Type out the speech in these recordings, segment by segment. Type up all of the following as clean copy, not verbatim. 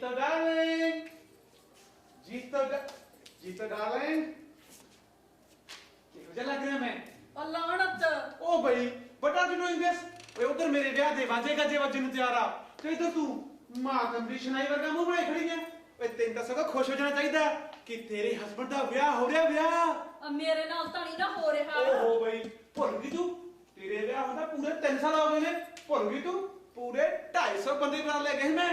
Gita darling, Gita darling, किहो लग रहा मैं? लानत ओ भाई, what are you doing this? ओए उधर मेरे ब्याह दे बाजे का जेवा जिन तैयार आ। ते इधर तू मां कंपटीशन आई वर्गा मुंह बनाई खड़ी है। ओए तेन तो सगों खुश हो जाना चाहिए कि तेरे हस्बैंड दा ब्याह हो रहा ब्याह। मेरे नाल तां नहीं ना हो रहा। ओहो भाई, भुल गई तू? तेरे ब्याह होंदा पूरे 3 साल हो गए ने। भुल गई तू? पूरे 250 बंदे बना ले गए मैं।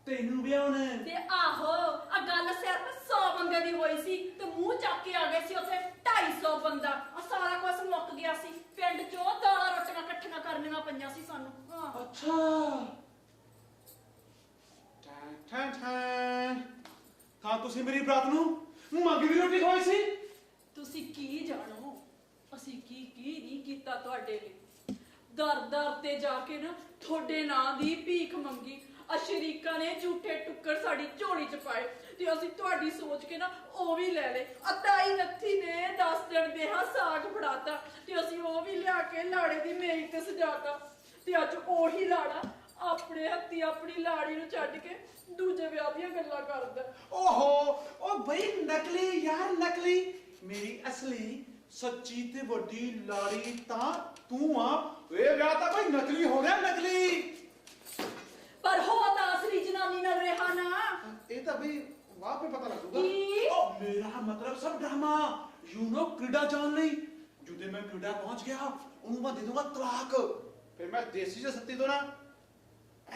तेनू ब्याह होने ते आहो आ गल सिर्फ 100 बंदे दी होई सी ते मुंह चक के आ गए सी उथे 250 बंदा आ सारा कुछ मुक गया सी पिंड चों दाला रोटियां इकट्ठियां करनियां पईयां सी सानू। हां अच्छा ठन ठन ਤਾਂ ਤੁਸੀਂ ਮੇਰੀ ਬਰਾਤ ਨੂੰ ਮੰਗੀ ਦੀ ਰੋਟੀ ਖਵਾਈ ਸੀ। ਤੁਸੀਂ ਕੀ ਜਾਣੋ ਅਸੀਂ ਕੀ ਨਹੀਂ ਕੀਤਾ ਤੁਹਾਡੇ ਲਈ। ਦਰ ਤੇ ਜਾ ਕੇ ਨਾ ਤੁਹਾਡੇ ਨਾਂ ਦੀ ਭੀਖ ਮੰਗੀ। ਆ ਸ਼ਰੀਕਾਂ ਨੇ ਝੂਠੇ ਟੁੱਕਰ ਸਾਡੀ ਝੋਲੀ ਚ ਪਾਏ ਤੇ ਅਸੀਂ ਤੁਹਾਡੀ ਸੋਚ ਕੇ ਨਾ ਉਹ ਵੀ ਲੈ ਲਏ। ਅਤਾਈ ਨੱਥੀ ਨੇ 10 ਦਿਨ ਦੇ ਹਾਂ ਸਾਗ ਫੜਾਤਾ ਤੇ ਅਸੀਂ ਉਹ ਵੀ ਲਿਆ ਕੇ ਲਾੜੇ ਦੀ ਮੇਜ਼ ਤੇ ਸਜਾਤਾ ਤੇ ਅੱਜ ਉਹੀ ਲਾੜਾ ਆਪਣੇ ਹੱਥੀ ਆਪਣੀ ਲਾੜੀ ਨੂੰ ਛੱਡ ਕੇ ਦੂਜੇ ਵਿਆਹ ਦੀਆਂ ਗੱਲਾਂ ਕਰਦਾ। ਓਹੋ ਓ ਬਈ ਨਕਲੀ ਯਾਰ ਨਕਲੀ। ਮੇਰੀ ਅਸਲੀ ਸੱਚੀ ਤੇ ਵੱਡੀ ਲਾੜੀ ਤਾਂ ਤੂੰ ਆ। ਇਹ ਵਿਆਹ ਤਾਂ ਬਈ ਨਕਲੀ ਹੋ ਗਿਆ ਨਕਲੀ। ਪਰ ਹੋ ਤਾਂ ਅਸਲੀ ਜਨਾਨੀ ਨਾਲ ਰਿਹਾ ਨਾ। ਇਹ ਤਾਂ ਬਈ ਵਾਹ ਪੇ ਪਤਾ ਲੱਗੂਗਾ। ਓ ਮੇਰਾ ਮਤਲਬ ਸਭ ਡਰਾਮਾ ਯੂ نو ਕ੍ਰਿਡਾ ਜਾਣ ਲਈ ਜਦੋਂ ਮੈਂ ਕ੍ਰਿਡਾ ਪਹੁੰਚ ਗਿਆ ਉਹਨੂੰ ਮੈਂ ਦੇ ਦੂੰਗਾ ਤਲਾਕ। ਫਿਰ ਮੈਂ ਦੇਸੀ ਚ ਸੱਤੀ ਤੋਂ ਨਾ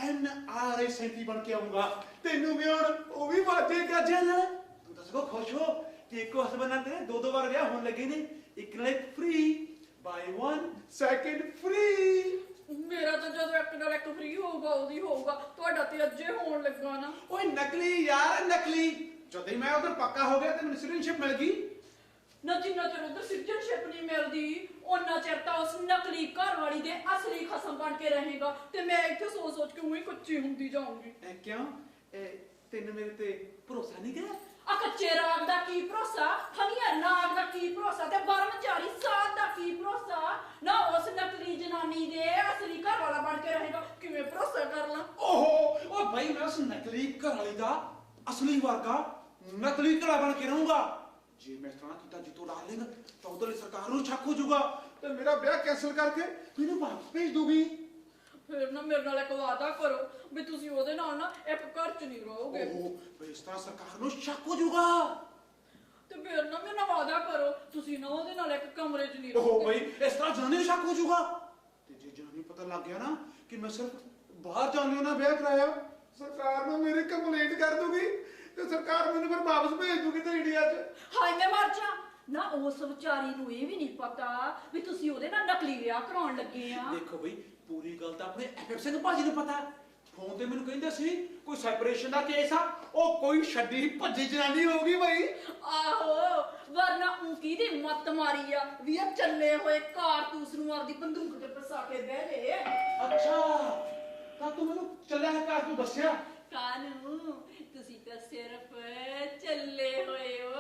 NRA ਸੈਂਟੀ ਬਣ ਕੇ ਆਉਂਗਾ। ਤੈਨੂੰ ਵੀ ਹੁਣ ਉਹ ਵੀ ਵਾਜੇ ਗੱਜੇ ਨਾਲ ਤੂੰ ਤਾਂ ਸਗੋਂ ਖੁਸ਼ ਹੋ ਕਿ ਇੱਕੋ ਹਸਬੈਂਡ ਨਾਲ ਤੇਰੇ 2 ਵਾਰ ਵਿਆਹ ਹੋਣ ਲੱਗੇ ਨੇ। ਇੱਕ ਨਾਲ ਇੱਕ ਫ੍ਰੀ ਬਾਈ 1 ਸੈਕਿੰਡ ਫ੍ਰੀ। ਮੇਰਾ ਤਾਂ ਜਦੋਂ ਇੱਕ ਨਾਲ ਇੱਕ ਫ੍ਰੀ ਹੋਊਗਾ ਉਹਦੀ ਹੋਊਗਾ ਤੁਹਾਡਾ ਤੇ ਅੱਜੇ ਹੋਣ ਲੱਗਾ ਨਾ। ਓਏ ਨਕਲੀ ਯਾਰ ਨਕਲੀ। ਜਦੋਂ ਹੀ ਮੈਂ ਉਧਰ ਪੱਕਾ ਹੋ ਗਿਆ ਤੇ ਮੈਨੂੰ ਸਿਟੀਜ਼ਨਸ਼ਿਪ ਮਿਲ ਗਈ ਨਾ ਜਿੰਨਾ ਚਿਰ ਉਧਰ ਸਿਟੀਜ਼ਨਸ਼ਿਪ ਨਹੀਂ ਮਿਲਦੀ ਉਹਨਾਂ ਚਿਰ ਤਾਂ ਉਸ ਨਕਲੀ ਘਰ ਵਾਲੀ ਦੇ ਅਸਲੀ ਖਸਮ ਬਣ ਕੇ ਰਹੇਗਾ ਤੇ ਮੈਂ ਇੱਥੇ ਸੋਚ ਕੇ ਉਹੀ ਕੱਚੀ ਹੁੰਦੀ ਜਾਊਂਗੀ। ਕਿਉਂ ਤੈਨੂੰ ਮੇਰੇ ਤੇ ਭਰੋਸਾ ਨਹੀਂ ਗਿਆ? ਆ ਕੱਚੇ ਰਾਗ ਦਾ ਕੀ ਭਰੋਸਾ ਹਨੀਆ ਨਾਗ ਦਾ ਕੀ ਭਰੋਸਾ ਤੇ ਬਰਮਚਾਰੀ ਸਾਧ ਦਾ ਕੀ ਭਰੋਸਾ ਨਾ ਉਸ ਨਕਲੀ ਜਨਾਨੀ ਦੇ ਅਸਲੀ ਘਰ ਵਾਲਾ ਬਣ ਕੇ ਰਹੇਗਾ। ਕਿਵੇਂ ਭਰੋਸਾ ਕਰ ਲਾਂ? ਓਹੋ ਓ ਭਾਈ ਮੈਂ ਉਸ ਨਕਲੀ ਘਰ ਵਾਲੀ ਦਾ ਅਸਲੀ ਵਰਗਾ ਨਕਲੀ ਘੜਾ ਬਣ ਕੇ ਰਹੂੰਗਾ। ਜੇ ਮੈਂ ਇਸ ਤਰ੍ਹਾਂ ਕੀਤਾ ਜਿੱਤੋਂ ਡਾਲ ਲੇਗਾ ਤਾਂ ਉਧਰਲੀ ਸਰਕਾਰ ਨੂੰ ਸ਼ੱਕ ਹੋ ਜਾਊਗਾ ਤੇ ਮੇਰਾ ਵਿਆਹ ਕੈਂਸਲ ਕਰਕੇ ਮੈਨੂੰ ਵਾਪਸ ਭੇਜ ਦੂਗੀ। ਫਿਰ ਨਾ ਮੇਰੇ ਨਾਲ ਇੱਕ ਵਾਅਦਾ ਕਰੋ ਵੀ ਤੁਸੀਂ ਉਹਦੇ ਨਾਲ ਨਾ ਇੱਕ ਘਰ ਚ ਨਹੀਂ ਰਹੋਗੇ। ਓਹ ਬਈ ਇਸ ਤਰ੍ਹਾਂ ਸਰਕਾਰ ਨੂੰ ਸ਼ੱਕ ਹੋ ਜਾਊਗਾ। ਤੇ ਫਿਰ ਨਾ ਮੇਰੇ ਨਾਲ ਵਾਅਦਾ ਕਰੋ ਤੁਸੀਂ ਨਾ ਉਹਦੇ ਨਾਲ ਇੱਕ ਕਮਰੇ ਚ ਨਹੀਂ ਓਹ ਰਹੋਗੇ। ਬਈ ਇਸ ਤਰ੍ਹਾਂ ਜਨਾਨੀ ਨੂੰ ਸ਼ੱਕ ਹੋ ਜਾਊਗਾ ਤੇ ਜੇ ਜਨਾਨੀ ਨੂੰ ਪਤਾ ਲੱਗ ਗਿਆ ਨਾ ਕਿ ਮੈਂ ਸਿਰਫ ਬਾਹਰ ਜਾਣ ਲਈ ਉਹਨਾਂ ਵਿਆਹ ਕਰਾਇਆ ਸਰਕਾਰ ਨੂੰ ਮੇਰੇ ਕੰਪਲੇਂਟ ਕਰ ਦੂਗੀ ਤੇ ਸਰਕਾਰ ਮੈਨੂੰ ਫਿਰ ਵਾਪਸ ਭੇਜ ਦੂਗੀ ਤੇ ਇੰਡੀਆ 'ਚ। ਹਾਏ ਮੈਂ ਮਰ ਜਾ ਨਾ। ਉਸ ਵਿਚਾਰੀ ਨੂੰ ਇਹ ਵੀ ਨਹੀਂ ਪਤਾ ਵੀ ਤੁਸੀਂ ਉਹਦੇ ਨਾਲ ਨਕਲੀ ਵਿਆਹ ਕਰਾਉਣ ਲੱਗੇ ਆ। ਦੇਖੋ ਬਈ ਪੂਰੀ ਗੱਲ ਤਾਂ ਆਪਣੇ ਐਫ ਸਿੰਘ ਭਾਜੀ ਨੂੰ ਪਤਾ। ਫੋਨ ਤੇ ਮੈਨੂੰ ਕਹਿੰਦੇ ਸੀ ਕੋਈ ਸੈਪਰੇਸ਼ਨ ਦਾ ਕੇਸ ਆ। ਉਹ ਕੋਈ ਛੱਡੀ ਭੱਜੀ ਜਨਾਨੀ ਹੋਊਗੀ ਬਈ। ਆਹੋ ਵਰਨਾ ਉਨਕੀ ਦੀ ਮੱਤ ਮਾਰੀ ਆ ਵੀ ਇਹ ਚੱਲੇ ਹੋਏ ਕਾਰਤੂਸ ਨੂੰ ਆਪਦੀ ਬੰਦੂਕ ਤੇ ਫਸਾ ਕੇ ਬਹਿ ਲੈ। ਅੱਛਾ ਤਾਂ ਤੂੰ ਮੈਨੂੰ ਚੱਲਿਆ ਹੈ ਘਰ ਤੂੰ ਦੱਸਿਆ ਕਾਨੂੰ ਤੁਸੀਂ ਤਾਂ ਸਿਰਫ ਚੱਲੇ ਹੋਏ ਹੋ।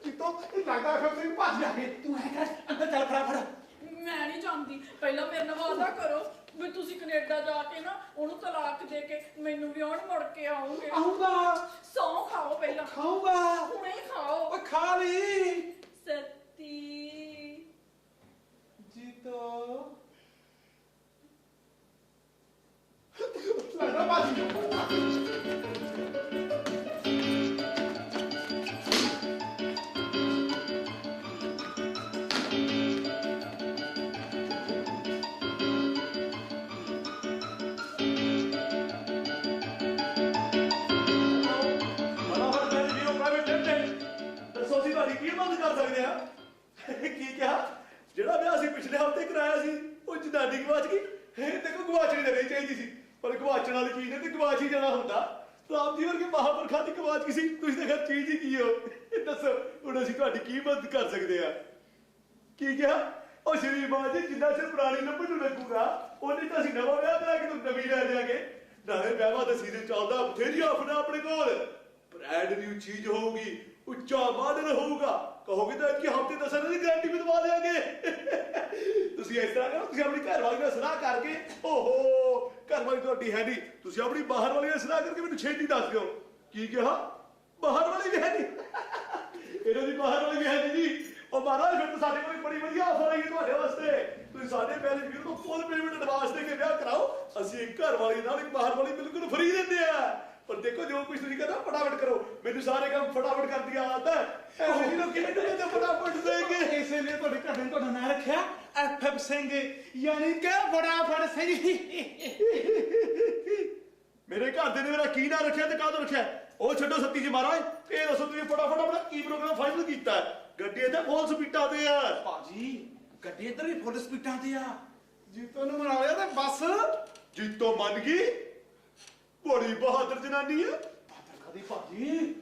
ਕਿਤੋਂ ਇਹ ਲੱਗਦਾ ਐਫ ਸਿੰਘ ਭਾਜੀ ਆ ਗਏ। ਤੂੰ ਐ ਕਰ ਅੰਦਰ ਚੱਲ ਫਟਾਫਟ। ਮੈਂ ਨਹੀਂ ਜਾਂਦੀ। ਪਹਿਲਾਂ ਮੇਰੇ ਨਾਲ ਵਾਅਦਾ ਕਰੋ ਵੀ ਤੁਸੀਂ ਕੈਨੇਡਾ ਜਾ ਕੇ ਨਾ ਉਹਨੂੰ ਤਲਾਕ ਦੇ ਕੇ ਮੈਨੂੰ ਵਿਆਹਣ ਮੁੜ ਕੇ ਆਓਗੇ। ਆਉਂਗਾ। ਸੌਂ ਖਾਓ ਪਹਿਲਾਂ। ਖਾਊਂਗਾ। ਹੁਣੇ ਹੀ ਖਾਓ। ਓਏ ਖਾ ਲਈ। ਸੱਤੀ ਜੀਤੋ ਲੱਗਦਾ ਭਾਜੀ ਕੀ ਬੰਦ ਕਰ ਸਕਦੇ ਆ? ਕੀ ਕਿਹਾ? ਜਿਹੜਾ ਵਿਆਹ ਅਸੀਂ ਪਿਛਲੇ ਹਫ਼ਤੇ ਕਰਾਇਆ ਸੀ ਉਹ ਜਨਾਨੀ ਗਵਾਚ ਗਈ। ਦੇਖੋ ਗਵਾਚਣੀ ਤਾਂ ਨਹੀਂ ਚਾਹੀਦੀ ਸੀ ਪਰ ਗਵਾਚਣ ਵਾਲੀ ਚੀਜ਼ ਨੇ ਤੇ ਗਵਾਚ ਹੀ ਜਾਣਾ ਹੁੰਦਾ। ਰਾਮ ਜੀ ਵਰਗੇ ਮਹਾਂਪੁਰਖਾਂ ਦੀ ਗਵਾਚ ਗਈ ਸੀ। ਤੁਸੀਂ ਤਾਂ ਖੈਰ ਚੀਜ਼ ਹੀ ਕੀ ਹੋ ਦੱਸੋ। ਹੁਣ ਅਸੀਂ ਤੁਹਾਡੀ ਕੀ ਮਦਦ ਕਰ ਸਕਦੇ ਆ? ਕੀ ਕਿਹਾ? ਉਹ ਸ਼੍ਰੀ ਮਾਂ ਜੀ ਜਿੰਨਾ ਚਿਰ ਪੁਰਾਣੀ ਨੰਬਰ ਨੂੰ ਲੱਗੂਗਾ ਉਹਨੇ ਤਾਂ ਅਸੀਂ ਨਵਾਂ ਵਿਆਹ ਕਰਾ ਕੇ ਨਵੀਂ ਲੈ ਜਾਵਾਂਗੇ। ਨਾਲੇ ਵਿਆਹਾਂ ਦਾ ਸੀਜ਼ਨ ਚੱਲਦਾ ਬਥੇਰੀ ਆਫਰ ਆਪਣੇ ਕੋਲ। ब्रांड न्यू चीज होगी, उच्चा मॉडल होगा, कहोगे तो कि हफ्ते 10 दिन की गारंटी भी दवा देंगे। ਤੁਸੀਂ ਇਸ ਤਰ੍ਹਾਂ ਕਰੋ, ਤੁਸੀਂ ਆਪਣੀ ਘਰ ਵਾਲੀ ਨਾਲ ਸਲਾਹ ਕਰਕੇ ਓਹੋ ਘਰ ਵਾਲੀ ਤੁਹਾਡੀ ਹੈ ਨਹੀਂ, ਤੁਸੀਂ ਆਪਣੀ ਬਾਹਰ ਵਾਲੀ ਨਾਲ ਸਲਾਹ ਕਰਕੇ ਮੈਨੂੰ ਛੇਤੀ ਦੱਸ ਦਿਓ। ਕੀ ਕਿਹਾ? ਬਾਹਰ ਵਾਲੀ ਵੀ ਹੈ ਨਹੀਂ? ਇਹਨਾਂ ਦੀ ਬਾਹਰ ਵਾਲੀ ਵੀ ਹੈ ਨਹੀਂ ਜੀ। ਉਹ ਮਹਾਰਾਜ ਫਿਰ ਤਾਂ ਸਾਡੇ ਕੋਲ ਬੜੀ ਵਧੀਆ ਆਫਰ ਆਈ ਹੈ ਤੁਹਾਡੇ ਵਾਸਤੇ। ਤੁਸੀਂ ਸਾਡੇ ਪਹਿਲੇ ਵੀਰ ਨੂੰ ਫੁੱਲ ਪੇਮੈਂਟ ਐਡਵਾਂਸ ਦੇ ਕੇ ਵਿਆਹ ਕਰਾਓ, ਅਸੀਂ ਇੱਕ ਘਰ ਵਾਲੀ ਨਾਲ ਇੱਕ ਬਾਹਰ ਵਾਲੀ ਬਿਲਕੁਲ ਫ੍ਰੀ ਦਿੰਦੇ ਆ। ਪਰ ਦੇਖੋ ਜੋ ਕੁਝ ਤੁਸੀਂ ਕਰਨਾ ਫਟਾਫਟ ਕਰੋ, ਮੈਨੂੰ ਸਾਰੇ ਕੰਮ ਫਟਾਫਟ ਕਰ ਦਿਆ ਆਦਤ ਹੈ। ਐਸੇ ਜਿਹਨੂੰ ਕਿਹਨੇ ਕਹਿੰਦੇ ਫਟਾਫਟ ਦੇਗੇ। ਇਸੇ ਲਈ ਤੁਹਾਡੇ ਘਰ ਨੇ ਤੁਹਾਡਾ ਨਾਂ ਰੱਖਿਆ ਐਫਐਫ ਸਿੰਘ, ਯਾਨੀ ਕਿ ਫਟਾਫਟ ਸਿੰਘ। ਮੇਰੇ ਘਰ ਦੇ ਨੇ ਮੇਰਾ ਕੀ ਨਾਂ ਰੱਖਿਆ ਤੇ ਕਾਹਦੋਂ ਰੱਖਿਆ ਉਹ ਛੱਡੋ ਸੱਤੀ ਜੀ ਮਹਾਰਾਜ। ਇਹ ਦੱਸੋ ਤੁਸੀਂ ਫਟਾਫਟ ਆਪਣਾ ਕੀ ਪ੍ਰੋਗਰਾਮ ਫਾਈਨਲ ਕੀਤਾ? ਗੱਡੀ ਇੱਥੇ ਫੁੱਲ ਸਪੀਡਾਂ ਤੇ ਆ ਭਾਜੀ, ਗੱਡੀ ਇੱਧਰ ਵੀ ਫੁੱਲ ਸਪੀਡਾਂ ਤੇ ਆ। ਜੀਤੋ ਨੂੰ ਮਨਾ ਲਿਆ ਤੇ ਬਸ। ਜੀਤੋ ਮੰਨ ਗਈ? ਬੜੀ ਬਹਾਦਰ ਜਨਾਨੀ ਆ। ਬਹਾਦਰ ਕਦੀ ਭਾਜੀ?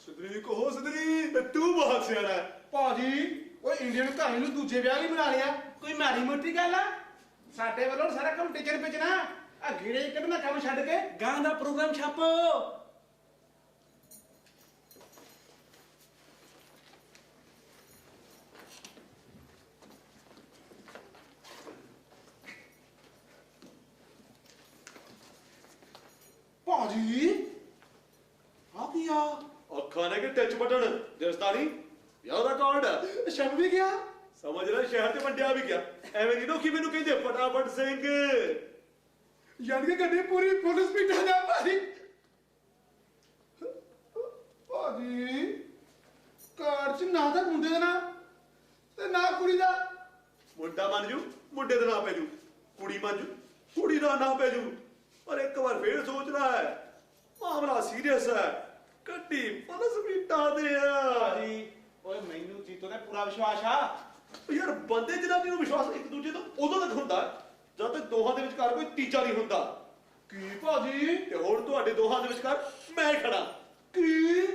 ਸੁਧਰੀ ਕਹੋ ਸੁਧਰੀ, ਤੇ ਤੂੰ ਬਹੁਤ ਸਿਆਣਾ ਹੈ। ਭਾਜੀ ਉਹ ਇੰਡੀਅਨ ਕਹਾਣੀ ਨੂੰ ਦੂਜੇ ਵਿਆਹ ਲਈ ਬਣਾ ਲਿਆ, ਕੋਈ ਮਾੜੀ ਮੋਟੀ ਗੱਲ ਆ? ਸਾਡੇ ਵੱਲੋਂ ਸਾਰਾ ਕੰਮ ਟਿਚਰ ਪਿਚਣਾ ਆ, ਘੇੜੇ ਕੱਢਣਾ ਕੰਮ ਛੱਡ ਕੇ ਗਾਂ ਦਾ ਪ੍ਰੋਗਰਾਮ ਛਾਪੋ। ਭਾਜੀ ਆ ਕੀ ਆ? ਅੱਖਾਂ ਨੇ ਕਿ ਟੱਚ ਬਟਨ ਦੋਸਤਾਨੀ ਯਾਰ ਦਾ ਕਾਰਡ ਸ਼ਬ ਵੀ ਗਿਆ। ਸਮਝ ਲੈ ਸ਼ਹਿਰ ਤੇ ਵੰਡਿਆ ਵੀ ਗਿਆ। ਐਵੇਂ ਨਹੀਂ ਲੋਕੀ ਮੈਨੂੰ ਕਹਿੰਦੇ ਫਟਾਫਟ ਸਿੰਘ। ਯਾਨੀ ਕਿ ਗੱਡੀ ਪੂਰੀ ਫੁੱਲ ਸਪੀਡਾਂ ਤੇ ਆ ਭਾਜੀ। ਭਾਜੀ ਕਾਰ ਚ ਨਾ ਤਾਂ ਮੁੰਡੇ ਦਾ ਨਾਂ ਤੇ ਨਾ ਕੁੜੀ ਦਾ। ਮੁੰਡਾ ਮੰਨ ਜੂ, ਮੁੰਡੇ ਦਾ ਨਾਂ ਪੈ ਜੂ। ਕੁੜੀ ਮੰਨ ਜੂ, ਕੁੜੀ ਦਾ ਨਾਂ ਪੈ ਜੂ। ਪਰ ਇੱਕ ਵਾਰ ਫੇਰ ਸੋਚਣਾ ਹੈ, ਮਾਮਲਾ ਸੀਰੀਅਸ ਹੈ। ਗੱਡੀ ਫੁੱਲ ਸਪੀਡਾਂ ਤੇ ਆ। ਭਾਜੀ ਓਏ ਮੈਨੂੰ ਜੀਤੋ ਤੇ ਪੂਰਾ ਵਿਸ਼ਵਾਸ ਆ। ਯਾਰ ਬੰਦੇ ਜਨਾਨੀ ਨੂੰ ਵਿਸ਼ਵਾਸ ਇੱਕ ਦੂਜੇ ਤੋਂ ਉਦੋਂ ਤੱਕ ਹੁੰਦਾ ਜਦ ਤੱਕ ਦੋਹਾਂ ਦੇ ਵਿਚਕਾਰ ਕੋਈ ਤੀਜਾ ਨਹੀਂ ਹੁੰਦਾ। ਕੀ ਭਾਜੀ? ਤੇ ਹੁਣ ਤੁਹਾਡੇ ਦੋਹਾਂ ਦੇ ਵਿਚਕਾਰ ਮੈਂ ਖੜਾ। ਕੀ?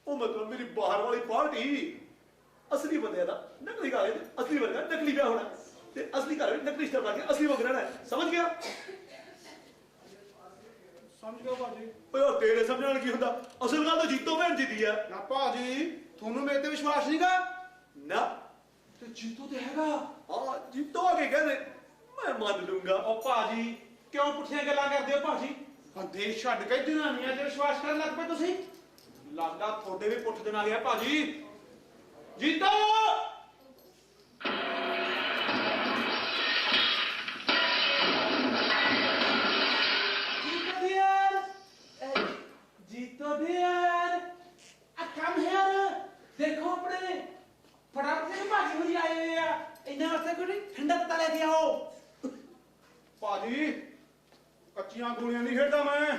ਉਹ ਮਤਲਬ ਮੇਰੀ ਬਾਹਰ ਵਾਲੀ ਪਾਰਟੀ ਅਸਲੀ ਬੰਦੇ ਦਾ ਨਕਲੀ ਘਰ ਵਿੱਚ ਅਸਲੀ ਵਰਗਾ ਨਕਲੀ ਵਿਆਹ ਹੋਣਾ ਤੇ ਅਸਲੀ ਘਰ ਵਿੱਚ ਨਕਲੀ ਸਟਰ ਲਾ ਕੇ ਅਸਲੀ ਵਗ ਰਹਿਣਾ। ਸਮਝ ਗਿਆ? ਸਮਝ ਗਿਆ ਭਾਜੀ। ਓਏ ਉਹ ਤੇਰੇ ਸਮਝਣ ਨਾਲ ਕੀ ਹੁੰਦਾ? ਅਸਲ ਗੱਲ ਤਾਂ ਜੀਤੋ ਭੈਣ ਜੀ ਦੀ ਆ ਨਾ ਭਾਜੀ ਤੁਹਾਨੂੰ ਮੇਰੇ ਤੇ ਵਿਸ਼ਵਾਸ ਨਹੀਂਗਾ? ਨਾ। ਤੇ ਜੀਤੋ ਤੇ ਹੈਗਾ। ਹਾਂ ਜੀਤੋ ਆ ਕੇ ਕਹਿੰਦੇ ਮੈਂ ਮੰਨ ਲੂੰਗਾ। ਉਹ ਭਾਜੀ ਕਿਉਂ ਪੁੱਠੀਆਂ ਗੱਲਾਂ ਕਰਦੇ ਹੋ ਭਾਜੀ? ਬੰਦੇ ਛੱਡ ਕੇ ਜਨਾਨੀਆਂ ਤੇ ਵਿਸ਼ਵਾਸ ਕਰਨ ਲੱਗ ਪਏ ਤੁਸੀਂ। ਲੱਗਦਾ ਤੁਹਾਡੇ ਵੀ ਪੁੱਠ ਦਿਨ ਆ ਗਿਆ ਭਾਜੀ। ਜੀਤੋ ਜੀਤੋ ਦੇਰ ਆ ਕਮ ਹੇਅਰ। ਦੇਖੋ ਆਪਣੇ ਫਟਾਫਟ से भाजी मुझे आए हुए हैं इन्हें वास्ते कोई ठंडा तता ले दिया हो। ਭਾਜੀ ਕੱਚੀਆਂ ਗੋਲੀਆਂ ਨਹੀਂ ਖੇਡਦਾ ਮੈਂ,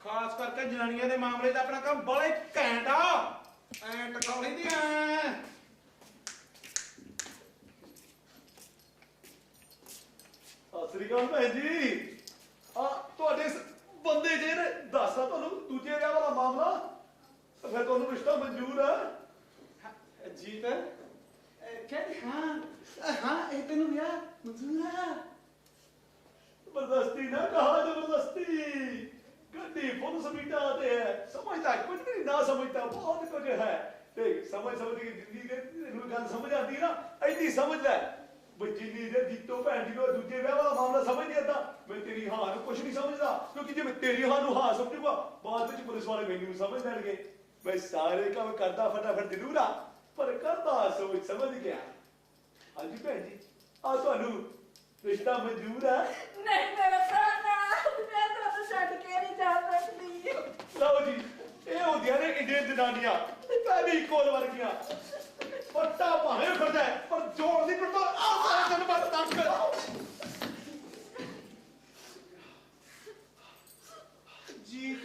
ਖਾਸ ਕਰਕੇ ਜਨਾਨੀਆਂ ਦੇ ਮਾਮਲੇ ਦਾ ਆਪਣਾ ਕੰਮ ਬੜੇ ਘੈਂਟ ਆ। ਐ ਟਕਾਉਣੀ ਦੀ ਐ। ਸਤਿ ਸ੍ਰੀ ਅਕਾਲ ਭੈਣ ਜੀ। ਆ ਤੁਹਾਡੇ ਬੰਦੇ ਜੇ ਨੇ ਦੱਸਦਾ ਤੁਹਾਨੂੰ ਦੂਜੇ ਵਿਆਹ ਵਾਲਾ ਮਾਮਲਾ, ਫਿਰ ਤੁਹਾਨੂੰ ਰਿਸ਼ਤਾ ਮਨਜ਼ੂਰ ਹੈ? ਜੀਤ ਕਹਿੰਦੀ ਹਾਂ ਇਹ ਤੈਨੂੰ ਵਿਆਹ ਮਨਜ਼ੂਰ ਆ। ਜ਼ਬਰਦਸਤੀ ਨਾ ਕਹਾ, ਜ਼ਬਰਦਸਤੀ। ਗੱਡੀ ਫੁੱਲ ਸਪੀਡਾਂ ਤੇ ਹੈ। ਸਮਝਦਾ ਕੁਝ ਨਹੀਂ, ਨਾ ਸਮਝਦਾ ਬਹੁਤ ਕੁਝ ਹੈ। ਦੇਖ ਸਮਝ ਕੇ ਜ਼ਿੰਦਗੀ ਦੇ ਨੂੰ ਗੱਲ ਸਮਝ ਆਉਂਦੀ ਨਾ, ਐਡੀ ਸਮਝ ਲੈ। ਬਈ ਜਿੰਨੀ ਦੇ ਜੀਤੋ ਭੈਣ ਜੀ ਨੂੰ ਦੂਜੇ ਵਿਆਹ ਵਾਲਾ ਮਾਮਲਾ ਸਮਝ ਨਹੀਂ ਆਉਂਦਾ, ਮੈਂ ਤੇਰੀ ਹਾਂ ਨੂੰ ਕੁਝ ਨਹੀਂ ਸਮਝਦਾ। ਕਿਉਂਕਿ ਜੇ ਮੈਂ ਤੇਰੀ ਹਾਂ ਨੂੰ ਹਾਂ ਸਮਝੂਗਾ, ਬਾਅਦ ਵਿੱਚ ਪੁਲਿਸ ਵਾਲੇ ਮੈਨੂੰ ਸਮਝ ਲੈਣਗੇ। ਮੈਂ ਸਾਰੇ ਕੰਮ ਕਰਦਾ ਫਟਾਫਟ ਜ਼ਰੂਰ ਆ, ਪਰ ਕਰਦਾ ਸੋਚ ਸਮਝ ਗਿਆ। ਹਾਂਜੀ ਭੈਣ ਜੀ ਆ ਤੁਹਾਨੂੰ ਰਿਸ਼ਤਾ ਮਨਜ਼ੂਰ ਹੈ? ਨਹੀਂ ਮੇਰਾ ਭਰਾ ਮੈਂ ਤੁਹਾਨੂੰ ਛੱਡ ਕੇ ਨਹੀਂ ਜਾ ਸਕਦੀ। ਲਓ ਜੀ ਇਹ ਹੁੰਦੀਆਂ ਨੇ ਇੰਡੀਅਨ ਜਨਾਨੀਆਂ, ਪਹਿਲੀ ਕੋਲ ਵਰਗੀਆਂ। ਪੱਟਾ ਭਾਵੇਂ ਫਿਰਦਾ ਪਰ ਜੋੜ ਨਹੀਂ ਫਿਰਦਾ। ਆਹ ਤੈਨੂੰ ਮੈਂ ਦੱਸ ਜੀਤ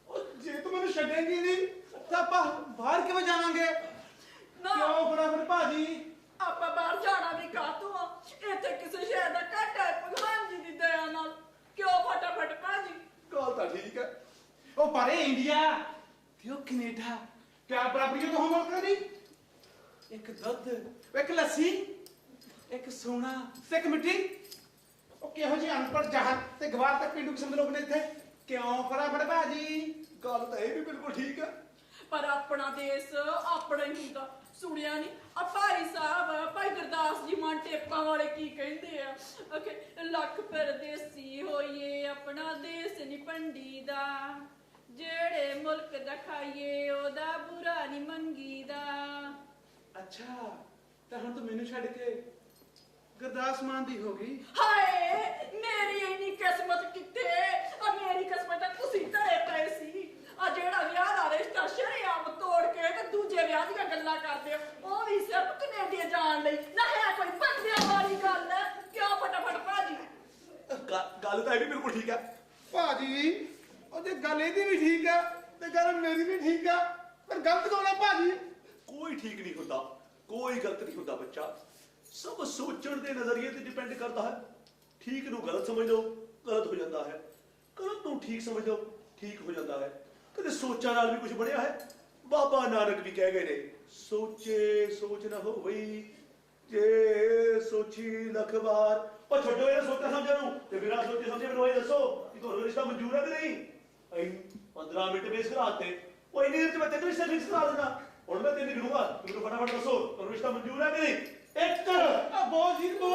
ਉਹ ਜੇ ਤੂੰ ਮੈਨੂੰ ਛੱਡੇਂਗੀ ਨਹੀਂ ਤਾਂ ਆਪਾਂ ਬਾਹਰ ਕਿਵੇਂ ਜਾਵਾਂਗੇ? ਨਾ ਕਿਉਂ ਫਟਾਫਟ ਭਾਜੀ? ਆਪਾਂ ਬਾਹਰ ਜਾਣਾ ਵੀ ਕਾਹਤੋਂ ਆ? ਇੱਥੇ ਕਿਸੇ ਸ਼ਹਿਰ ਦਾ ਘਾਟ ਹੈ ਭਗਵਾਨ ਜੀ ਦੀ ਦਇਆ ਨਾਲ। ਕਿਉਂ ਫਟਾਫਟ ਭਾਜੀ? ਗੱਲ ਤਾਂ ਠੀਕ ਹੈ। ਉਹ ਪਰੇ ਇੰਡੀਆ ਤੇ ਉਹ ਕੈਨੇਡਾ ਕਿਆ ਬਰਾਬਰੀ ਤੋਂ ਹੋਮਵਰਕ ਨਹੀਂ? ਇੱਕ ਦੁੱਧ, ਇੱਕ ਲੱਸੀ, ਇੱਕ ਸੋਨਾ ਤੇ ਇੱਕ ਮਿੱਟੀ। ਉਹ ਕਿਹੋ ਜਿਹੇ ਅਨਪੜ੍ਹ ਜਾਹਰ ਤੇ ਗਵਾਰ ਤੇ ਪਿੰਡੂ ਕਿਸਮ ਦੇ ਲੋਕ ਨੇ ਇੱਥੇ। ਕਿਉਂ ਫਟਾਫਟ ਭਾਜੀ? ਗੱਲ ਤਾਂ ਇਹ ਵੀ ਬਿਲਕੁਲ ਠੀਕ ਹੈ। ਪਰ ਆਪਣਾ ਦੇਸ਼ ਆਪਣਾ ਹੀ ਹੁੰਦਾ। ਸੁਣਿਆ ਨਹੀਂ ਆ ਭਾਈ ਸਾਹਿਬ ਭਾਈ ਗੁਰਦਾਸ ਜੀ ਮਾਨ ਟੇਪਾਂ ਵਾਲੇ ਕੀ ਕਹਿੰਦੇ ਆ ਓਕੇ ਲੱਖ ਪਰਦੇਸੀ ਹੋਈਏ ਆਪਣਾ ਦੇਸ ਨੀ ਭੰਡੀ ਦਾ ਜਿਹੜੇ ਮੁਲਕ ਦਾ ਖਾਈਏ ਉਹਦਾ ਬੁਰਾ ਨੀ ਮੰਗੀਦਾ ਅੱਛਾ ਤਾਂ ਹੁਣ ਤੂੰ ਮੈਨੂੰ ਛੱਡ ਕੇ ਗੁਰਦਾਸ ਮਾਨ ਦੀ ਹੋ ਗਈ। ਹਾਏ ਮੇਰੀ ਇੰਨੀ ਕਿਸਮਤ ਕਿੱਥੇ ਆ ਮੇਰੀ ਕਿਸਮਤ ਤਾਂ ਤੁਸੀਂ ਧਰੇ ਪਏ ਸੀ ਆ ਜਿਹੜਾ ਵਿਆਹ ਦਾ ਰਿਸ਼ਤਾ ਸ਼ਰੇਆਮ ਤੋੜ ਕੇ ਤੇ ਦੂਜੇ ਵਿਆਹ ਦੀਆਂ ਗੱਲਾਂ ਕਰਦੇ ਹੋ ਉਹ ਵੀ ਸਿਰਫ ਕੈਨੇਡਾ ਜਾਣ ਲਈ ਨਾ ਹੈ ਕੋਈ ਬੰਦਿਆਂ ਵਾਲੀ ਗੱਲ ਕਿਉਂ ਫਟਾਫਟ ਭਾਜੀ ਗੱਲ ਤਾਂ ਇਹ ਵੀ ਬਿਲਕੁਲ ਠੀਕ ਹੈ ਭਾਜੀ ਉਹਦੇ ਗੱਲ ਇਹਦੀ ਵੀ ਠੀਕ ਆ ਤੇ ਗੱਲ ਮੇਰੀ ਵੀ ਠੀਕ ਆ ਪਰ ਗਲਤ ਕੌਣ ਆ ਭਾਜੀ? ਕੋਈ ਠੀਕ ਨਹੀਂ ਹੁੰਦਾ ਕੋਈ ਗਲਤ ਨਹੀਂ ਹੁੰਦਾ ਬੱਚਾ ਸਭ ਸੋਚਣ ਦੇ ਨਜ਼ਰੀਏ ਤੇ ਡਿਪੈਂਡ ਕਰਦਾ ਹੈ ਠੀਕ ਨੂੰ ਗਲਤ ਸਮਝ ਲਓ ਗਲਤ ਹੋ ਜਾਂਦਾ ਹੈ ਗਲਤ ਨੂੰ ਠੀਕ ਸਮਝ ਲਓ ਠੀਕ ਹੋ ਜਾਂਦਾ ਹੈ ਕਦੇ ਸੋਚਾਂ ਨਾਲ ਵੀ ਕੁਝ ਬਣਿਆ ਹੈ ਬਾਬਾ ਨਾਨਕ ਵੀ ਕਹਿ ਗਏ ਨੇ ਸੋਚੇ ਸੋਚ ਨਾ ਹੋਈ ਜੇ ਸੋਚੀ ਲੱਖ ਵਾਰ ਉਹ ਛੱਡੋ ਇਹ ਸੋਚਾਂ ਸਮਝਾਂ ਨੂੰ ਤੇ ਬਿਨਾਂ ਸੋਚੇ ਸਮਝੇ ਮੈਨੂੰ ਇਹ ਦੱਸੋ ਕਿ ਤੁਹਾਨੂੰ ਰਿਸ਼ਤਾ ਮਨਜ਼ੂਰ ਹੈ ਕਿ ਨਹੀਂ 15 ਮਿੰਟ ਵੇਸ ਕਰਾਤੇ ਉਹ ਇੰਨੀ ਦੇਰ ਚ ਮੈਂ ਤੈਨੂੰ ਰਿਸ਼ਤਾ ਫਿਕਸ ਕਰਾ ਦਿੰਦਾ ਹੁਣ ਮੈਂ ਤੈਨੂੰ ਗਿਣੂਗਾ ਤੂੰ ਫਟਾਫਟ ਦੱਸੋ ਤੁਹਾਨੂੰ ਰਿਸ਼ਤਾ ਮਨਜ਼ੂਰ ਹੈ ਕਿ ਨਹੀਂ ਇੱਕ ਆ ਬਹੁਤ ਜੀ ਬੋਲ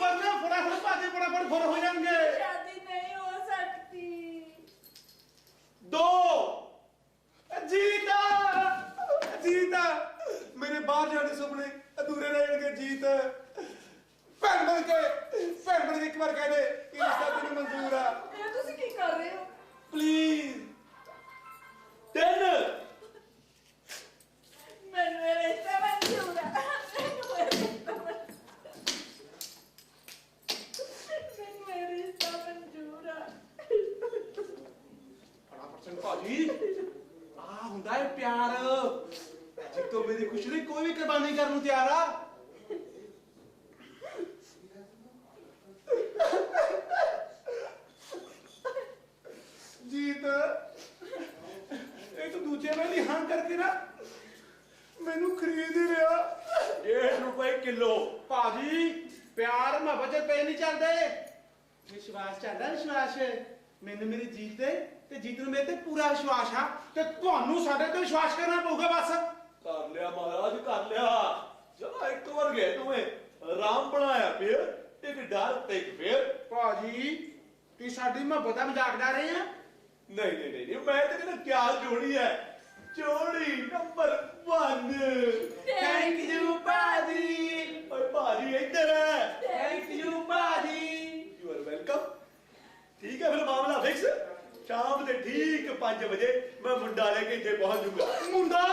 ਮਰਨਾ ਫਟਾਫਟ ਭਾਜੇ ਫਟਾਫਟ ਫੁਰ ਹੋ ਜਾਣਗੇ ਸ਼ਾਦੀ ਨਹੀਂ ਹੋ ਸਕਦੀ ਦੋ ਜੀਤਾ ਮੇਰੇ ਬਾਹਰ ਜਾਣੇ ਸੁਪਨੇ ਅਧੂਰੇ ਰਹਿ ਜਾਣਗੇ ਜੀਤ ਭੈਣ ਬਣ ਕੇ ਇੱਕ ਵਾਰ ਕਹਿ ਦੇ ਕਿ ਰਿਸ਼ਤਾ ਤੈਨੂੰ ਮਨਜ਼ੂਰ ਆ ਇਹ ਤੁਸੀਂ ਕੀ ਕਰ ਰਹੇ ਹੋ ਪਲੀਜ਼ ਤਿੰਨ ਮੈਨੂੰ ਇਹ ਰਿਸ਼ਤਾ ਮਨਜ਼ੂਰ ਹੈ ਮੈਨੂੰ ਇਹ ਰਿਸ਼ਤਾ ਮਨਜ਼ੂਰ ਹੈ ਫਟਾਫਟ ਸਿੰਘ ਭਾਜੀ ਆ ਹੁੰਦਾ ਹੈ ਪਿਆਰ ਜਿੱਤੋਂ ਮੇਰੀ ਖੁਸ਼ੀ ਲਈ ਕੋਈ ਵੀ ਕੁਰਬਾਨੀ ਕਰਨ ਨੂੰ ਤਿਆਰ ਆ ਜੀਤ ਇਹ ਤਾਂ ਦੂਜੇ ਵਾਲੀ ਹਾਂ ਕਰਕੇ ਨਾ ਮੈਨੂੰ ਖਰੀਦ ਹੀ ਰਿਹਾ 1.5 ਰੁਪਏ ਕਿਲੋ ਭਾਜੀ ਪਿਆਰ ਮੁਹੱਬਤ ਪੈ ਨਹੀਂ ਚੱਲਦੇ ਵਿਸ਼ਵਾਸ ਚੱਲਦਾ ਵਿਸ਼ਵਾਸ ਮੈਨੂੰ ਮੇਰੀ ਜੀਤ ਤੇ ਜੀਤ ਨੂੰ ਮੇਰੇ ਤੇ ਪੂਰਾ ਵਿਸ਼ਵਾਸ ਆ ਤੇ ਤੁਹਾਨੂੰ ਸਾਡੇ ਤੇ ਵਿਸ਼ਵਾਸ ਕਰਨਾ ਪਊਗਾ ਬਸ ਕਰ ਲਿਆ ਮਹਾਰਾਜ ਕਰ ਲਿਆ ਚਲੋ ਇੱਕ ਵਾਰ ਗਏ ਤੁਮੇ ਰਾਮ ਬਣਾਇਆ ਫਿਰ ਇੱਕ ਡਰ ਤੇ ਇੱਕ ਫਿਰ ਭਾਜੀ ਤੁਸੀਂ ਸਾਡੀ ਮੁਹੱਬਤ ਦਾ ਮਜ਼ਾਕ ਉਡਾ ਰਹੇ ਆ ਨਹੀਂ ਮੈਂ ਤੇ ਕਹਿੰਦਾ ਕਿਆ ਜੋੜੀ ਹੈ ਜੋੜੀ ਨੰਬਰ 1 ਥੈਂਕ ਯੂ ਭਾਜੀ ਓਏ ਭਾਜੀ ਇੱਧਰ ਹੈ ਥੈਂਕ ਯੂ ਭਾਜੀ ਯੂ ਆਰ ਵੈਲਕਮ ਠੀਕ ਹੈ ਫਿਰ ਮਾਮਲਾ ਫਿਕਸ ਸ਼ਾਮ ਦੇ ਠੀਕ 5 ਵਜੇ ਮੈਂ ਮੁੰਡਾ ਲੈ ਕੇ ਇੱਥੇ ਪਹੁੰਚ ਜਾਊਗਾ ਮੁੰਡਾ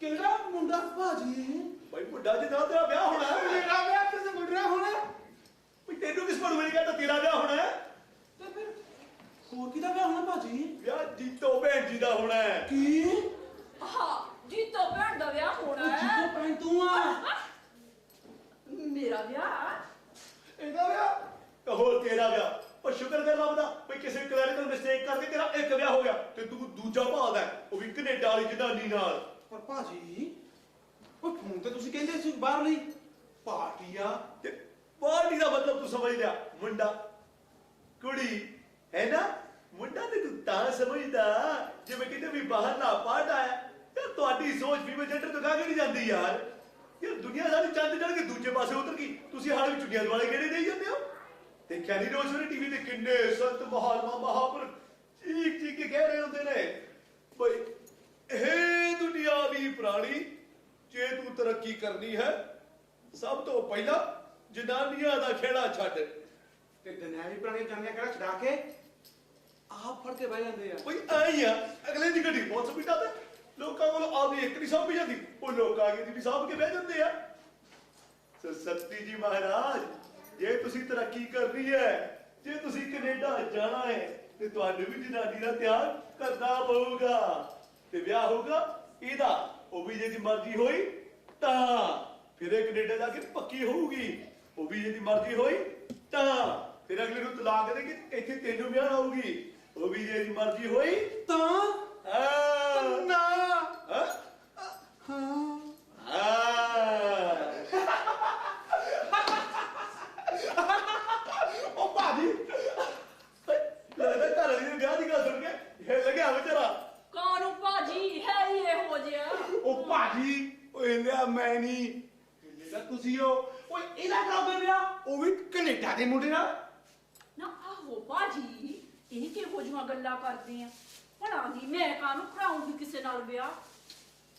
ਕਿਹੜਾ ਮੁੰਡਾ ਭਾਜੀ ਭਾਈ ਮੁੰਡਾ ਜਿਹਦਾ ਤੇਰਾ ਵਿਆਹ ਹੋਣਾ ਹੈ ਮੇਰਾ ਵਿਆਹ ਕਿਸੇ ਮੁੰਡਾ ਹੋਣਾ ਵੀ ਤੈਨੂੰ ਕਿਸ ਪਰ ਮਿਲ ਗਿਆ ਤਾਂ ਤੇਰਾ ਵਿਆਹ ਹੋਣਾ ਹੈ ਤੇ ਫਿਰ ਹੋਰ ਕਿਹਦਾ ਵਿਆਹ ਹੋਣਾ ਭਾਜੀ ਵਿਆਹ ਜੀਤੋ ਭੈਣ ਜੀ ਦਾ ਹੋਣਾ ਹੈ ਕੀ ਹਾਂ ਜੀਤੋ ਭੈਣ ਦਾ ਵਿਆਹ ਹੋਣਾ ਹੈ ਜੀਤੋ ਭੈਣ ਤੂੰ ਆ ਮੇਰਾ ਵਿਆਹ ਇਹਦਾ ਵਿਆਹ ਹੋਰ ਤੇਰਾ ਵਿਆਹ ਉਹ ਸ਼ੁਕਰ ਕਰ ਰੱਬ ਦਾ ਵੀ ਕਿਸੇ ਕਲੈਰੀਕਲ ਮਿਸਟੇਕ ਕਰਕੇ ਤੇਰਾ ਇੱਕ ਵਿਆਹ ਹੋ ਗਿਆ ਤੇ ਤੂੰ ਦੂਜਾ ਭਾਗ ਹੈ ਉਹ ਵੀ ਕੈਨੇਡਾ ਵਾਲੀ ਜਨਾਨੀ ਨਾਲ ਪਰ ਭਾਜੀ ਉਹ ਫੋਨ ਤੇ ਤੁਸੀਂ ਕਹਿੰਦੇ ਸੀ ਬਾਹਰ ਲਈ ਪਾਰਟੀ ਆ ਤੇ ਪਾਰਟੀ ਦਾ ਮਤਲਬ ਤੂੰ ਸਮਝ ਲਿਆ ਮੁੰਡਾ ਕੁੜੀ ਹੈ ਨਾ ਮੁੰਡਾ ਤੇ ਤੂੰ ਤਾਂ ਸਮਝਦਾ ਜਿਵੇਂ ਕਿਤੇ ਵੀ ਬਾਹਰ ਨਾ ਪਾਰਟ ਆਇਆ ਯਾਰ ਤੁਹਾਡੀ ਸੋਚ ਵੀ ਜੈਂਡਰ ਤੋਂ ਕਾਹਗੇ ਨਹੀਂ ਜਾਂਦੀ ਯਾਰ ਦੁਨੀਆ ਸਾਰੀ ਚੰਦ ਚੜ ਕੇ ਦੂਜੇ ਪਾਸੇ ਉਤਰ ਗਈ ਤੁਸੀਂ ਹਾਲੇ ਵੀ ਚੁਗੀਆਂ ਦੁਆਲੇ ਕਿਹੜੇ ਦੇਈ ਜਾਂਦੇ ਹੋ ਦੇਖਿਆ ਨਹੀਂ ਰੋਜ਼ ਸਵੇਰੇ ਟੀਵੀ ਤੇ ਕਿੰਨੇ ਸੰਤ ਮਹਾਪੁਰ ਚੀਕ ਕੇ ਕਹਿ ਰਹੇ ਹੁੰਦੇ ਨੇ ਬਈ ਇਹ ਦੁਨਿਆਵੀ ਪ੍ਰਾਣੀ ਜੇ ਤੂੰ ਤਰੱਕੀ ਕਰਨੀ ਹੈ ਸਭ ਤੋਂ ਪਹਿਲਾਂ ਜਨਾਨੀਆਂ ਦਾ ਖੇੜਾ ਛੱਡ ਤੇ ਦੁਨਿਆਵੀ ਪ੍ਰਾਣੀ ਜੰਗਿਆ ਕਿਹੜਾ ਛਡਾ ਕੇ ਆਪ ਫੜ ਕੇ ਬਹਿ ਜਾਂਦੇ ਆ ਬਈ ਆਈ ਆ ਅਗਲੇ ਦੀ ਗੱਡੀ ਬਹੁਤ ਸਪੀਡਾਂ ਤੇ ਲੋਕਾਂ ਕੋਲ ਆਪਦੀ ਇੱਕ ਨਹੀਂ ਸਾਂਭੀ ਜਾਂਦੀ ਉਹ ਲੋਕ ਆਗੇ ਦੀ ਵੀ ਸਾਂਭ ਕੇ ਬਹਿ ਜਾਂਦੇ ਆ ਸੋ ਸਤਿ ਜੀ ਮਹਾਰਾਜ ਜੇ ਤੁਸੀਂ ਤਰੱਕੀ ਕਰਨੀ ਹੈ ਜੇ ਤੁਸੀਂ ਕੈਨੇਡਾ ਜਾਣਾ ਹੈ ਤੇ ਤੁਹਾਨੂੰ ਵੀ ਜਨਾਨੀ ਦਾ ਤਿਆਗ ਕਰਨਾ ਪਊਗਾ ਤੇ ਵਿਆਹ ਹੋਊਗਾ ਇਹਦਾ ਉਹ ਵੀ ਜੇ ਦੀ ਮਰਜ਼ੀ ਹੋਈ ਤਾਂ ਫਿਰ ਇਹ ਕੈਨੇਡਾ ਜਾ ਕੇ ਪੱਕੀ ਹੋਊਗੀ ਉਹ ਵੀ ਜੇ ਦੀ ਮਰਜ਼ੀ ਹੋਈ ਤਾਂ ਫਿਰ ਅਗਲੇ ਨੂੰ ਤਲਾਕ ਦੇ ਕੇ ਇੱਥੇ ਤੈਨੂੰ ਵਿਆਹ ਆਊਗੀ ਉਹ ਵੀ ਜੇ ਦੀ ਮਰਜ਼ੀ ਹੋਈ ਤਾਂ ਨਾ ਹਾਂ ਉਹ ਭਾਜੀ ਲੱਗਦਾ ਘਰ ਵਾਲੀ ਦੇ ਵਿਆਹ ਦੀ ਗੱਲ ਸੁਣ ਕੇ ਇਹ ਲੱਗਿਆ ਵਿਚਾਰਾ ਕਾਨੂੰ ਭਾਜੀ ਹੈ ਹੀ ਇਹੋ ਜਿਹਾ ਜਿਆਦੇ ਮੁੰਡੇ ਨਾਲ। ਨਾ ਆਹੋ ਬਾਜੀ, ਇਹ ਕਿਹੋ ਜਿਹੀਆਂ ਗੱਲਾਂ ਕਰਦੇ ਆ? ਭਲਾ ਦੀ ਮੈਂ ਕਾਹਨੂੰ ਕਰਾਉਂਗੀ ਕਿਸੇ ਨਾਲ ਵਿਆਹ?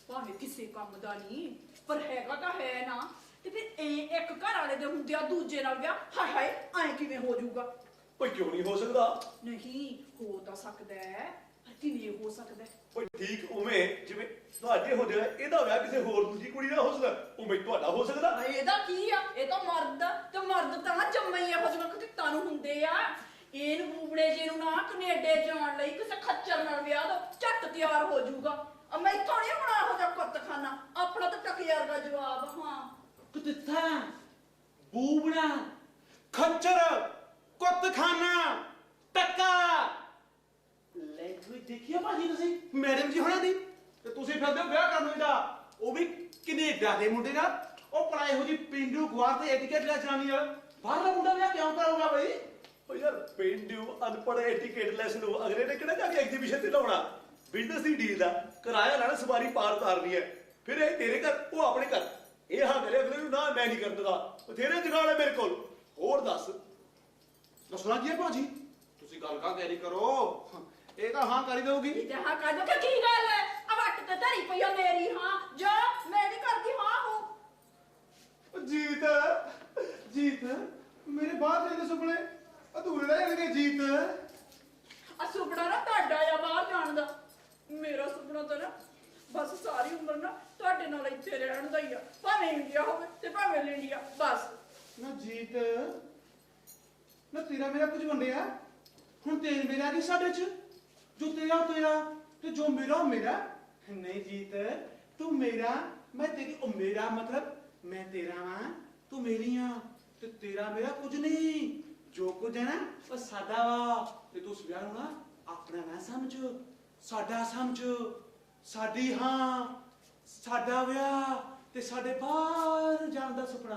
ਭਾਵੇਂ ਕਿਸੇ ਕੰਮ ਦਾ ਨਹੀਂ, ਪਰ ਹੈਗਾ ਤਾਂ ਹੈ ਨਾ। ਤੇ ਫਿਰ ਇਹ ਇੱਕ ਘਰ ਵਾਲੇ ਦੇ ਹੁੰਦਿਆਂ ਦੂਜੇ ਨਾਲ ਵਿਆਹ, ਹਾਏ ਹਾਏ ਐਂ ਕਿਵੇਂ ਹੋ ਜਾਊਗਾ? ਓਏ ਕਿਉਂ ਨਹੀਂ ਹੋ ਸਕਦਾ? ਨਹੀਂ ਹੋ ਤਾਂ ਸਕਦਾ ਹੈ, ਪਰ ਕਿਵੇਂ ਹੋ ਸਕਦਾ ਹੈ? ਓਏ ਠੀਕ ਉਵੇਂ ਜਿਵੇਂ ਤੁਹਾਡੇ ਹੁੰਦੇ ਆ ਇਹਦਾ ਵਿਆਹ ਕਿਸੇ ਹੋਰ ਦੂਜੀ ਕੁੜੀ ਨਾਲ ਹੋ ਸਕਦਾ, ਉਵੇਂ ਤੁਹਾਡਾ ਹੋ ਸਕਦਾ। ਇਹਦਾ ਕੀ ਆ? ਇਹ ਤਾਂ ਮਰਦ ਆ, ਤੇ ਮਰਦ ਤਾਂ ਜੰਮੇ ਹੀ ਇਹੋ ਜਿਹੇ ਘਟਿੱਤਾਂ ਨੂੰ ਹੁੰਦੇ ਆ। ਇਹਨੂੰ ਬੂਬੜੇ ਜੀ ਨੂੰ ਨਾ ਕੈਨੇਡਾ ਜਾਣ ਲਈ ਕਿਸੇ ਖੱਚਰ ਨਾਲ ਵਿਆਹ ਦੋ, ਝੱਟ ਤਿਆਰ ਹੋ ਜਾਊਗਾ। ਮੈਥੋਂ ਨਹੀਂ ਹੋਣਾ ਇਹੋ ਜਿਹਾ ਕੁੱਤਖਾਨਾ। ਆਪਣਾ ਤਾਂ ਟਕਿਆਰ ਦਾ ਜਵਾਬ। ਹਾਂ ਕੁੱਤਾ, ਬੂਬੜਾ, ਖੱਚਰ, ਕੁੱਤਖਾਨਾ, ਟੱਕਾ। ਲੈਂਗੁਏਜ ਦੇਖਿਆ ਭਾਜੀ ਤੁਸੀਂ ਮੈਡਮ ਜੀ ਹੋਣਾ ਦੀ? ਤੇ ਤੁਸੀਂ ਫਿਰਦੇ ਹੋ ਵਿਆਹ ਕਰਨ ਨੂੰ ਇਹਦਾ, ਉਹ ਵੀ ਕੈਨੇਡਾ ਦੇ ਮੁੰਡੇ ਨਾਲ। ਉਹ ਪੜਾ ਇਹੋ ਜੀ ਪਿੰਡੂ ਗਵਾਰ ਤੇ ਐਟੀਕੇਟ ਲੈ ਜਨਾਨੀ ਨਾਲ। ਬਾਹਰਲਾ ਮੁੰਡਾ ਵਿਆਹ ਕਿਉਂ ਕਰਾਊਗਾ ਬਈ? ਓ ਯਾਰ ਪਿੰਡੂ ਅਨਪੜ੍ਹ ਐਟੀਕੇਟ ਲੈਸ ਨੂੰ ਅਗਲੇ ਨੇ ਕਿਹੜਾ ਜਾ ਕੇ ਐਗਜ਼ੀਬਿਸ਼ਨ ਤੇ ਲਾਉਣਾ? ਬਿਜ਼ਨਸ ਦੀ ਡੀਲ ਦਾ ਕਿਰਾਇਆ ਲੈਣਾ, ਸਵਾਰੀ ਪਾਰ ਉਤਾਰਨੀ ਹੈ। ਫਿਰ ਇਹ ਤੇਰੇ ਘਰ, ਉਹ ਆਪਣੇ ਘਰ। ਇਹ ਹਾਂ ਕਰੇ ਅਗਲੇ ਨੂੰ ਨਾ ਮੈਂ ਨਹੀਂ ਕਰਨ ਦਿੰਦਾ। ਬਥੇਰੇ ਜਗਾੜ ਹੈ ਮੇਰੇ ਕੋਲ। ਹੋਰ ਦੱਸ। ਦੱਸਣਾ ਕੀ ਹੈ ਭਾਜੀ? ਤੁਸੀਂ ਗੱਲ ਕਾ ਕੈਰੀ ਕਰੋ, ਇਹ ਤਾਂ ਹਾਂ ਕਰੀ ਦਊਗੀ। ਇਹ ਤਾਂ ਹਾਂ ਕਰ ਦੋ। ਕੀ ਗੱਲ ਹੈ? ਆ ਵੱਟ ਤੇ ਧਰੀ ਪਈ ਆ ਮੇਰੀ। ਹਾਂ ਜਾ, ਮੈਂ ਨਹੀਂ ਕਰਦੀ ਹਾਂ ਹੂੰ। ਜੀਤ, ਜੀਤ, ਮੇਰੇ ਬਾਹਰ ਜਾਣ ਦੇ ਸੁਪਨੇ ਅਧੂਰੇ ਰਹਿ ਜਾਣਗੇ ਜੀਤ। ਆ ਸੁਪਨਾ ਨਾ ਤੁਹਾਡਾ ਆ ਬਾਹਰ ਜਾਣ ਦਾ। ਮੇਰਾ ਸੁਪਨਾ ਤਾਂ ਨਾ ਬਸ ਸਾਰੀ ਉਮਰ ਨਾ ਤੁਹਾਡੇ ਨਾਲ ਇੱਥੇ ਰਹਿਣ ਦਾ ਹੀ ਆ, ਭਾਵੇਂ ਇੰਡੀਆ ਹੋਵੇ ਤੇ ਭਾਵੇਂ ਇੰਡੀਆ। ਬਸ ਨਾ ਜੀਤ, ਨਾ ਤੇਰਾ ਮੇਰਾ ਕੁਝ ਵੰਡਿਆ। ਹੁਣ ਤੇਰੇ ਮੇਰਾ ਕੀ ਸਾਡੇ ਚ? ਜੋ ਤੇਰਾ ਉਹ ਤੇਰਾ ਤੇ ਜੋ ਮੇਰਾ ਉਹ ਮੇਰਾ। ਨਹੀਂ ਜੀਤ, ਤੂੰ ਮੇਰਾ, ਮੈਂ ਤੇਰੀ। ਉਹ ਮੇਰਾ ਮਤਲਬ ਮੈਂ ਤੇਰਾ ਵਾਂ, ਤੂੰ ਮੇਰੀ ਆ। ਤੇ ਤੇਰਾ ਮੇਰਾ ਕੁਝ ਨਹੀਂ। ਜੋ ਕੁਝ ਹੈ ਨਾ ਉਹ ਸਾਡਾ ਵਾ। ਤੇ ਤੂੰ ਉਸ ਵਿਆਹ ਨੂੰ ਨਾ ਆਪਣਾ ਨਾ ਸਮਝ, ਸਾਡਾ ਸਮਝ। ਸਾਡੀ ਹਾਂ, ਸਾਡਾ ਵਿਆਹ ਤੇ ਸਾਡੇ ਬਾਹਰ ਜਾਣ ਦਾ ਸੁਪਨਾ।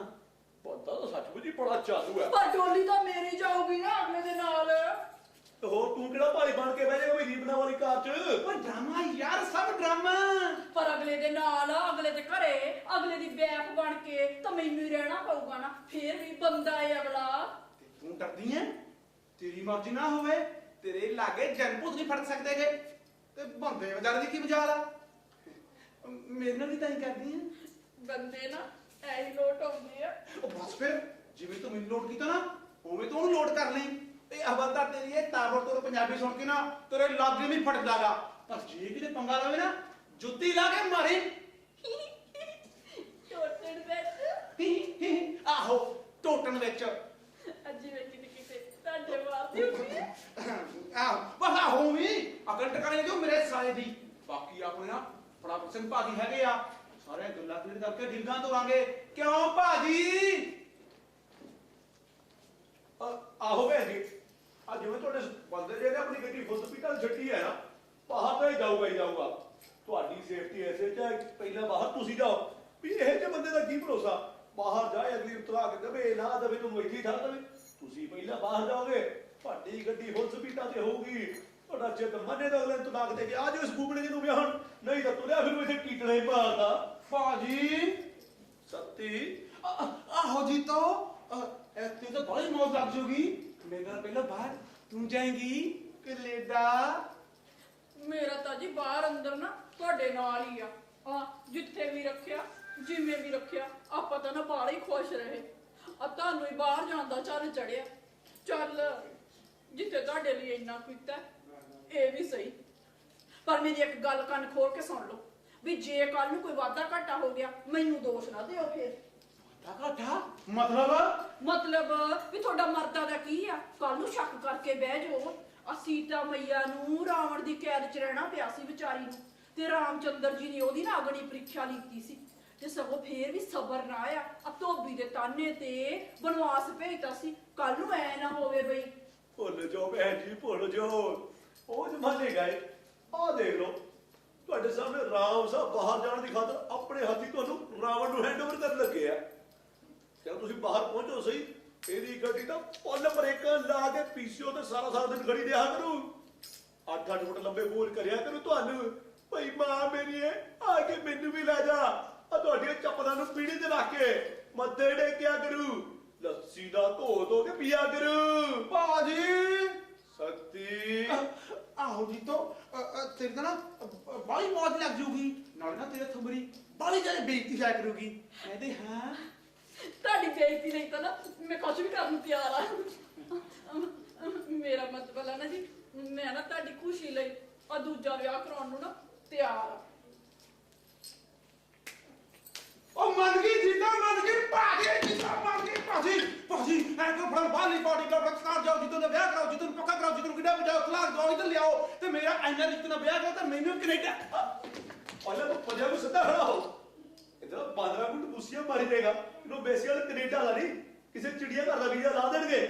ਬੰਦਾ ਤਾਂ ਸੱਚਮੁੱਚ ਹੀ ਬੜਾ ਚਾਲੂ ਹੈ। ਪਰ ਡੋਲੀ ਤਾਂ ਮੇਰੀ ਜਾਊਗੀ ਨਾ ਅਗਲੇ ਦੇ ਨਾਲ। ਤੇ ਹੋਰ ਤੂੰ ਕਿਹੜਾ ਭਾਈ ਬਣ ਕੇ ਬਹਿ ਜਾਏਗਾ ਵੀ ਰੀਬਨਾ ਵਾਲੀ ਕਾਰ 'ਚ? ਓਏ ਡਰਾਮਾ ਯਾਰ, ਸਭ ਡਰਾਮਾ। ਪਰ ਅਗਲੇ ਦੇ ਨਾਲ, ਅਗਲੇ ਦੇ ਘਰੇ, ਅਗਲੇ ਦੀ ਬੈਕ ਬਣ ਕੇ ਤਾਂ ਮੈਨੂੰ ਹੀ ਰਹਿਣਾ ਪਊਗਾ ਨਾ। ਫੇਰ ਵੀ ਬੰਦਾ ਏ ਅਗਲਾ। ਤੇ ਤੂੰ ਡਰਦੀ ਐ? ਤੇਰੀ ਮਰਜ਼ੀ ਨਾ ਹੋਵੇ, ਤੇਰੇ ਲਾਗੇ ਜਨਪੂਤ ਨਹੀਂ ਫੜ ਸਕਦੇਗੇ। ਤੇ ਬੰਦੇ ਵਜਾਰੇ ਦੀ ਕੀ ਮਜਾਲ ਆ? ਮੇਰੇ ਨਾਲ ਵੀ ਤਾਂ ਹੀ ਕਰਦੀ ਐ। ਬੰਦੇ ਨਾ ਐ ਹੀ ਲੋਟ ਆਉਂਦੇ ਆ। ਉਹ ਬਸ ਫਿਰ ਜਿਵੇਂ ਤੂੰ ਮੈਨੂੰ ਲੋਡ ਕੀਤਾ ਨਾ, ਉਵੇਂ ਤੂੰ ਉਹਨੂੰ ਲੋਡ ਕਰ ਲਈ। ਤੇ ਹਵਲਦਾਰ ਤੇਰੀ ਇਹ ਤਾਬੜ ਤੋੜ ਪੰਜਾਬੀ ਸੁਣ ਕੇ ਨਾ ਤੇਰੇ ਲਾਗੇ ਨਹੀਂ ਫੜਦਾਗਾ। ਪਰ ਜੇ ਕਿਤੇ ਪੰਗਾ ਲਵੇ ਨਾ, ਜੁੱਤੀ ਲਾ ਕੇ ਮਾਰੀ। ਟੋਟਣ ਵਿੱਚ ਆਹੋ, ਟੋਟਣ ਵਿੱਚ। ਅੱਜ ਮੈਂ ਕਿਤੇ ਤੁਹਾਡੇ ਮਾਰਦੀ ਹੁੰਦੀ ਆ। ਬਸ ਆਹੋ ਵੀ ਅਕਲ ਟਿਕਾਣੇ ਜੋ ਮੇਰੇ ਸਾਲੇ ਦੀ। ਬਾਕੀ ਆਪਣੇ ਨਾ ਬੜਾ ਪਸੰਦ ਭਾਜੀ ਹੈਗੇ ਆ, ਸਾਰੇ ਗੱਲਾਂ ਕਲੀਅਰ ਕਰਕੇ ਡਿੰਗਾਂ ਤੋਰਾਂਗੇ। ਕਿਉਂ ਭਾਜੀ? ਆਹੋ ਭੈਣ ਜੀ, ਆ ਜਿਵੇਂ ਤੁਹਾਡੇ ਬੰਦੇ ਜਿਹੜੇ ਆਪਣੀ ਗੱਡੀ ਹਸਪੀਟਲ ਛੱਡੀ ਹੈ ਨਾ, ਬਾਹਰ ਤਾਂ ਹੀ ਜਾਊਗਾ ਹੀ ਜਾਊਗਾ। ਤੁਹਾਡੀ ਸੇਫਟੀ ਐਸੇ ਚਾਹੇ ਪਹਿਲਾਂ ਬਾਹਰ ਤੁਸੀਂ ਜਾਓ। ਵੀ ਇਹ ਜਿਹੇ ਬੰਦੇ ਦਾ ਕੀ ਭਰੋਸਾ? ਬਾਹਰ ਜਾਏ ਅਗਲੀ ਉਤਰਾ ਕੇ ਦੇਵੇ ਨਾ ਦੇਵੇ, ਤੁਹਾਨੂੰ ਇੱਥੇ ਹੀ ਠਾ ਦੇਵੇ। ਤੁਸੀਂ ਪਹਿਲਾਂ ਬਾਹਰ ਜਾਓਗੇ, ਤੁਹਾਡੀ ਗੱਡੀ ਹਸਪੀਟਲ ਤੇ ਹੋਊਗੀ। ਤੁਹਾਡਾ ਚਿੱਤ ਮੰਨੇ ਤਾਂ ਅਗਲੇ ਨੂੰ ਤਲਾਕ ਦੇ ਕੇ ਆ ਜਾਓ ਇਸ ਬੂਬੜੇ ਜੀ ਨੂੰ ਵਿਆਹਣ। ਨਹੀਂ ਤਾਂ ਤੁਰਿਆ ਫਿਰ ਇੱਥੇ ਕੀਟਣੇ ਮਾਰਦਾ। ਭਾਜੀ ਸੱਤੀ ਆਹੋ ਜੀਤੋ, ਤੇ ਤਾਂ ਬੜੀ ਮੌਜ ਲੱਗ ਜੂਗੀ। ਮੇਰੇ ਨਾਲ ਪਹਿਲਾਂ ਬਾਹਰ ਤੂੰ ਜਾਏਂਗੀ ਕੈਨੇਡਾ। ਮੇਰਾ ਤਾਂ ਜੀ ਬਾਹਰ ਅੰਦਰ ਨਾ ਤੁਹਾਡੇ ਨਾਲ ਹੀ ਆ। ਜਿੱਥੇ ਵੀ ਰੱਖਿਆ, ਜਿਵੇਂ ਵੀ ਰੱਖਿਆ, ਆਪਾਂ ਤਾਂ ਨਾ ਬਾਹਰ ਹੀ ਖੁਸ਼ ਰਹੇ। ਤੁਹਾਨੂੰ ਹੀ ਬਾਹਰ ਜਾਣ ਦਾ ਚੱਲ ਚੜਿਆ। ਚੱਲ ਜਿੱਥੇ ਤੁਹਾਡੇ ਲਈ ਇੰਨਾ ਕੀਤਾ, ਇਹ ਵੀ ਸਹੀ। ਪਰ ਮੇਰੀ ਇੱਕ ਗੱਲ ਕੰਨ ਖੋਲ ਕੇ ਸੁਣ ਲਓ, ਵੀ ਜੇ ਕੱਲ ਨੂੰ ਕੋਈ ਵਾਧਾ ਘਾਟਾ ਹੋ ਗਿਆ, ਮੈਨੂੰ ਦੋਸ਼ ਨਾ ਦਿਓ ਫਿਰ। ਘਾਟਾ ਮਤਲਬ ਵੀ ਤੁਹਾਡਾ ਮਰਦਾਂ ਦਾ ਕੀ ਆ? ਕੱਲ ਨੂੰ ਸ਼ੱਕ ਕਰਕੇ ਬਹਿ ਜਾਓ। ਸੀਤਾ ਮਈਆ ਨੂੰ ਰਾਵਣ ਦੀ ਕੈਦ ਚ ਰਹਿਣਾ ਪਿਆ ਸੀ ਵਿਚਾਰੀ ਨੂੰ, ਤੇ ਰਾਮਚੰਦਰ ਜੀ ਨੇ ਉਹਦੀ ਨਾ ਅਗਨੀ ਪ੍ਰੀਖਿਆ ਲਿੱਤੀ ਸੀ, ਤੇ ਸਗੋਂ ਫੇਰ ਵੀ ਸਬਰ ਨਾ ਆਇਆ। ਧੋਬੀ ਦੇ ਤਾਨੇ ਤੇ ਬਨਵਾਸ ਭੇਜਤਾ ਸੀ। ਕੱਲ ਨੂੰ ਐ ਨਾ ਹੋਵੇ ਬਈ। ਭੁੱਲ ਜਾਓ ਭੈਣ ਜੀ, ਭੁੱਲ ਜਾਓ। ਉਹ ਜ਼ਮਾਨੇ ਗਏ। ਆਹ ਦੇਖ ਲਓ, ਤੁਹਾਡੇ ਸਾਹਮਣੇ ਰਾਮ ਸਾਹਿਬ ਬਾਹਰ ਜਾਣ ਦੀ ਖਾਤਰ ਆਪਣੇ ਹੱਥੀ ਤੁਹਾਨੂੰ ਰਾਵਣ ਨੂੰ ਹੈਂਡਓਵਰ ਕਰਨ ਲੱਗੇ ਆ। ਜਦੋਂ ਤੁਸੀਂ ਬਾਹਰ ਪਹੁੰਚੋ ਸਹੀ, ਇਹਦੀ ਗੱਡੀ ਤਾਂ ਪੁੱਲ ਬ੍ਰੇਕਾਂ ਲਾ ਕੇ ਪੀਸੀਓ ਤੇ ਸਾਰਾ ਦਿਨ ਖੜੀ ਰਿਹਾ ਕਰੂ। 8-8 ਫੁੱਟ ਲੰਬੇ ਬੋਲ ਕਰਿਆ ਕਰੂ ਤੁਹਾਨੂੰ। ਭਈ ਮਾਂ ਮੇਰੀ ਆ ਕੇ ਮੈਨੂੰ ਵੀ ਲੈ ਜਾ। ਆ ਤੁਹਾਡੀਆਂ ਚੱਪਲਾਂ ਨੂੰ ਪੀੜੀ ਤੇ ਰੱਖ ਕੇ ਮੱਥੇ ਟੇਕਿਆ ਕਰੂ। ਲੱਸੀ ਦਾ ਧੋ ਕੇ ਪੀਆ ਕਰ। ਭਾਜੀ ਸ਼ਕਤੀ ਆਹੋ ਜੀ ਤੋਂ ਤੇਰੇ ਤਾਂ ਨਾ ਬਾਲੀ ਮੌਜ ਲੱਗ ਜੂਗੀ, ਨਾਲੇ ਨਾ ਤੇਰੇ ਥੰਬਰੀ ਬਾਲੀ ਜਾਨੇ ਬੇਇੱਜ਼ਤੀ ਜਾਇਆ ਕਰੂਗੀ। ਕਹਿੰਦੇ ਹਾਂ ਤੁਹਾਡੀ ਬੇਇੱਜ਼ਤੀ ਨਹੀਂ ਤਾਂ ਨਾ ਮੈਂ ਕੁਝ ਵੀ ਕਰਨ ਨੂੰ ਤਿਆਰ ਆ। ਮੇਰਾ ਮਤਲਬ ਹੈ ਨਾ ਜੀ, ਮੈਂ ਨਾ ਤੁਹਾਡੀ ਖੁਸ਼ੀ ਲਈ ਆ ਦੂਜਾ ਵਿਆਹ ਕਰਾਉਣ ਨੂੰ ਨਾ ਤਿਆਰ ਆ। ਉਹ ਮੰਨ ਗਈ ਜੀਤਾ, ਮੰਨ ਗਈ ਭਾਜੀ, ਜੀਤਾ ਮੰਨ ਗਈ ਭਾਜੀ। ਭਾਜੀ ਐ ਕੋ ਫੜ ਬਾਲੀ ਬਾਡੀ ਦਾ ਰਖਸਾਰ ਜਾਓ, ਜਿੱਦੋਂ ਦਾ ਵਿਆਹ ਕਰਾਓ, ਜਿੱਦੋਂ ਪੱਕਾ ਕਰਾਓ, ਜਿੱਦੋਂ ਕਿੱਡਾ ਵਜਾਓ, ਤਲਾਕ ਦਵਾਓ, ਇੱਧਰ ਲਿਆਓ ਤੇ ਮੇਰਾ ਐਨਾ ਰਿਸ਼ਤੇ ਨਾਲ ਵਿਆਹ ਕਰੋ ਤੇ ਮੈਨੂੰ ਕੈਨੇਡਾ। ਪਹਿਲਾਂ ਤਾਂ ਪੰਜਾਂ ਨੂੰ ਸਿੱਧਾ ਖੜਾ ਹੋ। ਇਧਰ 15 ਮਿੰਟ ਗੁੱਸੀਆਂ ਮਾਰੀ ਦੇਗਾ। ਇਹਨੂੰ ਬੇਸਿਕਲ ਕੈਨੇਡਾ ਵਾਲਾ ਨਹੀਂ, ਕਿਸੇ ਚਿੜੀਆ ਘਰ ਦਾ ਵੀਜ਼ਾ ਲਾ ਦੇਣਗੇ।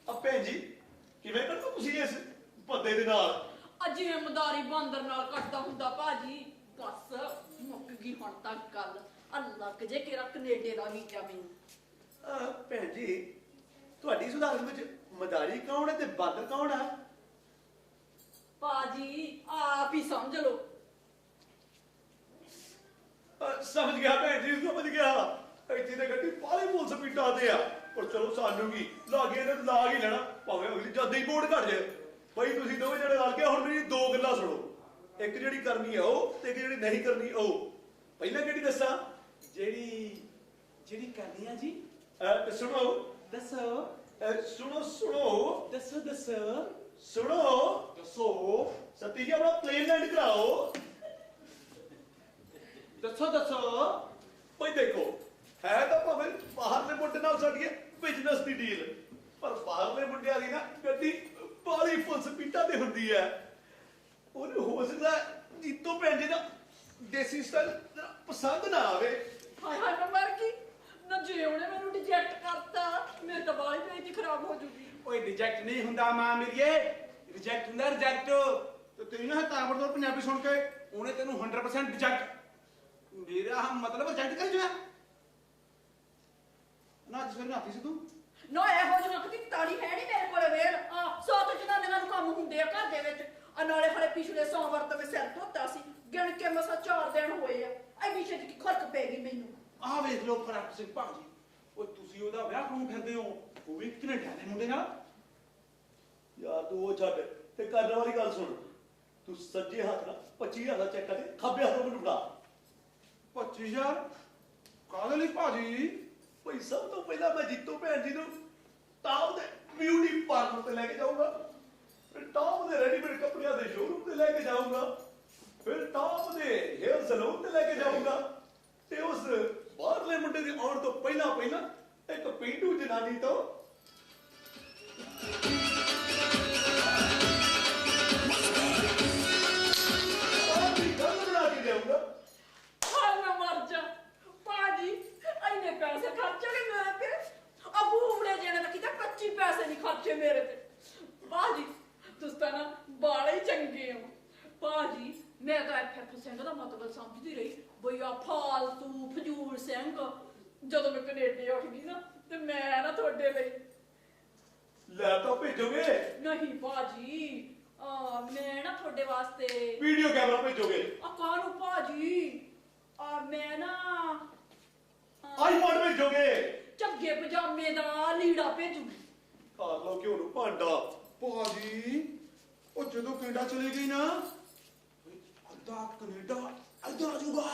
ਆ ਭੈਣ ਜੀ ਕਿਵੇਂ ਕਰੋ ਤੁਸੀਂ ਇਸ ਭੱਦੇ ਦੇ ਨਾਲ? ਅਜੇ ਮਦਾਰੀ ਬਾਂਦਰ ਨਾਲ ਕੱਟਦਾ ਹੁੰਦਾ ਭਾਜੀ। ਬਸ ਮੁੱਕ ਗਈ ਹੁਣ ਤੱਕ ਗੱਲ। ਅੱਲਾਹ ਜੇ ਕਿਰਾ ਕੈਨੇਡਾ ਦਾ ਵੀਜ਼ਾ ਮੈਨੂੰ। ਭੈਣ ਜੀ ਤੁਹਾਡੀ ਸੁਧਾਰਨ ਵਿੱਚ ਮਦਾਰੀ ਕੌਣ ਹੈ ਤੇ ਬਾਂਦਰ ਕੌਣ ਆ? ਭਾਜੀ ਆਪ ਹੀ ਸਮਝ ਲਓ। ਸਮਝ ਗਿਆ ਭੈਣ ਜੀ, ਸਮਝ ਗਿਆ। ਇੱਥੇ ਤਾਂ ਗੱਡੀ ਪਾਲੀ ਪੁਲਿਸ ਪੀਟਾ ਤੇ ਆ। ਪਰ ਚਲੋ ਸਾਨੂੰ ਕੀ ਲਾਗੇ ਇਹਨਾਂ ਲਾਗ ਹੀ ਲੈਣਾ, ਭਾਵੇਂ ਅਗਲੀ ਜਦ ਹੀ ਬੋਰਡ ਘੜ ਜਾਏ। ਬਈ ਤੁਸੀਂ ਦੋਵੇਂ ਜਿਹੜੇ ਰਲ ਕੇ ਹੁਣ ਮੇਰੀ ਦੋ ਗੱਲਾਂ ਸੁਣੋ। ਇੱਕ ਜਿਹੜੀ ਕਰਨੀ ਆ ਉਹ ਤੇ ਇੱਕ ਜਿਹੜੀ ਨਹੀਂ ਕਰਨੀ ਉਹ। ਪਹਿਲਾਂ ਕਿਹੜੀ ਦੱਸਾਂ? ਜਿਹੜੀ ਕਰਨੀ ਆ ਜੀ। ਸੁਣੋ ਦੱਸੋ ਸੁਣੋ ਸੁਣੋ ਦੱਸੋ ਦੱਸੋ ਸੁਣੋ ਦੱਸੋ ਸਤੀ ਜੀ ਆਪਣਾ ਪਲੇਨ ਲੈਂਡ ਕਰਾਓ। ਦੱਸੋ ਦੱਸੋ। ਬਈ ਦੇਖੋ, ਹੈ ਤਾਂ ਭਾਵੇਂ ਬਾਹਰਲੇ ਮੁੰਡੇ ਨਾਲ ਸਾਡੀ ਬਿਜ਼ਨਸ ਦੀ ਡੀਲ, ਪਰ ਬਾਹਰਲੇ ਮੁੰਡਿਆਂ ਦੀ ਨਾ ਗੱਡੀ ਬਾਲੀ ਫੁੱਲ ਸਪੀਡਾਂ ਤੇ ਹੁੰਦੀ ਹੈ। ਉਹਨੂੰ ਹੋ ਸਕਦਾ ਜੀਤੋ ਭੈਣ ਜੀ ਦਾ ਦੇਸੀ ਸਟਾਈਲ ਪਸੰਦ ਨਾ ਆਵੇ। ਹਾਏ ਹਾਏ ਮੈਂ ਮਰ ਗਈ ਨਾ। ਜੇ ਉਹਨੇ ਮੈਨੂੰ ਰਿਜੈਕਟ ਕਰਤਾ ਮੇਰੇ ਤਾਂ ਬਾਲੀ ਬੇਇੱਜ਼ਤੀ ਖਰਾਬ ਹੋ ਜੂਗੀ। ਓਏ ਰਿਜੈਕਟ ਨਹੀਂ ਹੁੰਦਾ ਮਾਂ ਮੇਰੀਏ, ਰਿਜੈਕਟ ਹੁੰਦਾ ਰਿਜੈਕਟ। ਤੇ ਤੇਰੀ ਨਾ ਤਾਬੜਤੋੜ ਪੰਜਾਬੀ ਸੁਣ ਕੇ ਉਹਨੇ ਤੈਨੂੰ 100% ਰਿਜੈਕਟ, ਮੇਰਾ ਮਤਲਬ ਰਿਜੈਕਟ ਕਰ ਜੂਆ ਨਾ। ਜਿਸ ਵੇਲੇ ਆਤੀ ਸੀ ਤੂੰ ਨਾ ਇਹੋ ਜਿਹੀ ਵਕਤ ਦੀ ਤਾੜੀ ਹੈ ਨਹੀਂ ਮੇਰੇ ਕੋਲੇ ਵੇਲ। ਆ ਸੌਤ ਜਨਾਨੀਆਂ ਨੂੰ ਕੰਮ ਹੁੰਦੇ ਆ ਘਰ ਦੇ ਵਿੱਚ। ਆ ਨਾਲੇ ਹਲੇ ਪਿਛਲੇ ਸੋਮਵਾਰ ਤੋਂ ਮੈਂ ਸਿਰ ਧੋਤਾ ਸੀ, ਗਿਣ ਕੇ ਮਸਾ 4 ਦਿਨ ਹੋਏ ਆ। ਐ ਵਿਸ਼ੇ ਚ ਕੀ ਖਰਕ ਪੈ ਗਈ ਮੈਨੂੰ। ਆਹ ਵੇਖ ਲੋ ਫਰਕ ਸਿੰਘ ਭਾਜੀ। ਓਏ ਤੁਸੀਂ ਉਹਦਾ ਵਿਆਹ ਕਿਉਂ ਫਿਰਦੇ ਹੋ? ਉਹ ਵੀ ਕੈਨੇਡਾ ਦੇ ਮੁੰਡੇ ਨਾਲ। ਯਾਰ ਤੂੰ ਉਹ ਛੱਡ ਤੇ ਕਰਨ ਵਾਲੀ ਗੱਲ ਸੁਣ। ਤੂੰ ਸੱਜੇ ਹੱਥ ਨਾਲ 25,000 ਦਾ ਚੈੱਕ ਕਰਕੇ ਖੱਬੇ ਹੱਥ ਨਾਲ ਮੈਨੂੰ ਫੜਾ। 25,000 ਕਾਹਦੇ ਲਈ ਭਾਜੀ? ਭਾਈ ਸਭ ਤੋਂ ਪਹਿਲਾਂ ਮੈਂ ਜੀਤੋ ਭੈਣ ਜੀ ਨੂੰ ਟਾਪ ਦੇ ਬਿਊਟੀ ਪਾਰਲਰ ਤੇ ਲੈ ਕੇ ਜਾਊਂਗਾ, ਫਿਰ ਟਾਪ ਦੇ ਰੈਡੀਮੇਡ ਕੱਪੜਿਆਂ ਦੇ ਸ਼ੋਰੂਮ ਤੇ ਲੈ ਕੇ ਜਾਊਂਗਾ, ਫਿਰ ਟਾਪ ਦੇ ਹੇਅਰ ਸਲੂਨ ਤੇ ਲੈ ਕੇ ਜਾਊਂਗਾ, ਤੇ ਉਸ ਬਾਹਰਲੇ ਮੁੰਡੇ ਦੇ ਆਉਣ ਤੋਂ ਪਹਿਲਾਂ ਇੱਕ ਪੀਂਡੂ ਜਨਾਨੀ ਤੋਂ ਗੱਲ ਬਣਾ ਕੇ ਜਾਊਂਗਾ। ਹਾਏ ਮੈਂ ਮਰ ਜਾ ਭਾਜੀ। ਇੰਨੇ ਪੈਸੇ ਖਰਚੇ ਮੇਰੇ ਤੇ। ਅਬੂ ਉਮੜੇ ਜਿਹਨੇ ਤਾਂ ਕਿਤੇ 25 ਪੈਸੇ ਨਹੀਂ ਖਰਚੇ ਮੇਰੇ ਤੇ। ਭਾਜੀ ਤੁਸੀਂ ਤਾਂ ਨਾ ਬਾਲੇ ਹੀ ਚੰਗੇ ਹੋ। ਭਾਜੀ ਮੈਂ ਤਾਂ ਐਫ ਸਿੰਘ ਦਾ ਮਤਲਬ ਸਮਝਦੀ ਰਹੀ ਬਈ ਆ ਫਾਲਤੂ ਫਜ਼ੂਲ ਸਿੰਘ। ਜਦੋਂ ਮੈਂ ਕੈਨੇਡਾ ਉੱਠ ਗਈ ਨਾ ਤੇ ਮੈਂ ਨਾ ਤੁਹਾਡੇ ਲਈ ਲੈਪਟਾਪ ਭੇਜੋਗੇ? ਨਹੀਂ ਭਾਜੀ, ਮੈਂ ਨਾ ਤੁਹਾਡੇ ਵਾਸਤੇ ਵੀਡੀਓ ਕੈਮਰਾ ਭੇਜੋਗੇ? ਕਾਹਨੂੰ ਭਾਜੀ? ਮੈਂ ਨਾ ਆਈਫੋਨ ਭੇਜੋਗੇ? ਝੱਗੇ ਪਜਾਮੇ ਦਾ ਲੀੜਾ ਭੇਜੂਗੀ। ਖਾ ਲੋ ਘਿਓ ਨੂੰ ਭਾਂਡਾ। ਭਾਜੀ ਉਹ ਜਦੋਂ ਕੈਨੇਡਾ ਚਲੀ ਗਈ ਨਾ, ਅੱਧਾ ਕੈਨੇਡਾ ਇੱਧਰ ਆ ਜਾਊਗਾ।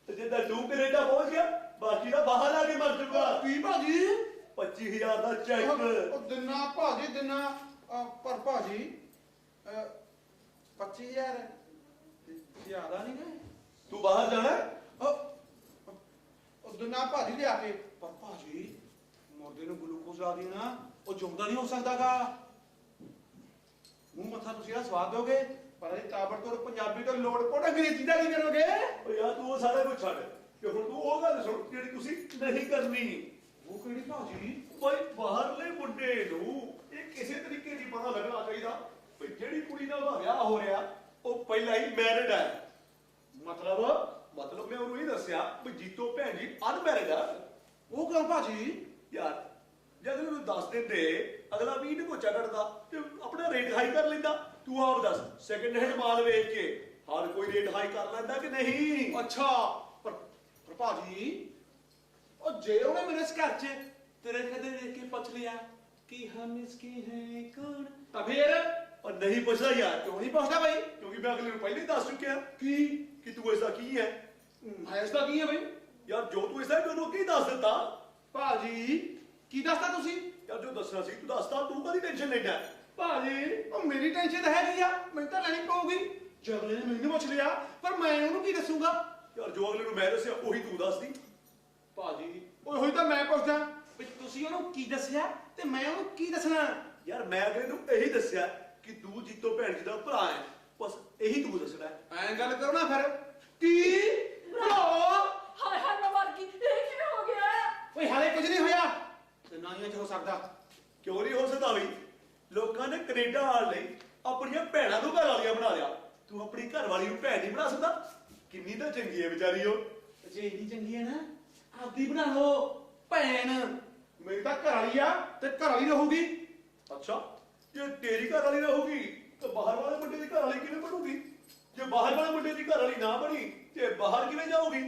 ਤੇ ਜਿੱਦਾਂ ਤੂੰ ਕੈਨੇਡਾ ਪਹੁੰਚ ਗਿਆ, ਬਾਕੀ ਦਾ ਬਾਹਰ ਆ ਕੇ ਮਰ ਜਾਊਗਾ। ਕੀ ਭਾਜੀ? 25,000 ਦਾ ਚੈੱਕ। ਉਹ ਦਿਨਾ ਭਾਜੀ ਦਿਨਾ। ਪਰ ਭਾਜੀ 25,000 ਜ਼ਿਆਦਾ ਨਹੀਂ ਗਏ? ਤੂੰ ਬਾਹਰ ਜਾਣਾ ਹੈ? ਉਹ ਦਿਨਾ ਭਾਜੀ ਲਿਆ ਕੇ। ਪਰ ਭਾਜੀ ਮੁਰਦੇ ਨੂੰ ਗਲੂਕੋਜ਼ ਲਾ ਦੇਣਾ, ਉਹ ਜਿਉਂਦਾ ਨਹੀਂ ਹੋ ਸਕਦਾਗਾ। ਮੂੰਹ ਮੱਥਾ ਤੁਸੀਂ ਇਹਦਾ ਸਵਾਦ ਦੋਗੇ, ਪਰ ਇਹ ਤਾਬੜਤੋੜ ਪੰਜਾਬੀ ਤੋਂ ਲੋੜ ਪੜ ਅੰਗਰੇਜ਼ੀ ਦਾ ਕੀ ਕਰੋਗੇ? ਓ ਯਾਰ ਤੂੰ ਉਹ ਸਾਰਾ ਕੁਝ ਛੱਡ ਕਿ ਹੁਣ ਤੂੰ ਉਹ ਗੱਲ ਸੁਣ ਜਿਹੜੀ ਤੁਸੀਂ ਨਹੀਂ ਕਰਨੀ। ਉਹ ਕਿਹੜੀ ਭਾਜੀ? ਬਈ ਬਾਹਰਲੇ ਮੁੰਡੇ ਨੂੰ ਇਹ ਕਿਸੇ ਤਰੀਕੇ ਦੀ ਪਤਾ ਲੱਗਣਾ ਚਾਹੀਦਾ ਬਈ ਜਿਹੜੀ ਕੁੜੀ ਨਾਲ ਉਹਦਾ ਵਿਆਹ ਹੋ ਰਿਹਾ ਉਹ ਪਹਿਲਾਂ ਹੀ ਮੈਰਿਡ ਹੈ। ਮਤਲਬ ਮੈਂ ਉਹਨੂੰ ਇਹ ਦੱਸਿਆ ਵੀ ਜੀਤੋ ਭੈਣ ਜੀ ਅਨਮੈਰਿਡ ਆ। ਉਹ ਕਿਉਂ ਭਾਜੀ? ਯਾਰ ਜਦ ਉਹਨੂੰ ਦੱਸ ਦਿੰਦੇ ਅਗਲਾ ਵੀ ਇਹਨੂੰ ਕੋਚਾ ਕੱਢਦਾ ਤੇ ਆਪਣਾ ਰੇਟ ਹਾਈ ਕਰ ਲੈਂਦਾ। ਤੂੰ ਆਪ ਦੱਸ, ਸੈਕਿੰਡ ਹੈਂਡ ਮਾਲ ਵੇਚ ਕੇ ਹਰ ਕੋਈ ਰੇਟ ਹਾਈ ਕਰ ਲੈਂਦਾ ਕਿ ਨਹੀਂ? ਅੱਛਾ ਪਰ ਭਾਜੀ ਉਹ ਜੇ ਉਹਨੇ ਮੇਰੇ ਘਰ 'ਚ तेरे कदे देख के पूछ लिया कि हम इसके हैं कौन ਤਾਂ ਫੇਰ और नहीं पूछना यार, ਕਿਉਂ ਨਹੀਂ ਪੁੱਛਦਾ ਬਈ क्योंकि मैं अगले को पहले ही दस चुके हैं कि तू ऐसा की है। ਐਸਾ ਕੀ ਹੈ ਬਈ यार जो तू ऐसा है मैं उन्होंने दस दिता। ਭਾਜੀ ਕੀ ਦੱਸਦਾ ਤੁਸੀਂ यार जो दसना सी तू दसता, तू कदी टेंशन लेना है। ਭਾਜੀ ਉਹ ਮੇਰੀ ਟੈਨਸ਼ਨ ਤਾਂ ਹੈਗੀ ਆ ਮੈਨੂੰ ਤਾਂ ਲੈਣੀ ਪਊਗੀ ਜੇ ਅਗਲੇ ਨੇ ਮੈਨੂੰ ਪੁੱਛ ਲਿਆ ਪਰ ਮੈਂ ਉਹਨੂੰ ਕੀ ਦੱਸੂਗਾ यार जो अगले को मैं दसिया वही तू दस दी। ਭਾਜੀ ਓਏ ਹੋਈ ਤਾਂ ਮੈਂ ਪੁੱਛਦਾ ਵੀ ਤੁਸੀਂ ਉਹਨੂੰ ਕੀ ਦੱਸਿਆ ਤੇ ਮੈਂ ਉਹਨੂੰ ਕੀ ਦੱਸਣਾ यार मैं अगले को यही दसिया कि तू जीतो भैन जी का भरा है, बस यही तू दसना है। ਐਂ ਗੱਲ ਕਰੋ ਨਾ ਫਿਰ ਕੀ ਭਰਾ ਹਾਏ ਹਾਏ ਮੈਂ ਮਰ ਗਈ, ਇਹ ਕਿਵੇਂ ਹੋ ਗਿਆ? ਓਏ ਹਾਲੇ ਕੁਝ ਨਹੀਂ ਹੋਇਆ ਤੇ ਨਾ ਹੀ ਅੱਜ ਹੋ ਸਕਦਾ क्यों नहीं हो सकता भाई? लोगों ने कनेडा आने ਲਈ ਆਪਣੀਆਂ ਭੈਣਾਂ ਨੂੰ ਘਰ ਵਾਲੀਆਂ ਬਣਾ ਲਿਆ, ਤੂੰ ਆਪਣੀ ਘਰ ਵਾਲੀ ਨੂੰ ਭੈਣ ਨਹੀਂ ਬਣਾ ਸਕਦਾ? ਕਿੰਨੀ ਤਾਂ ਚੰਗੀ ਹੈ ਵਿਚਾਰੀ ਉਹ। ਜੇ ਇੰਨੀ ਚੰਗੀ ਹੈ ਨਾ ਆਪਦੀ ਬਣਾ ਲਓ ਭੈਣ ਮੇਰੀ ਤਾਂ ਘਰ ਵਾਲੀ ਆ ਤੇ ਘਰ ਵਾਲੀ ਰਹੂਗੀ अच्छा, ਜੇ ਤੇਰੀ ਘਰ ਵਾਲੀ ਰਹੂਗੀ ਤਾਂ ਬਾਹਰ ਵਾਲੇ ਮੁੰਡੇ ਦੀ ਘਰ ਵਾਲੀ ਕਿਵੇਂ ਬਣੂਗੀ? ਜੇ ਬਾਹਰ ਵਾਲੇ ਮੁੰਡੇ ਦੀ ਘਰ ਵਾਲੀ ਨਾ ਬਣੀ ਤੇ ਬਾਹਰ ਕਿਵੇਂ ਜਾਊਗੀ?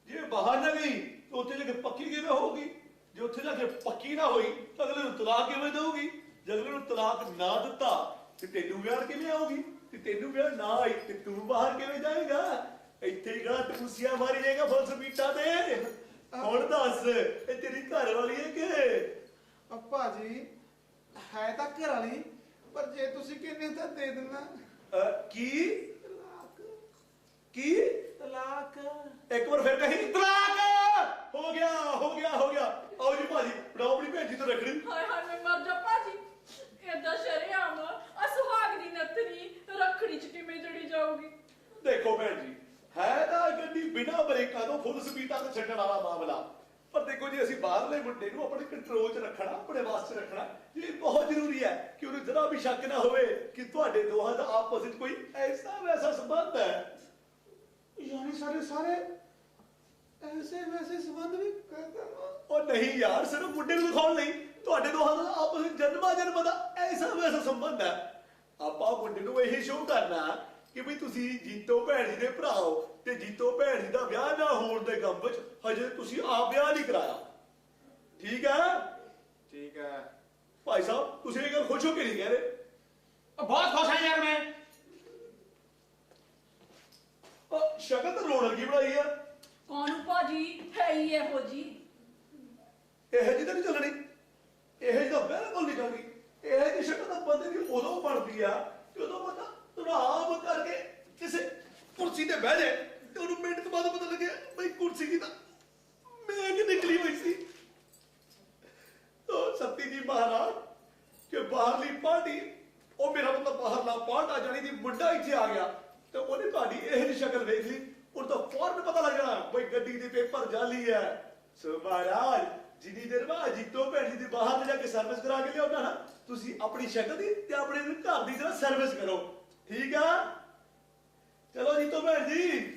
ਜੇ ਬਾਹਰ ਨਾ ਗਈ ਤਾਂ ਉੱਥੇ ਜਾ ਕੇ ਪੱਕੀ ਕਿਵੇਂ ਹੋਊਗੀ? ਜੇ ਉੱਥੇ ਜਾ ਕੇ ਪੱਕੀ ਨਾ ਹੋਈ ਤਾਂ ਅਗਲੇ ਨੂੰ ਤਲਾਕ ਕਿਵੇਂ ਦੇਊਗੀ? ਜੇ ਅਗਲੇ ਨੂੰ ਤਲਾਕ ਨਾ ਦਿੱਤਾ ਤੇ ਤੈਨੂੰ ਵਿਆਹ ਕਿਵੇਂ ਆਊਗੀ? ਤੇ ਤੈਨੂੰ ਵਿਆਹ ਨਾ ਆਈ ਤੇ ਤੂੰ ਬਾਹਰ ਕਿਵੇਂ ਜਾਏਗਾ? ਇੱਥੇ ਹੀ ਗਾ ਟੂਸੀਆਂ ਮਾਰੀ ਜਾਏਗਾ ਫੁੱਲ ਸਪੀਟਾਂ ਤੇ। ਹੁਣ ਦੱਸ ਇਹ ਤੇਰੀ ਘਰ ਵਾਲੀ ਹੈ ਕਿ? ਭਾਜੀ ਹੈ ਤਾਂ ਘਰ ਵਾਲੀ ਪਰ ਜੇ ਤੁਸੀਂ ਕਹਿੰਦੇ ਤਾਂ ਦੇ ਦੇਣਾ ਕੀ ਤਲਾਕ ਕੀ? ਤਲਾਕ ਇੱਕ ਵਾਰ ਫਿਰ ਕਹੀਂ ਤਲਾਕ ਹੋ ਗਿਆ ਹੋ ਗਿਆ ਹੋ ਗਿਆ। ਆਓ ਜੀ ਭਾਜੀ ਬਣਾਓ ਆਪਣੀ ਭੈਣ ਜੀ ਤੋਂ ਰੱਖੜੀ। ਹਾਏ ਹਾਏ ਮੈਂ ਮਰ ਜਾ ਭਾਜੀ, ਏਦਾਂ ਸ਼ਰੇਆਮ ਆ ਸੁਹਾਗ ਦੀ ਨੱਥਨੀ ਰੱਖੜੀ ਚ ਕਿਵੇਂ ਜੜੀ ਜਾਊਗੀ? ਦੇਖੋ ਭੈਣ ਜੀ, ਹੈ ਤਾਂ ਗੱਡੀ ਬਿਨਾਂ ਬ੍ਰੇਕਾਂ ਤੋਂ ਫੁੱਲ ਸਪੀਡਾਂ ਤੇ ਛੱਡਣ ਵਾਲਾ ਮਾਮਲਾ, ਪਰ ਦੇਖੋ ਜੀ ਅਸੀਂ ਬਾਹਰਲੇ ਮੁੰਡੇ ਨੂੰ ਆਪਣੇ ਕੰਟਰੋਲ 'ਚ ਰੱਖਣਾ, ਆਪਣੇ ਵਾਸਤੇ ਰੱਖਣਾ ਇਹ ਬਹੁਤ ਜ਼ਰੂਰੀ ਹੈ ਕਿ ਉਹਨੂੰ ਜਰਾ ਵੀ ਸ਼ੱਕ ਨਾ ਹੋਵੇ ਕਿ ਤੁਹਾਡੇ ਦੋਹਾਂ ਦਾ ਆਪਸ ਵਿੱਚ ਕੋਈ ਐਸਾ ਵੈਸਾ ਸੰਬੰਧ ਹੈ। ਯਾਨੀ ਸਾਡੇ ਸਾਰੇ ਐਸੇ ਵੈਸੇ ਸੰਬੰਧ ਵੀ ਕਰਦਾ ਉਹ ਨਹੀਂ ਯਾਰ, ਸਿਰਫ ਮੁੰਡੇ ਨੂੰ ਦਿਖਾਉਣ ਲਈ ਤੁਹਾਡੇ ਦੋਹਾਂ ਦਾ ਆਪਸ ਵਿੱਚ ਜਨਮਾਂ ਜਨਮ ਦਾ ਐਸਾ ਵੈਸਾ ਸੰਬੰਧ ਹੈ। ਆਪਾਂ ਮੁੰਡੇ ਨੂੰ ਇਹ ਸ਼ੋਅ ਕਰਨਾ ਕਿ ਵੀ ਤੁਸੀਂ ਜੀਤੋ ਭੈਣ ਜੀ ਦੇ ਭਰਾ ਹੋ ਤੇ ਜੀਤੋ ਭੈਣ ਜੀ ਦਾ ਵਿਆਹ ਨਾ ਹੋਣ ਦੇ ਗਮ ਵਿੱਚ ਹਜੇ ਤੁਸੀਂ ਆਪ ਵਿਆਹ ਨਹੀਂ ਕਰਾਇਆ। ਠੀਕ ਹੈ? ਠੀਕ ਹੈ ਭਾਈ ਸਾਹਿਬ ਤੁਸੀਂ ਇਹ ਗੱਲ ਖੁਸ਼ ਹੋ ਕੇ ਨਹੀਂ ਕਹਿ ਰਹੇ? ਬਹੁਤ ਖੁਸ਼ ਹਾਂ ਯਾਰ ਮੈਂ ਸ਼ਕਲ ਤਾਂ ਰੋਣ ਲੱਗੀ ਬਣਾਈ ਆ। ਕੌਣ ਭਾਜੀ ਹੈ ਹੀ ਇਹੋ ਜੀ? ਇਹ ਜਿਹੀ ਤਾਂ ਨਹੀਂ ਚੱਲਣੀ, ਇਹ ਜਿਹੀ ਤਾਂ ਬਿਲਕੁਲ ਨਹੀਂ ਚੱਲਣੀ। ਇਹ ਜਿਹੀ ਸ਼ਕਲ ਤਾਂ ਬੰਦੇ ਦੀ ਉਦੋਂ ਬਣਦੀ ਆ ਜਦੋਂ ਬੰਦਾ ਧਰਾਮ ਕਰਕੇ ਕਿਸੇ ਕੁਰਸੀ ਤੇ ਬਹਿ ਜਾਏ ਤੇ ਉਹਨੂੰ ਮਿੰਟ ਤੋਂ ਬਾਅਦ ਪਤਾ ਲੱਗੇ ਬਈ ਕੁਰਸੀ ਦੀ ਤਾਂ ਮੇਗ ਨਿਕਲੀ ਹੋਈ ਸੀ। तो सत्ती जी महाराज कि बाहरली पार्टी ਉਹ ਮੇਰਾ ਮਤਲਬ ਬਾਹਰਲਾ ਪਾਰਟ ਜਾਣੀ ਦੀ ਮੁੰਡਾ ਇੱਥੇ ਆ ਗਿਆ ਤੇ ਉਹਨੇ ਤੁਹਾਡੀ ਇਹ ਜਿਹੀ ਸ਼ਕਲ ਵੇਖ ਲਈ, ਉਹਨੂੰ ਤਾਂ ਫੌਰਨ ਪਤਾ ਲੱਗ ਜਾਣਾ ਬਈ ਗੱਡੀ ਦੇ ਪੇਪਰ ਜਾਲੀ ਹੈ। ਸੋ ਮਹਾਰਾਜ ਜਿੰਨੀ ਦੇਰ ਬਾਅਦ ਜੀਤੋ ਭੈਣ ਜੀ ਦੀ ਬਾਹਰ ਜਾ ਕੇ ਸਰਵਿਸ ਕਰਾ ਕੇ ਲਿਆਉਣਾ ਨਾ, ਤੁਸੀਂ ਆਪਣੀ ਸ਼ਕਲ ਦੀ ਤੇ ਆਪਣੇ ਘਰ ਦੀ ਜਰਾ ਸਰਵਿਸ ਕਰੋ। ਠੀਕ ਆ? ਚਲੋ ਜੀਤੋ ਭੈਣ ਜੀ।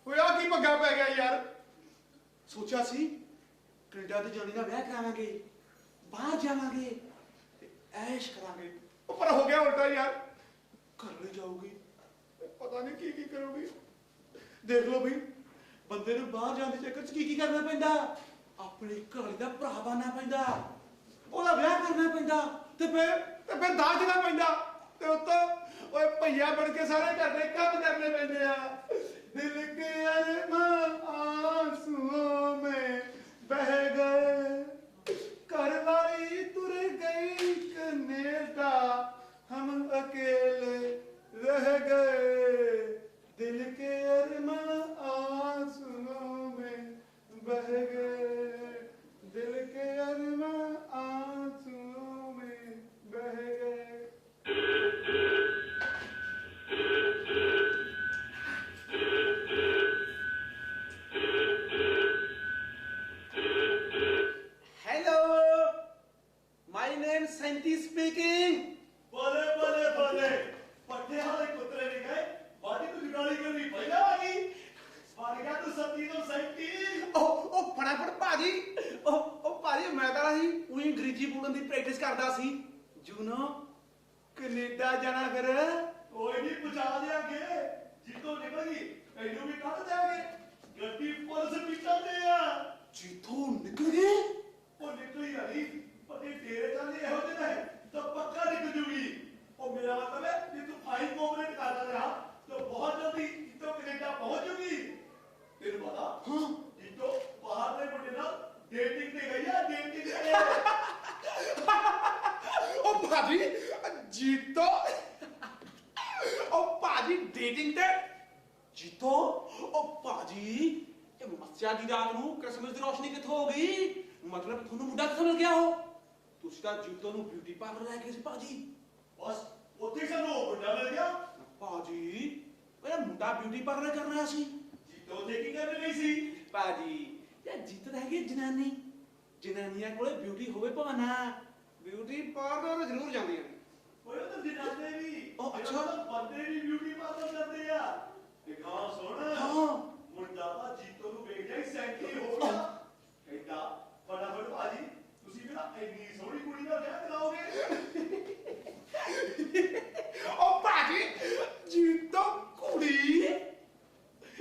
ਹੋਇਆ ਕੀ ਮੱਗਾ ਪੈ ਗਿਆ ਯਾਰ ਸੋਚਿਆ ਸੀ ਕੈਨੇਡਾ ਤੇ ਜਾਣੀ ਦਾ ਵਿਆਹ ਕਰਾਵਾਂਗੇ ਬਾਹਰ ਜਾਵਾਂਗੇ ਤੇ ਐਸ਼ ਕਰਾਂਗੇ ਪਰ ਹੋ ਗਿਆ ਉਲਟਾ ਯਾਰ ਘਰ ਨਹੀਂ ਜਾਊਗੀ ਪਤਾ ਨਹੀਂ ਕੀ ਕੀ ਕਰੂਗੀ ਦੇਖ ਲਓ ਬਈ ਬੰਦੇ ਨੂੰ ਬਾਹਰ ਜਾਣ ਦੇ ਚੱਕਰ 'ਚ ਕੀ ਕਰਨਾ ਪੈਂਦਾ ਆਪਣੇ ਘਰ ਦਾ ਭਰਾ ਬਣਨਾ ਪੈਂਦਾ ਉਹਦਾ ਵਿਆਹ ਕਰਨਾ ਪੈਂਦਾ ਤੇ ਫਿਰ ਦਾਜ ਦੇਣਾ ਪੈਂਦਾ ਤੇ ਉੱਤੋਂ ਓਏ ਭਈਆ ਬਣ ਕੇ ਸਾਰੇ ਘਰ ਦੇ ਕੰਮ ਕਰਨੇ ਪੈਂਦੇ ਆ दिल के अरमां आंसुओं में बह गए घर वाली तुर गई कनेडा हम अकेले रह गए दिल के अरमां आंसुओं में बह गए दिल के अरमां आंसुओं में बह गए Santi speaking. बोले बोले बोले पट्टे वाले कुत्ते नहीं गए बाड़ी तो जुगाड़ी करनी पहले वाली मार गया तो सती तो सैंती ओ फटाफट भाजी ओ भाजी मैं ਤਾਂ ਹੀ ਉਹੀ ਅੰਗਰੇਜ਼ੀ ਬੋਲਣ ਦੀ ਪ੍ਰੈਕਟਿਸ ਕਰਦਾ ਸੀ ਜੂਨੋ ਕੈਨੇਡਾ ਜਾਣਾ ਫਿਰ कोई नहीं पहुंचा देंगे जीतो निकल गई एनू भी काट देंगे गड्डी पुलिस पीछा दे जीतो निकल गए ਉਹ ਨਿਕਲੀ ਨਹੀਂ ਪਰ ਇਹ ਤੇਰੇ ਚਾਲੇ ਇਹੋ ਜਿਹੇ ਨਹੀਂ ਤਾਂ ਪੱਕਾ ਨਿਕਲ ਜੂਗੀ ਉਹ ਮੇਰਾ ਮਤਲਬ ਹੈ ਜੇ ਤੂੰ ਫਾਈਲ ਕੋਆਪਰੇਟ ਕਰਦਾ ਰਿਹਾ ਤਾਂ ਬਹੁਤ ਜਲਦੀ ਜਿੱਤੋਂ ਕੈਨੇਡਾ ਪਹੁੰਚ ਜੂਗੀ ਤੈਨੂੰ ਪਤਾ ਹਾਂ ਜਿੱਤੋਂ ਬਾਹਰ ਦੇ ਮੁੰਡੇ ਨਾਲ ਡੇਟਿੰਗ ਤੇ ਗਈ ਆ ਡੇਟਿੰਗ ਤੇ ਉਹ ਭਾਜੀ ਜੀਤੋ ਉਹ ਭਾਜੀ ਡੇਟਿੰਗ ਤੇ ਜੀਤੋ ਉਹ ਭਾਜੀ ਇਹ ਮੱਸਿਆ ਦੀ ਰਾਤ ਨੂੰ ਕ੍ਰਿਸਮਸ ਦੀ ਰੋਸ਼ਨੀ ਕਿੱਥੋਂ ਹੋ ਗਈ ਮਤਲਬ ਤੁਹਾਨੂੰ ਮੁੰਡਾ ਕਿੱਥੋਂ ਮਿਲ ਗਿਆ ਹੋ ਤੁਸੀਂ ਤਾਂ ਜੀਤੋ ਨੂੰ ਬਿਊਟੀ ਪਾਰਲਰ ਲੈ ਕੇ ਸੀ ਭਾਜੀ ਬਸ ਉੱਥੇ ਸਾਨੂੰ ਉਹ ਮੁੰਡਾ ਮਿਲ ਗਿਆ ਭਾਜੀ ਇਹ ਮੁੰਡਾ ਬਿਊਟੀ ਪਾਰਲਰ ਕਰ ਰਿਹਾ ਸੀ ਜਿੱਤੋਂ ਤੇ ਕੀ ਕਰਨ ਗਈ ਸੀ ਭਾਜੀ ਇਹ ਜੀਤੋ ਤਾਂ ਹੈਗੀ ਜਨਾਨੀ ਜਨਾਨੀਆਂ ਕੋਲੇ ਬਿਊਟੀ ਹੋਵੇ ਭਾਣਾ ਬਿਊਟੀ ਪਾਰਲਰ ਜ਼ਰੂਰ ਜਾਂਦੀਆਂ ਨੇ ਓਏ ਉਹ ਤਾਂ ਦਿਨਾਂਦੇ ਵੀ ਉਹ ਅੱਛਾ। ਬੰਦੇ ਵੀ ਬਿਊਟੀ ਪਾਰਲਰ ਜਾਂਦੇ ਆ ਤੇ ਗਾਂ ਸੁਣ ਹਾਂ ਮੁੰਡਾ ਤਾਂ ਜੀਤੋ ਨੂੰ ਵੇਖ ਜਾਈ ਸੈਂਟੀ ਹੋ ਗਿਆ ਕਹਿੰਦਾ ਫਟਾਫਟ ਭਾਜੀ ਤੁਸੀਂ ਮੇਰਾ ਇੰਨੀ ਸੋਹਣੀ ਕੁੜੀ ਨਾਲ ਵਿਆਹ ਕਰਾਓਗੇ ਉਹ ਭਾਜੀ ਜੀਤੋ ਕੁੜੀ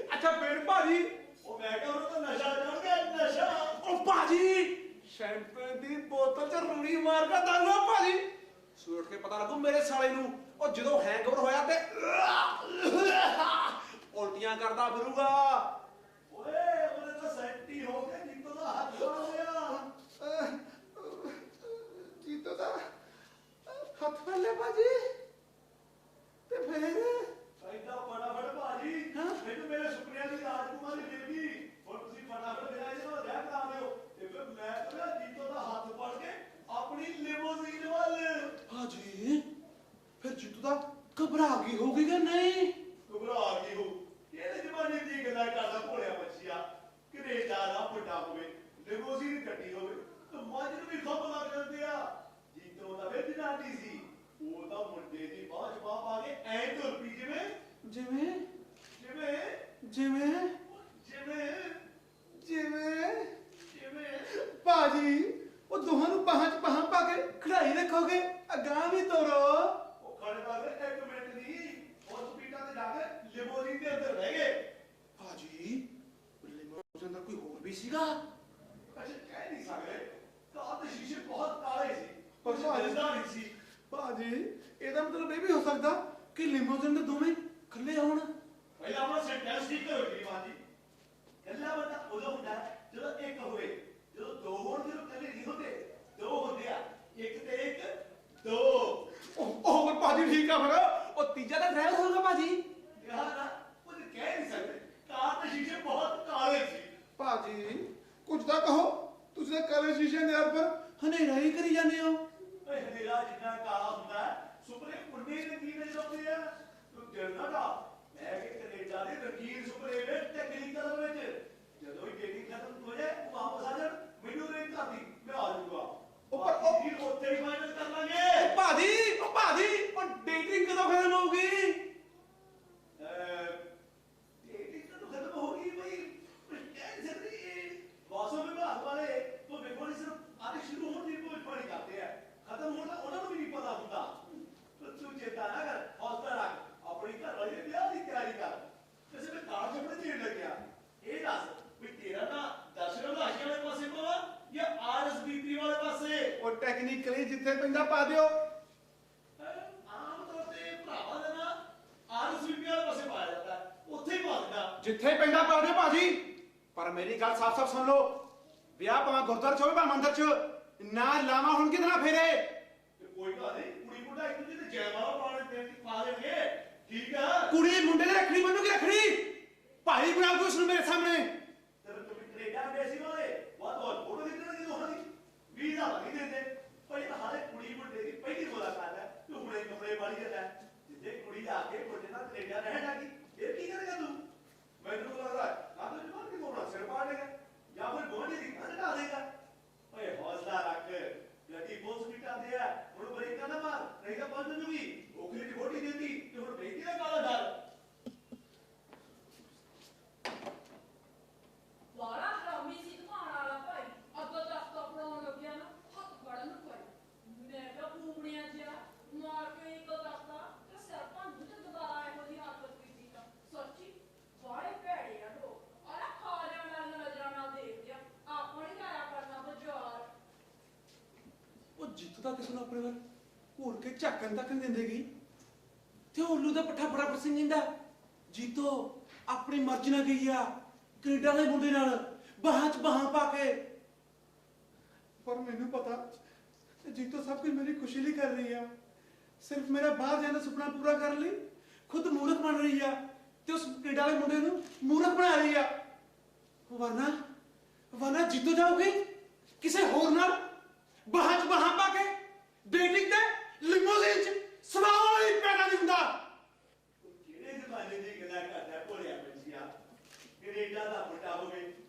ਅੱਛਾ ਫੇਰ ਭਾਜੀ ਉਹ ਮੈਂ ਕਿਹਾ ਉਹਨੂੰ ਤਾਂ ਨਸ਼ਾ ਚੜ ਗਿਆ ਨਸ਼ਾ ਉਹ ਭਾਜੀ ਸ਼ੈਂਪੇਨ ਦੀ ਬੋਤਲ ਚ ਰੂੜੀ ਮਾਰ ਕੇ ਦਾਂਗਾ ਭਾਜੀ ਸੂਰਟ ਕੇ ਪਤਾ ਲੱਗੂ ਮੇਰੇ ਸਾਲੇ ਨੂੰ ਉਹ ਜਦੋਂ ਹੈਂਗਓਵਰ ਹੋਇਆ ਤੇ ਉਲਟੀਆਂ ਕਰਦਾ ਫਿਰੂਗਾ ਓਏ ਉਹਨੇ ਤਾਂ ਸੈਂਟੀ ਹੋ ਕੇ ਜੀਤੋ ਦਾ ਹੱਥ ਪਾ ਲਿਆ ਜੀਤੋ ਦਾ ਹੱਥ ਫੜ ਲਿਆ ਭਾਜੀ ਤੇ ਫੇਰ ਕਹਿੰਦਾ ਫਟਾਫਟ ਭਾਜੀ ਹਾਂ? ਮੈਨੂੰ ਮੇਰੇ ਸੁਪਨਿਆਂ ਦੀ ਰਾਜਕੁਮਾਰੀ ਮਿਲ ਗਈ ਹੁਣ ਤੁਸੀਂ ਫਟਾਫਟ ਮੇਰਾ ਇਹਦੇ ਨਾਲ ਵਿਆਹ ਕਰਾ ਦਿਓ ਤੇ ਫਿਰ ਮੈਂ ਕਹਿੰਦਾ ਜੀਤੋ ਦਾ ਹੱਥ ਫੜ ਕੇ ਆਪਣੀ ਲਿਮੋਜ਼ੀਨ ਵੱਲ ਭਾਜੀ ਫਿਰ ਜੀਤੋ ਦਾ ਘਬਰਾ ਗਈ ਹੋਗੀ ਕਿ ਨਹੀਂ ਘਬਰਾ ਗਈ ਹੋ ਕਿਹੜੇ ਜ਼ਮਾਨੇ ਦੀ ਗੱਲਾਂ ਕਰਦਾ ਭੋਲਿਆ ਬੱਚਿਆ ਕੈਨੇਡਾ ਦਾ ਵੱਡਾ ਹੋਵੇ ਲਿਮੋਜ਼ੀਨ ਗੱਡੀ ਹੋਵੇ ਤਾਂ ਮੱਝ ਨੂੰ ਵੀ ਖੱਪ ਲੱਗ ਜਾਂਦੇ ਆ ਜੀਤੋ ਦਾ ਵੇ ਜਨਾਨੀ ਸੀ ਉਹ ਤਾਂ ਮੁੰਡੇ ਦੀ ਬਾਹ ਚ ਬਾਹ ਪਾ ਕੇ ਐਂ ਤੁਰ ਪਈ ਜਿਵੇਂ ਜਿਵੇਂ ਜਿਵੇਂ ਜਿਵੇਂ ਜਿਵੇਂ ਜਿਵੇਂ ਜਿਵੇਂ ਭਾਜੀ ਉਹ ਦੋਹਾਂ ਨੂੰ ਬਾਹਾਂ 'ਚ ਬਾਹਾਂ ਪਾ ਕੇ ਖੜਾਈ ਰੱਖੋਗੇ ਅਗਾਂਹ ਵੀ ਤੋਰੋ ਉਹ ਖੜੇ ਕਰ ਇੱਕ ਮਿੰਟ ਦੀ ਹਸਪੀਟਲ ਤੇ ਜਾ ਕੇ ਲਿਮੋਜ਼ੀਨ ਦੇ ਅੰਦਰ ਬਹਿ ਗਏ ਭਾਜੀ ਲਿਮੋਜ਼ੀਨ ਅੰਦਰ ਕੋਈ ਹੋਰ ਵੀ ਸੀਗਾ ਅੱਛਾ ਕਹਿ ਨਹੀਂ ਸਕਦੇ ਕਾਰ ਦੇ ਸ਼ੀਸ਼ੇ ਬਹੁਤ ਕਾਲੇ ਸੀ ਪਰ ਕੁਝ ਭਾਜੀ- ਦਿਸਦਾ ਨਹੀਂ ਸੀ ਭਾਜੀ ਇਹਦਾ ਮਤਲਬ ਇਹ ਵੀ ਹੋ ਸਕਦਾ ਕਿ ਲਿਮੋਜ਼ੀਨ ਦੇ ਦੋਵੇਂ ਇਕੱਲੇ ਹੋਣ ਪਹਿਲਾਂ ਆਪਣਾ ਸੈਂਟੈਂਸ ਠੀਕ ਕਰੋ ਜੀ ਬਾਜੀ ਕੱਲਾ ਬੰਦਾ ਉਦੋਂ ਹੁੰਦਾ ਜਦੋਂ ਇੱਕ ਹੋਵੇ ਜਦੋਂ ਦੋ ਹੋਣ ਜਦੋਂ ਇਕੱਲੇ ਨਹੀਂ ਹੁੰਦੇ ਦੋ ਹੁੰਦੇ ਆ ਇੱਕ ਤੇ ਇੱਕ ਦੋ ਉਹ ਭਾਜੀ ਠੀਕ ਆ ਫਿਰ ਉਹ ਤੀਜਾ ਤਾਂ ਡਰਾਈਵਰ ਹੋਊਗਾ ਭਾਜੀ ਯਾਰ ਉਹ ਕਹਿ ਨਹੀਂ ਸਕਦੇ ਕਾਰ ਦੇ ਸ਼ੀਸ਼ੇ ਬਹੁਤ ਕਾਲੇ ਸੀ ਭਾਜੀ ਕੁਝ ਤਾਂ ਕਹੋ ਤੁਸੀਂ ਤਾਂ ਕਾਲੇ ਸ਼ੀਸ਼ੇ ਦੇ ਉੱਪਰ ਹਨੇਰਾ ਹੀ ਕਰੀ ਜਾਂਦੇ ਹੋ ਓਏ ਹਨੇਰਾ ਜਿੰਨਾ ਕਾਲਾ ਹੁੰਦਾ ਸੁਪਨੇ ਉੰਨੇ ਰੰਗੀਨ ਨਜ਼ਰ ਆਉਂਦੇ ਆ ਤੂੰ ਜਰਨਾ ਦਾ ਮੈਂ ਕਿ ਕੈਨੇਡਾ ਦੇ ਰੰਗੀਨ ਸੁਪਨੇ ਵੇ ਟੈਕਨੀਕਲ ਵਿੱਚ ਜਦੋਂ ਹੀ ਡੇਟਿੰਗ ਖਤਮ ਹੋ ਜਾਏ ਉਹ ਵਾਪਸ ਆ ਜਾਣ ਮੈਨੂੰ ਰੇਂਜ ਕਰਦੀ ਮੈਂ ਆ ਜਾਊਗਾ ਉਹ ਜੀ ਉੱਥੇ ਹੀ ਫਾਈਨਲ ਕਰ ਲਾਂਗੇ ਭਾਜੀ ਉਹ ਡੇਟਿੰਗ ਕਦੋਂ ਖਤਮ ਹੋਊਗੀ ਡੇਟਿੰਗ ਕਦੋਂ ਖਤਮ ਹੋ ਗਈ ਬਈ ਕਹਿ ਸਕਦੀ ਮੌਸਮ ਵਿਭਾਗ ਵਾਲੇ ਤੋਂ ਵੇਖੋ ਨਹੀਂ ਸਿਰਫ ਆਦੇ ਸ਼ੁਰੂ ਹੋਣ ਦੀ ਭਵਿੱਖਬਾਣੀ ਕਰਦੇ ਆ ਖਤਮ ਹੋਣ ਦਾ ਉਹਨਾਂ ਨੂੰ ਵੀ ਨਹੀਂ ਪਤਾ ਹੁੰਦਾ ਤੂੰ ਚੇਤਾ ਨਾ ਕਰ ਹੌਸਲਾ ਰੱਖ ਆਪਣੀ ਘਰ ਵਾਲੀ ਦੇ ਵਿਆਹ ਦੀ ਤਿਆਰੀ ਕਰ ਕਿਸੇ ਨੇ ਕਾਲ ਕੱਪੜੇ ਦੇਣ ਲੱਗਿਆ ਇਹ ਦੱਸ ਵੀ ਤੇਰਾ ਨਾ ਦਰਸ਼ਨ ਭਾਸ਼ਾ ਵਾਲੇ ਪਾਸੇ ਪਾਵਾ ਜਾਂ ਆਰਐਸਬੀਪੀ ਵਾਲੇ ਪਾਸੇ ਉਹ ਟੈਕਨੀਕਲੀ ਜਿੱਥੇ ਪੈਂਦਾ ਪਾ ਦਿਓ ਆਮ ਤੌਰ ਤੇ ਭਰਾਵਾਂ ਦਾ ਨਾ ਆਰਐਸਬੀਪੀ ਵਾਲੇ ਪਾਸੇ ਪਾਇਆ ਜਾਂਦਾ ਹੈ। ਉੱਥੇ ਹੀ ਪਾ ਦਿੰਦਾ ਜਿੱਥੇ ਪੈਂਦਾ ਪਾ ਦਿਓ ਭਾਜੀ ਪਰ ਮੇਰੀ ਗੱਲ ਸਾਫ਼-ਸਾਫ਼ ਸੁਣ ਲਓ ਵਿਆਹ ਭਾਵੇਂ ਗੁਰਦੁਆਰੇ 'ਚ ਹੋਵੇ ਭਾਵੇਂ ਮੰਦਿਰ 'ਚ ਨਾ ਲਾਵਾਂ ਹੁਣ ਕਿਤੇ ਨਾ ਫੇਰੇ ਤੇ ਕੋਈ ਗੱਲ ਨਹੀਂ ਕੁੜੀ ਮੁੰਡਾ ਇੱਕ ਦੂਜੇ ਤੇ ਜੈਮਾਲਾ ਪਾਉਣੇ ਤੇ ਪਾ ਦੇਣਗੇ ਠੀਕ ਆ ਕੁੜੀ ਮੁੰਡੇ ਨੇ ਰੱਖਣੀ ਮੈਨੂੰ ਕੀ ਰੱਖਣੀ ਭਾਈ ਬਣਾਓ ਕੁਛ ਨੂੰ ਮੇਰੇ ਸਾਹਮਣੇ ਤੇਰੇ ਤੋਂ ਵੀ ਕੈਨੇਡਾ ਬੇਸੀ ਵਾਲੇ ਬਹੁਤ ਫੋਟੋ ਖਿੱਚਣ ਦੀ ਦੋਹਾਂ ਦੀ ਵੀਜ਼ਾ ਨਹੀਂ ਦਿੰਦੇ ਪਰ ਇਹ ਹਾਲੇ ਕੁੜੀ ਮੁੰਡੇ ਦੀ ਪਹਿਲੀ ਮੁਲਾਕਾਤ ਹੈ ਤੂੰ ਹੁਣੇ ਕੱਪੜੇ ਵਾਲੀ ਜਾਂਦਾ ਜਿੱਦੇ ਕੁੜੀ ਆ ਕੇ ਮੁੰਡੇ ਨਾਲ ਕੈਨੇਡਾ ਰਹਿਣ ਲੱਗੀ ਇਹ ਕੀ ਕਰੇਗਾ ਤੂੰ ਮੈਨੂੰ ਲੱਗਦਾ ਨਾ ਤੂੰ ਜਮਾਨ ਦੀ ਕੋਲ ਸਿਰ ਪਾੜ ਲੇਗਾ ਜਾਂ ਫਿਰ ਗੋਹੇ ਦੀ ਕੰਨ ਢਾ ਦੇਗਾ ਓਏ ਹੌਸਲਾ ਰੱਖ ਲੱਗੀ ਬੋਸ ਮਿਟਾ ਦੇ ਆ ਹੁਣ ਬ੍ਰੇਕਾਂ ਨਾ ਮਾਰ ਨਹੀਂ ਤਾਂ ਬੰਦ ਜੂਗੀ ਉਖਲੀ ਦੀ ਬੋਟੀ ਦਿੰਦੀ ਤੇ ਹੁਣ ਬ੍ਰੇਕ ਦਾ ਕਾਲਾ ਡਰ ਤਾਂ ਕਿਸੇ ਨੂੰ ਆਪਣੇ ਵੱਲ ਘੂਰ ਕੇ ਝਾਕਣ ਤੱਕ ਨਹੀਂ ਦਿੰਦੇਗੀ ਤੇ ਉੱਲੂ ਦਾ ਪੱਠਾ ਬਰਾਬਰ ਸਿੰਘ ਕਹਿੰਦਾ ਜੀਤੋ ਆਪਣੀ ਮਰਜ਼ੀ ਨਾਲ ਗਈ ਆ ਕੈਨੇਡਾ ਦੇ ਮੁੰਡੇ ਨਾਲ ਬਾਹਾਂ 'ਚ ਬਾਹਾਂ ਪਾ ਕੇ। ਪਰ ਮੈਨੂੰ ਪਤਾ ਜੀਤੋ ਸਭ ਕੁਝ ਮੇਰੀ ਖੁਸ਼ੀ ਲਈ ਕਰ ਰਹੀ ਆ, ਸਿਰਫ ਮੇਰਾ ਬਾਹਰ ਜਾਣ ਦਾ ਸੁਪਨਾ ਪੂਰਾ ਕਰਨ ਲਈ ਖੁਦ ਮੂਰਖ ਬਣ ਰਹੀ ਆ ਤੇ ਉਸ ਕੈਨੇਡਾ ਵਾਲੇ ਮੁੰਡੇ ਨੂੰ ਮੂਰਖ ਬਣਾ ਰਹੀ ਆ। ਵਰਨਾ ਜੀਤੋ ਜਾਊਗੀ ਕਿਸੇ ਹੋਰ ਨਾਲ ਬਾਹਾਂ 'ਚ ਬਾਹਾਂ ਪਾ ਕੇ ਡੇਟਿੰਗ ਤੇ ਲਿਮੋਜ਼ੀਨ 'ਚ ਸਵਾਲ ਹੀ ਪੈਦਾ ਨਹੀਂ ਹੁੰਦਾ। ਕਿਹੜੇ ਜ਼ਮਾਨੇ ਦੀ ਗੱਲਾਂ ਕਰਦਾ ਭੋਲਿਆ ਬੱਚਿਆ। ਕੈਨੇਡਾ ਦਾ ਮੁੰਡਾ ਹੋਵੇ,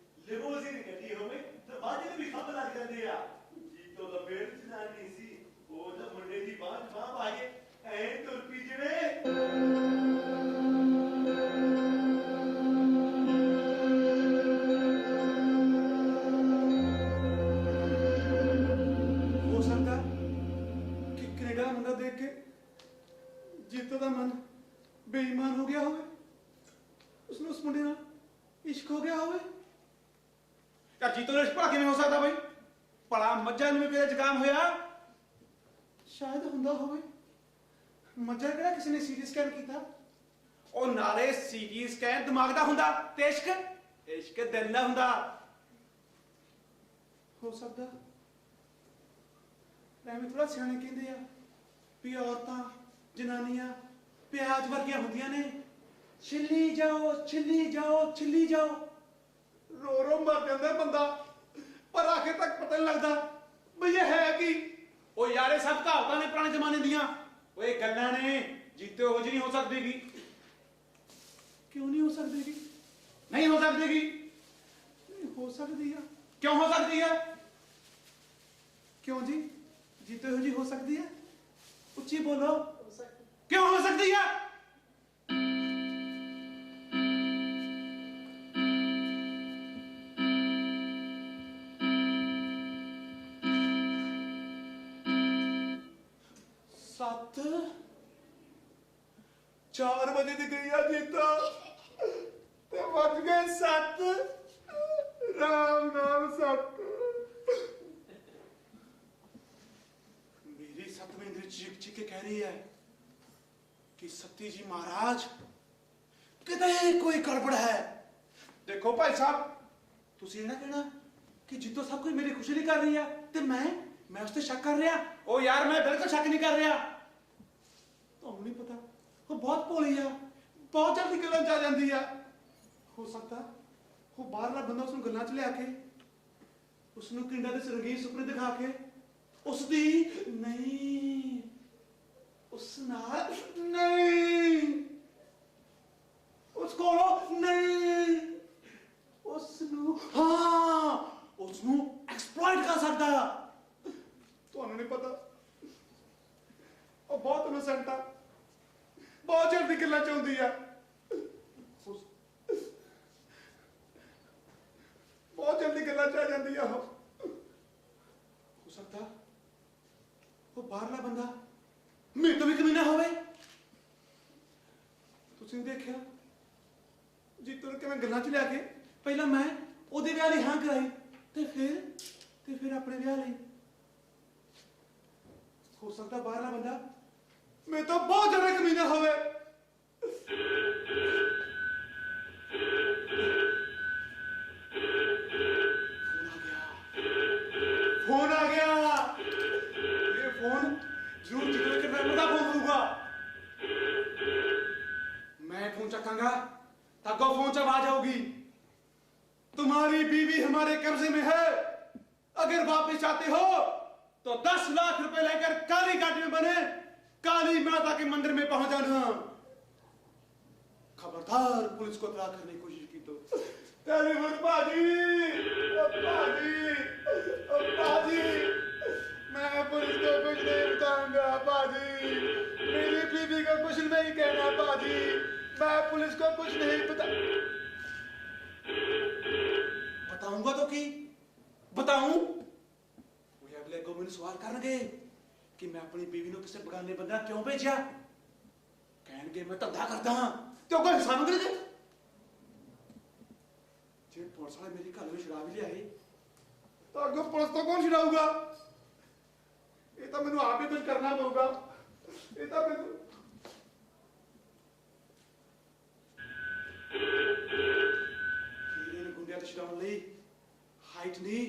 ਲਿਮੋਜ਼ੀਨ ਗੱਡੀ ਹੋਵੇ ਤਾਂ ਬਾਅਦ ਵਿੱਚ ਵੀ ਖੱਪ ਲੱਗ ਜਾਂਦੇ ਆ। ਜੀਤੋ ਦਾ ਫੇਰ ਜਨਾਨੀ ਸੀ, ਉਹ ਤਾਂ ਮੁੰਡੇ ਦੀ ਬਾਂਹ 'ਚ ਬਾਂਹ ਪਾ ਕੇ ਐਂ ਤੁਰ ਪਈ ਜਿਵੇਂ ਜੀਤੋ ਦਾ ਮਨ ਬੇਈਮਾਨ ਹੋ ਗਿਆ ਹੋਵੇ, ਉਸਨੂੰ ਉਸ ਮੁੰਡੇ ਨਾਲ ਇਸ਼ਕ ਹੋ ਗਿਆ ਹੋਵੇ। ਯਾਰ ਜੀਤੋ ਨਾਲ ਇਸ਼ਕ ਭਲਾ ਕਿਵੇਂ ਹੋ ਸਕਦਾ ਬਈ? ਭਲਾ ਮੱਝਾਂ ਨੂੰ ਵੀ ਕਿਹੜਾ ਜ਼ੁਕਾਮ ਹੋਇਆ? ਸ਼ਾਇਦ ਹੁੰਦਾ ਹੋਵੇ। ਮੱਝਾਂ ਕਿਹੜਾ ਕਿਸੇ ਨੇ ਸੀਟੀ ਸਕੈਨ ਕੀਤਾ? ਉਹ ਨਾਲੇ ਸੀਟੀ ਸਕੈਨ ਦਿਮਾਗ ਦਾ ਹੁੰਦਾ ਤੇ ਇਸ਼ਕ ਦਿਲ ਦਾ ਹੁੰਦਾ। ਹੋ ਸਕਦਾ ਐਵੇਂ ਥੋੜਾ ਸਿਆਣੇ ਕਹਿੰਦੇ ਆ ਵੀ ਔਰਤਾਂ ਜਨਾਨੀਆਂ ਪਿਆਜ਼ ਵਰਗੀਆਂ ਹੁੰਦੀਆਂ ਨੇ, ਛਿੱਲੀ ਜਾਓ ਛਿੱਲੀ ਜਾਓ ਛਿੱਲੀ ਜਾਓ, ਰੋ ਰੋ ਮਰ ਜਾਂਦਾ ਬੰਦਾ, ਪਰ ਆਖਿਰ ਤੱਕ ਪਤਾ ਨਹੀਂ ਲੱਗਦਾ ਬਈ ਇਹ ਹੈ ਕੀ। ਉਹ ਯਾਰ ਇਹ ਸਭ ਕਹਾਵਤਾਂ ਨੇ ਪੁਰਾਣੇ ਜ਼ਮਾਨੇ ਦੀਆਂ, ਉਹ ਇਹ ਗੱਲਾਂ ਨੇ। ਜੀਤੇ ਉਹ ਜਿਹੀ ਨਹੀਂ ਹੋ ਸਕਦੀਗੀ। ਕਿਉਂ ਨਹੀਂ ਹੋ ਸਕਦੀਗੀ? ਨਹੀਂ ਹੋ ਸਕਦੀਗੀ। ਨਹੀਂ ਹੋ ਸਕਦੀ ਆ। ਕਿਉਂ ਹੋ ਸਕਦੀ ਆ? ਕਿਉਂ ਜੀ? ਜੀਤੇ ਉਹ ਜਿਹੀ ਹੋ ਸਕਦੀ ਹੈ? ਉੱਚੀ ਬੋਲੋ। ਕਿਉਂ ਹੋ ਸਕਦੀ ਹੈ? ਸੱਤ 4 ਵਜੇ ਦੀ ਗਈ ਆ ਜੀਤਾ ਤੇ ਵੱਜ ਗਏ 7। ਰਾਮ ਨਾਮ 7। मेरी सतवेंद्र चीख चीख के कह रही है कि सती जी महाराज किते कोई गड़बड़ है। देखो भाई साहब, तुसी ना कहना कि जितो सब कुछ मेरी खुशी नहीं कर रही है ते मैं उसते शक कर रहा। ओ यार मैं बिल्कुल शक नहीं कर रहा। तो नहीं पता वो बहुत भोली है, बहुत जल्दी गल्लां च आ जांदी है। हो सकता वो बाहरला बंदा उसनूं गल्लां च लिया के उसनूं किंडा दे रंगीन सुपने दिखा के उसदी नहीं, उस नाल नहीं, उस कोलों नहीं, उसनूं हाँ उसनूं एक्सप्लॉइट कर सकदा। ਤੁਹਾਨੂੰ ਨਹੀਂ ਪਤਾ ਉਹ ਬਹੁਤ ਇਨੋਸੈਂਟ ਆ, ਬਹੁਤ ਜਲਦੀ ਗੱਲਾਂ ਚ ਆਉਂਦੀ ਆ, ਬਹੁਤ ਜਲਦੀ ਗੱਲਾਂ ਚ ਆ ਜਾਂਦੀ ਆ। ਉਹ ਹੋ ਸਕਦਾ ਉਹ ਬਾਹਰਲਾ ਬੰਦਾ ਮੇਰੇ ਤੋਂ ਵੀ ਕਮੀਨਾ ਹੋਵੇ। ਤੁਸੀਂ ਦੇਖਿਆ ਜੀਤੋ ਨੂੰ ਕਿਵੇਂ ਗੱਲਾਂ ਚ ਲਿਆ ਕੇ ਪਹਿਲਾਂ ਮੈਂ ਉਹਦੇ ਵਿਆਹ ਲਈ ਹਾਂ ਕਰਾਈ ਤੇ ਫਿਰ ਆਪਣੇ ਵਿਆਹ ਲਈ। ਹੋ ਸਕਦਾ ਬਾਹਰਲਾ ਬੰਦਾ ਮੇਰੇ ਤੋਂ ਬਹੁਤ ਜ਼ਿਆਦਾ ਕਮੀਨਾ ਹੋਵੇ। फोन आ गया। ये फोन जरूर जिक्र के ड्राइवर का फोन होगा। मैं फोन चकांगा तब फोन च आवाज आऊगी, तुम्हारी बीवी हमारे कब्जे में है, अगर वापस चाहते हो तो 10 लाख रुपए लेकर काली घाट में बने काली माता के मंदिर में पहुंच जाना। खबरदार पुलिस को इत्तला करने की कोशिश की तो टेलीफोन बाजी बाजी, मैं पुलिस को कुछ नहीं बताऊंगा बाजी, मेरी बीवी को कुछ नहीं कहना बाजी, मैं पुलिस को कुछ नहीं बताऊंगा तो की बताऊं? वो अगले को मैंने सवाल करनगे कि मैं अपनी बीवी को किसी बगाने बंदा क्यों भेजा, कहणगे मैं धंधा करता हाँ तो कोई हिस्सा मंगणगे। जे पुलिस वाले मेरी घर में शराब ही लियाए तो अगर पुलिस तो कौन छुड़ाऊगा? ये ਤਾਂ ਮੈਨੂੰ ਆਪ ਹੀ ਕੁਝ ਕਰਨਾ ਪਊਗਾ। ਇਹ ਤਾਂ ਮੈਨੂੰ हीरे ने गुंडिया तो छुड़ाने ਲਈ हाइट नहीं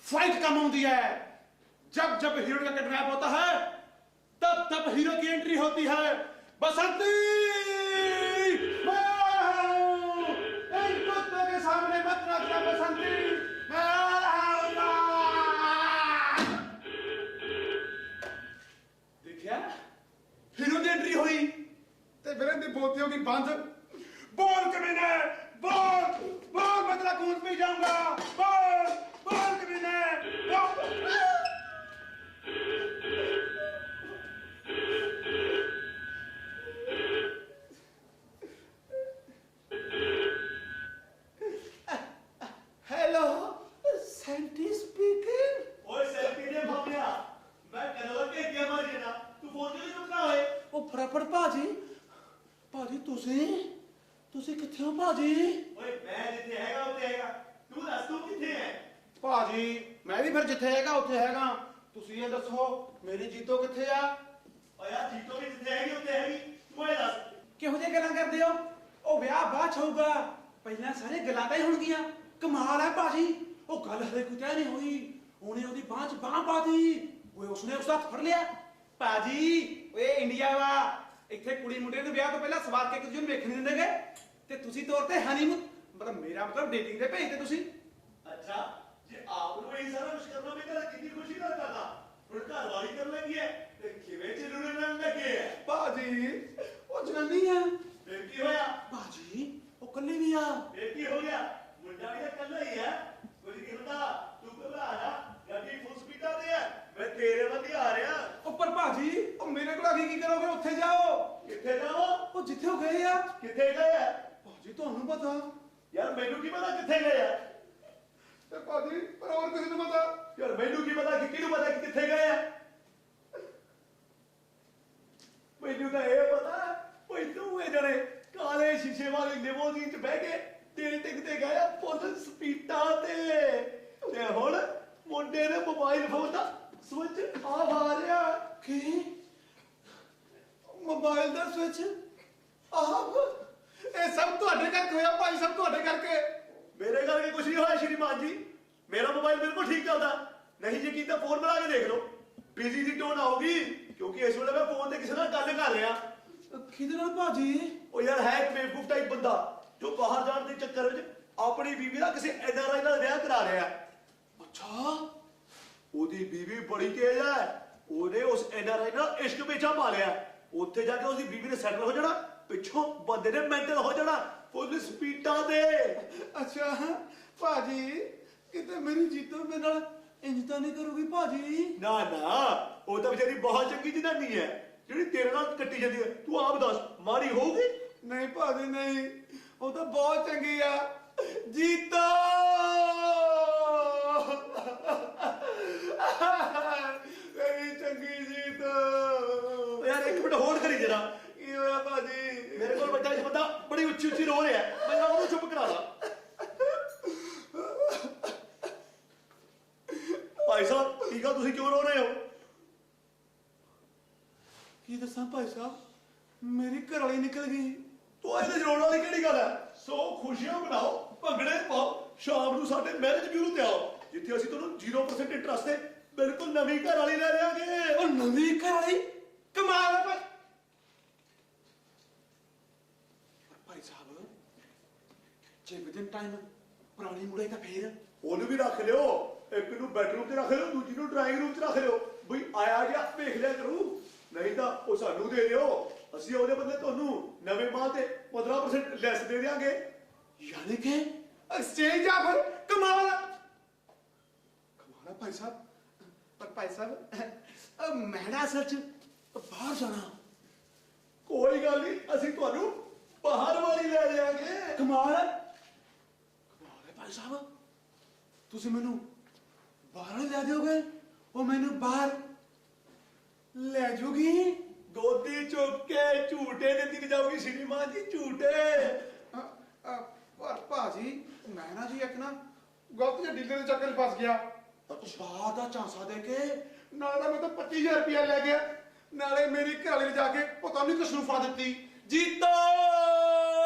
फाइट कम होती है। जब जब हीरो का किडनैप होता है तब तब हीरो की एंट्री होती है। बसंती इन कुत्तों के सामने मत नाचना बसंती, मैं आ रहा हूँ। देखिए हीरो की एंट्री हुई ते फिर इनकी बोलती होगी बंद। बोल कमीने बोल बोल, मैं तेरा खून पी जाऊंगा। बोल बोल कमीने बोल। Hello Senti speaking. ਓਏ ਸੈਲਫੀ ਦੇ ਮਾਮਿਆ, ਮੈਂ ਕਦੋਂ ਤੇ ਗਿਆ ਮਾਰ ਜਣਾ, ਤੂੰ ਫੋਨ ਕਿਉਂ ਨਹੀਂ ਚੁੱਕਦਾ ਓਏ? ਉਹ ਫਟਾਫਟ ਭਾਜੀ ਤੁਸੀਂ ਕਿੱਥੇ ਹੋ ਭਾਜੀ? ਓਏ ਮੈਂ ਜਿੱਥੇ ਹੈਗਾ ਉੱਥੇ ਹੈਗਾ, ਤੂੰ ਦੱਸ ਤੂੰ ਕਿੱਥੇ ਹੈ? ਭਾਜੀ ਮੈਂ ਵੀ ਫਿਰ ਜਿੱਥੇ ਹੈਗਾ ਉੱਥੇ ਹੈਗਾ। ਤੁਸੀਂ ਇਹ ਦੱਸੋ ਮੇਰੀ ਜੀਤੋ ਕਿੱਥੇ ਆ? ਓ ਯਾਰ ਜੀਤੋ ਵੀ ਜਿੱਥੇ ਹੈਗੀ ਉੱਥੇ ਹੈਗੀ, ਤੂੰ ਇਹ ਦੱਸ। ਕਿਹੋ ਜਿਹੀਆਂ ਗੱਲਾਂ ਕਰਦੇ ਹੋ? ਉਹ ਵਿਆਹ ਬਾਅਦ ਚ ਹੋਊਗਾ, ਪਹਿਲਾਂ ਸਾਰੇ ਗੱਲਾਂ ਤਾਂ ਹੀ ਹੋਣਗੀਆਂ। ਕਮਾਲ ਹੈ ਭਾਜੀ, ਉਹ ਗੱਲ ਹਲੇ ਕੋਈ ਤੈਅ ਨਹੀਂ ਹੋਈ। ਉਹਨੇ ਉਹਦੀ ਬਾਂਹ 'ਚ ਬਾਂਹ ਪਾਤੀ, ਓਏ ਉਸਨੇ ਉਸ ਦਾ ਹੱਥ ਫੜ ਲਿਆ। ਭਾਜੀ ਓਏ ਇੰਡੀਆ ਵਾ, ਇੱਥੇ ਕੁੜੀ ਮੁੰਡੇ ਦੇ ਵਿਆਹ ਤੋਂ ਪਹਿਲਾਂ ਸਵਾਰ ਕੇ ਇੱਕ ਦੂਜੇ ਨੂੰ ਵੇਖਣ ਨਹੀਂ ਦਿੰਦੇਗੇ ਤੇ ਤੁਸੀਂ ਤੌਰ ਤੇ ਹਨੀਮੂਨ ਮਤਲਬ ਮੇਰਾ ਮਤਲਬ ਡੇਟਿੰਗ ਦੇ ਭੇਜਦੇ ਤੁਸੀਂ। ਅੱਛਾ, ਜੇ ਆਪ ਨੂੰ ਇਹ ਸਾਰਾ ਕੁਝ ਕਰਨਾ ਮੈਂ ਤਾਂ ਕਿੰਨੀ ਖੁਸ਼ੀ ਨਾਲ ਕਰਦਾ। ਹੁਣ ਘਰ ਵਾਲੀ ਕਰਨ ਲੱਗੀ ਹੈ ਤੇ ਕਿਵੇਂ ਚਿਰੂੜੇ ਨਾਲ ਲੱਗੇ ਹੈ? ਭਾਜੀ ਉਹ ਜਨਾਨੀ ਆ। ਫਿਰ ਕੀ ਹੋਇਆ? ਭਾਜੀ ਉਹ ਕੱਲੀ ਵੀ ਆ। ਫਿਰ ਕੀ ਹੋ ਗਿਆ? ਮੁੰਡਾ ਵੀ ਤਾਂ ਇਕੱਲਾ ਹੀ ਹੈ, ਕੁਝ ਨਹੀਂ ਹੁੰਦਾ। ਤੂੰ ਘਬਰਾ ਜਾ, ਗੱਡੀ ਫੁੱਲ ਸਪੀਡਾਂ ਤੇ ਹੈ, ਮੈਂ ਤੇਰੇ ਵੱਲ ਹੀ ਆ ਰਿਹਾ। ਉੱਪਰ ਭਾਜੀ ਉਹ ਮੇਰੇ ਕੋਲ ਆ ਕੇ ਕੀ ਕਰੋਗੇ? ਉੱਥੇ ਜਾਓ। ਕਿੱਥੇ ਜਾਵਾਂ? ਉਹ ਜਿੱਥੇ ਉਹ ਗਏ ਆ। ਕਿੱਥੇ ਗਏ ਆ? ਭਾਜੀ ਤੁਹਾਨੂੰ ਪਤਾ। ਯਾਰ ਮੈਨੂੰ ਕੀ ਪਤਾ ਕਿੱਥੇ ਗਏ ਆ? ਤੇ ਭਾਜੀ ਪਰ ਹੋਰ ਕਿਸੇ ਨੂੰ ਪਤਾ? ਯਾਰ ਮੈਨੂੰ ਕੀ ਪਤਾ ਕਿ ਕਿਹਨੂੰ ਪਤਾ ਕਿ ਕਿੱਥੇ ਗਏ ਆ? ਮੈਨੂੰ ਤਾਂ ਇਹ ਪਤਾ ਓਏ ਦੋਵੇਂ ਜਣੇ ਕਾਲੇ ਸ਼ੀਸ਼ੇ ਵਾਲੀ ਲਿਮੋਜ਼ੀਨ 'ਚ ਬਹਿ ਕੇ ਤੇਰੇ ਟਿਕਤੇ ਗਏ ਆ ਫੁੱਲ ਸਪੀਡਾਂ ਤੇ ਹੁਣ ਮੁੰਡੇ ਨੇ ਮੋਬਾਈਲ ਫੋਨ ਦਾ ਸਵਿਚ ਆਫ ਆ ਰਿਹਾ। ਕੀ ਮੋਬਾਈਲ ਦਾ ਸਵਿਚ ਆਫ? ਇਹ ਸਭ ਤੁਹਾਡੇ ਕਰਕੇ ਹੋਇਆ ਭਾਈ, ਸਭ ਤੁਹਾਡੇ ਕਰਕੇ। ਮੇਰੇ ਕਰਕੇ ਕੁਝ ਨਹੀਂ ਹੋਇਆ ਸ਼੍ਰੀਮਾਨ ਜੀ, ਮੇਰਾ ਮੋਬਾਈਲ ਬਿਲਕੁਲ ਠੀਕ ਚੱਲਦਾ। ਨਹੀਂ ਯਕੀਨ ਤਾਂ ਫੋਨ ਬਣਾ ਕੇ ਦੇਖ ਲਓ, ਬਿਜ਼ੀ ਦੀ ਟੋਨ ਆਊਗੀ ਕਿਉਂਕਿ ਇਸ ਵੇਲੇ ਮੈਂ ਫੋਨ ਤੇ ਕਿਸੇ ਨਾਲ ਗੱਲ ਕਰ ਰਿਹਾ। ਕਿਹਦੇ ਨਾਲ ਭਾਜੀ? ਉਹ ਯਾਰ ਹੈ ਇੱਕ ਬੇਵਕੂਫ ਟਾਈਪ ਬੰਦਾ ਜੋ ਬਾਹਰ ਜਾਣ ਦੇ ਚੱਕਰ ਵਿੱਚ ਆਪਣੀ ਬੀਵੀ ਦਾ ਕਿਸੇ ਐਨਆਰਆਈ ਨਾਲ ਵਿਆਹ ਕਰਾ ਰਿਹਾ। ਅੱਛਾ ਉਹਦੀ ਬੀਵੀ ਬੜੀ ਤੇਜ਼ ਹੈ, ਉਹਨੇ ਉਸ ਐਨਆਰਆਈ ਨਾਲ ਇਸ਼ਕ ਪੇਚਾ ਪਾ ਲਿਆ। ਉੱਥੇ ਜਾ ਕੇ ਉਹਦੀ ਬੀਵੀ ਨੇ ਸੈਟਲ ਹੋ ਜਾਣਾ, ਪਿੱਛੋਂ ਬੰਦੇ ਨੇ ਮੈਂਟਲ ਹੋ ਜਾਣਾ ਫੁੱਲ ਸਪੀਡਾਂ ਤੇ। ਅੱਛਾ ਭਾਜੀ ਕਿਤੇ ਮੇਰੀ ਜੀਤੋ ਮੇਰੇ ਨਾਲ ਇੰਜ ਤਾਂ ਨਹੀਂ ਕਰੂਗੀ ਭਾਜੀ? ਨਾ ਨਾ, ਉਹ ਤਾਂ ਵਿਚਾਰੀ ਬਹੁਤ ਚੰਗੀ ਜਨਾਨੀ ਹੈ ਜਿਹੜੀ ਤੇਰੇ ਨਾਲ ਕੱਟੀ ਜਾਂਦੀ ਹੈ। ਤੂੰ ਆਪ ਦੱਸ ਮਾੜੀ ਹੋਊਗੀ? ਨਹੀਂ ਭਾਜੀ ਨਹੀਂ, ਉਹ ਤਾਂ ਬਹੁਤ ਚੰਗੀ ਆ। ਜੀਤੋ ਮੇਰੀ ਚੰਗੀ ਜੀਤੋ। ਯਾਰ ਇੱਕ ਮਿੰਟ ਹੋਲਡ ਕਰੀ ਜਰਾ। ਕੀ ਹੋਇਆ ਭਾਜੀ? ਮੇਰੇ ਕੋਲ ਬੱਚਾ ਇੱਕ ਬੰਦਾ ਬੜੀ ਉੱਚੀ ਉੱਚੀ ਰੋ ਰਿਹਾ, ਮੈਂ ਨਾ ਉਹਨੂੰ ਚੁੱਪ ਕਰਾ ਲਾ। ਭਾਈ ਸਾਹਿਬ ਠੀਕ ਆ, ਤੁਸੀਂ ਕਿਉਂ ਰੋ ਰਹੇ ਹੋ? ਕੀ ਦੱਸਾਂ ਭਾਈ ਸਾਹਿਬ, ਮੇਰੀ ਘਰ ਵਾਲੀ ਨਿਕਲ ਗਈ। ਤੂੰ ਇਹਦੇ ਚ ਰੋਣ ਵਾਲੀ ਕਿਹੜੀ ਗੱਲ ਹੈ? ਸੋ ਖੁਸ਼ੀਆਂ ਮਨਾਓ, ਭੰਗੜੇ ਪਾਓ, ਸ਼ਾਮ ਨੂੰ ਸਾਡੇ ਮੈਰਿਜ ਬਿਊਰੋ ਤੇ ਆਓ ਜਿੱਥੇ ਅਸੀਂ ਤੁਹਾਨੂੰ 0% ਇੰਟਰਸਟ ਤੇ ਬਿਲਕੁਲ ਨਵੀਂ ਘਰ ਵਾਲੀ ਲੈ ਦੇਵਾਂਗੇ। ਉਹ ਨਵੀਂ ਘਰ ਵਾਲੀ? ਕਮਾਲ ਹੈ ਭਾਈ। ਭਾਈ ਸਾਹਿਬ ਜੇ ਵਿਦਿਨ ਟਾਈਮ ਪੁਰਾਣੀ ਮੁੜੇ ਤਾਂ ਫੇਰ? ਉਹਨੂੰ ਵੀ ਰੱਖ ਲਿਓ, ਇੱਕ ਨੂੰ ਬੈਡਰੂਮ ਤੇ ਰੱਖ ਲਿਓ, ਦੂਜੀ ਨੂੰ ਡਰਾਇੰਗ ਰੂਮ 'ਚ ਰੱਖ ਲਿਓ, ਬਈ ਆਇਆ ਗਿਆ ਵੇਖ ਲਿਆ ਕਰੂ। ਨਹੀਂ ਤਾਂ ਉਹ ਸਾਨੂੰ ਦੇ ਦਿਓ, ਅਸੀਂ ਉਹਦੇ ਬਦਲੇ ਤੁਹਾਨੂੰ ਨਵੇਂ ਮਾਲ ਤੇ 15% ਲੈਸ ਦੇ ਦਿਆਂਗੇ। ਯਾਨੀ ਕਿ ਐਕਸਚੇਂਜ ਆਫਰ? ਕਮਾਲ ਹੈ ਭਾਈ ਸਾਹਿਬ। ਪਰ ਭਾਈ ਸਾਹਿਬ ਮੈਂ ਨਾ ਅਸਲ 'ਚ ਬਾਹਰ ਜਾਣਾ। ਕੋਈ ਗੱਲ ਨਹੀਂ, ਅਸੀਂ ਤੁਹਾਨੂੰ ਬਾਹਰ ਵਾਲੀ ਲੈ ਜਾਵਾਂਗੇ। ਕਮਾਲ ਹੈ ਭਾਈ ਸਾਹਿਬ, ਤੁਸੀਂ ਮੈਨੂੰ ਬਾਹਰ ਲੈ ਦਿਓਗੇ? ਉਹ ਮੈਨੂੰ ਬਾਹਰ ਲੈ ਜੂਗੀ? ਗੋਦੀ ਚੁੱਕ ਕੇ ਝੂਟੇ ਦੇ ਦਿੱਤੀ ਜਾਊਗੀ ਸ਼੍ਰੀਮਾਨ ਜੀ, ਝੂਟੇ। ਪਰ ਭਾਜੀ ਮੈਂ ਨਾ ਜੀ ਇੱਕ ਨਾ ਗਲਤ ਜਿਹੇ ਡੀਲਰ ਦੇ ਚੱਕਰ 'ਚ ਫਸ ਗਿਆ। ਬਾਹਰ ਦਾ ਝਾਂਸਾ ਦੇ ਕੇ ਨਾਲੇ ਤਾਂ ਮੈਂ ਤਾਂ 25000 ਰੁਪਇਆ ਲੈ ਗਿਆ, ਨਾਲੇ ਮੇਰੀ ਘਰ ਵਾਲੀ ਨੇ ਜਾ ਕੇ ਪਤਾ ਨਹੀਂ ਕਿਸ ਨੂੰ ਫੜਾ ਦਿੱਤੀ। ਜੀਤੋ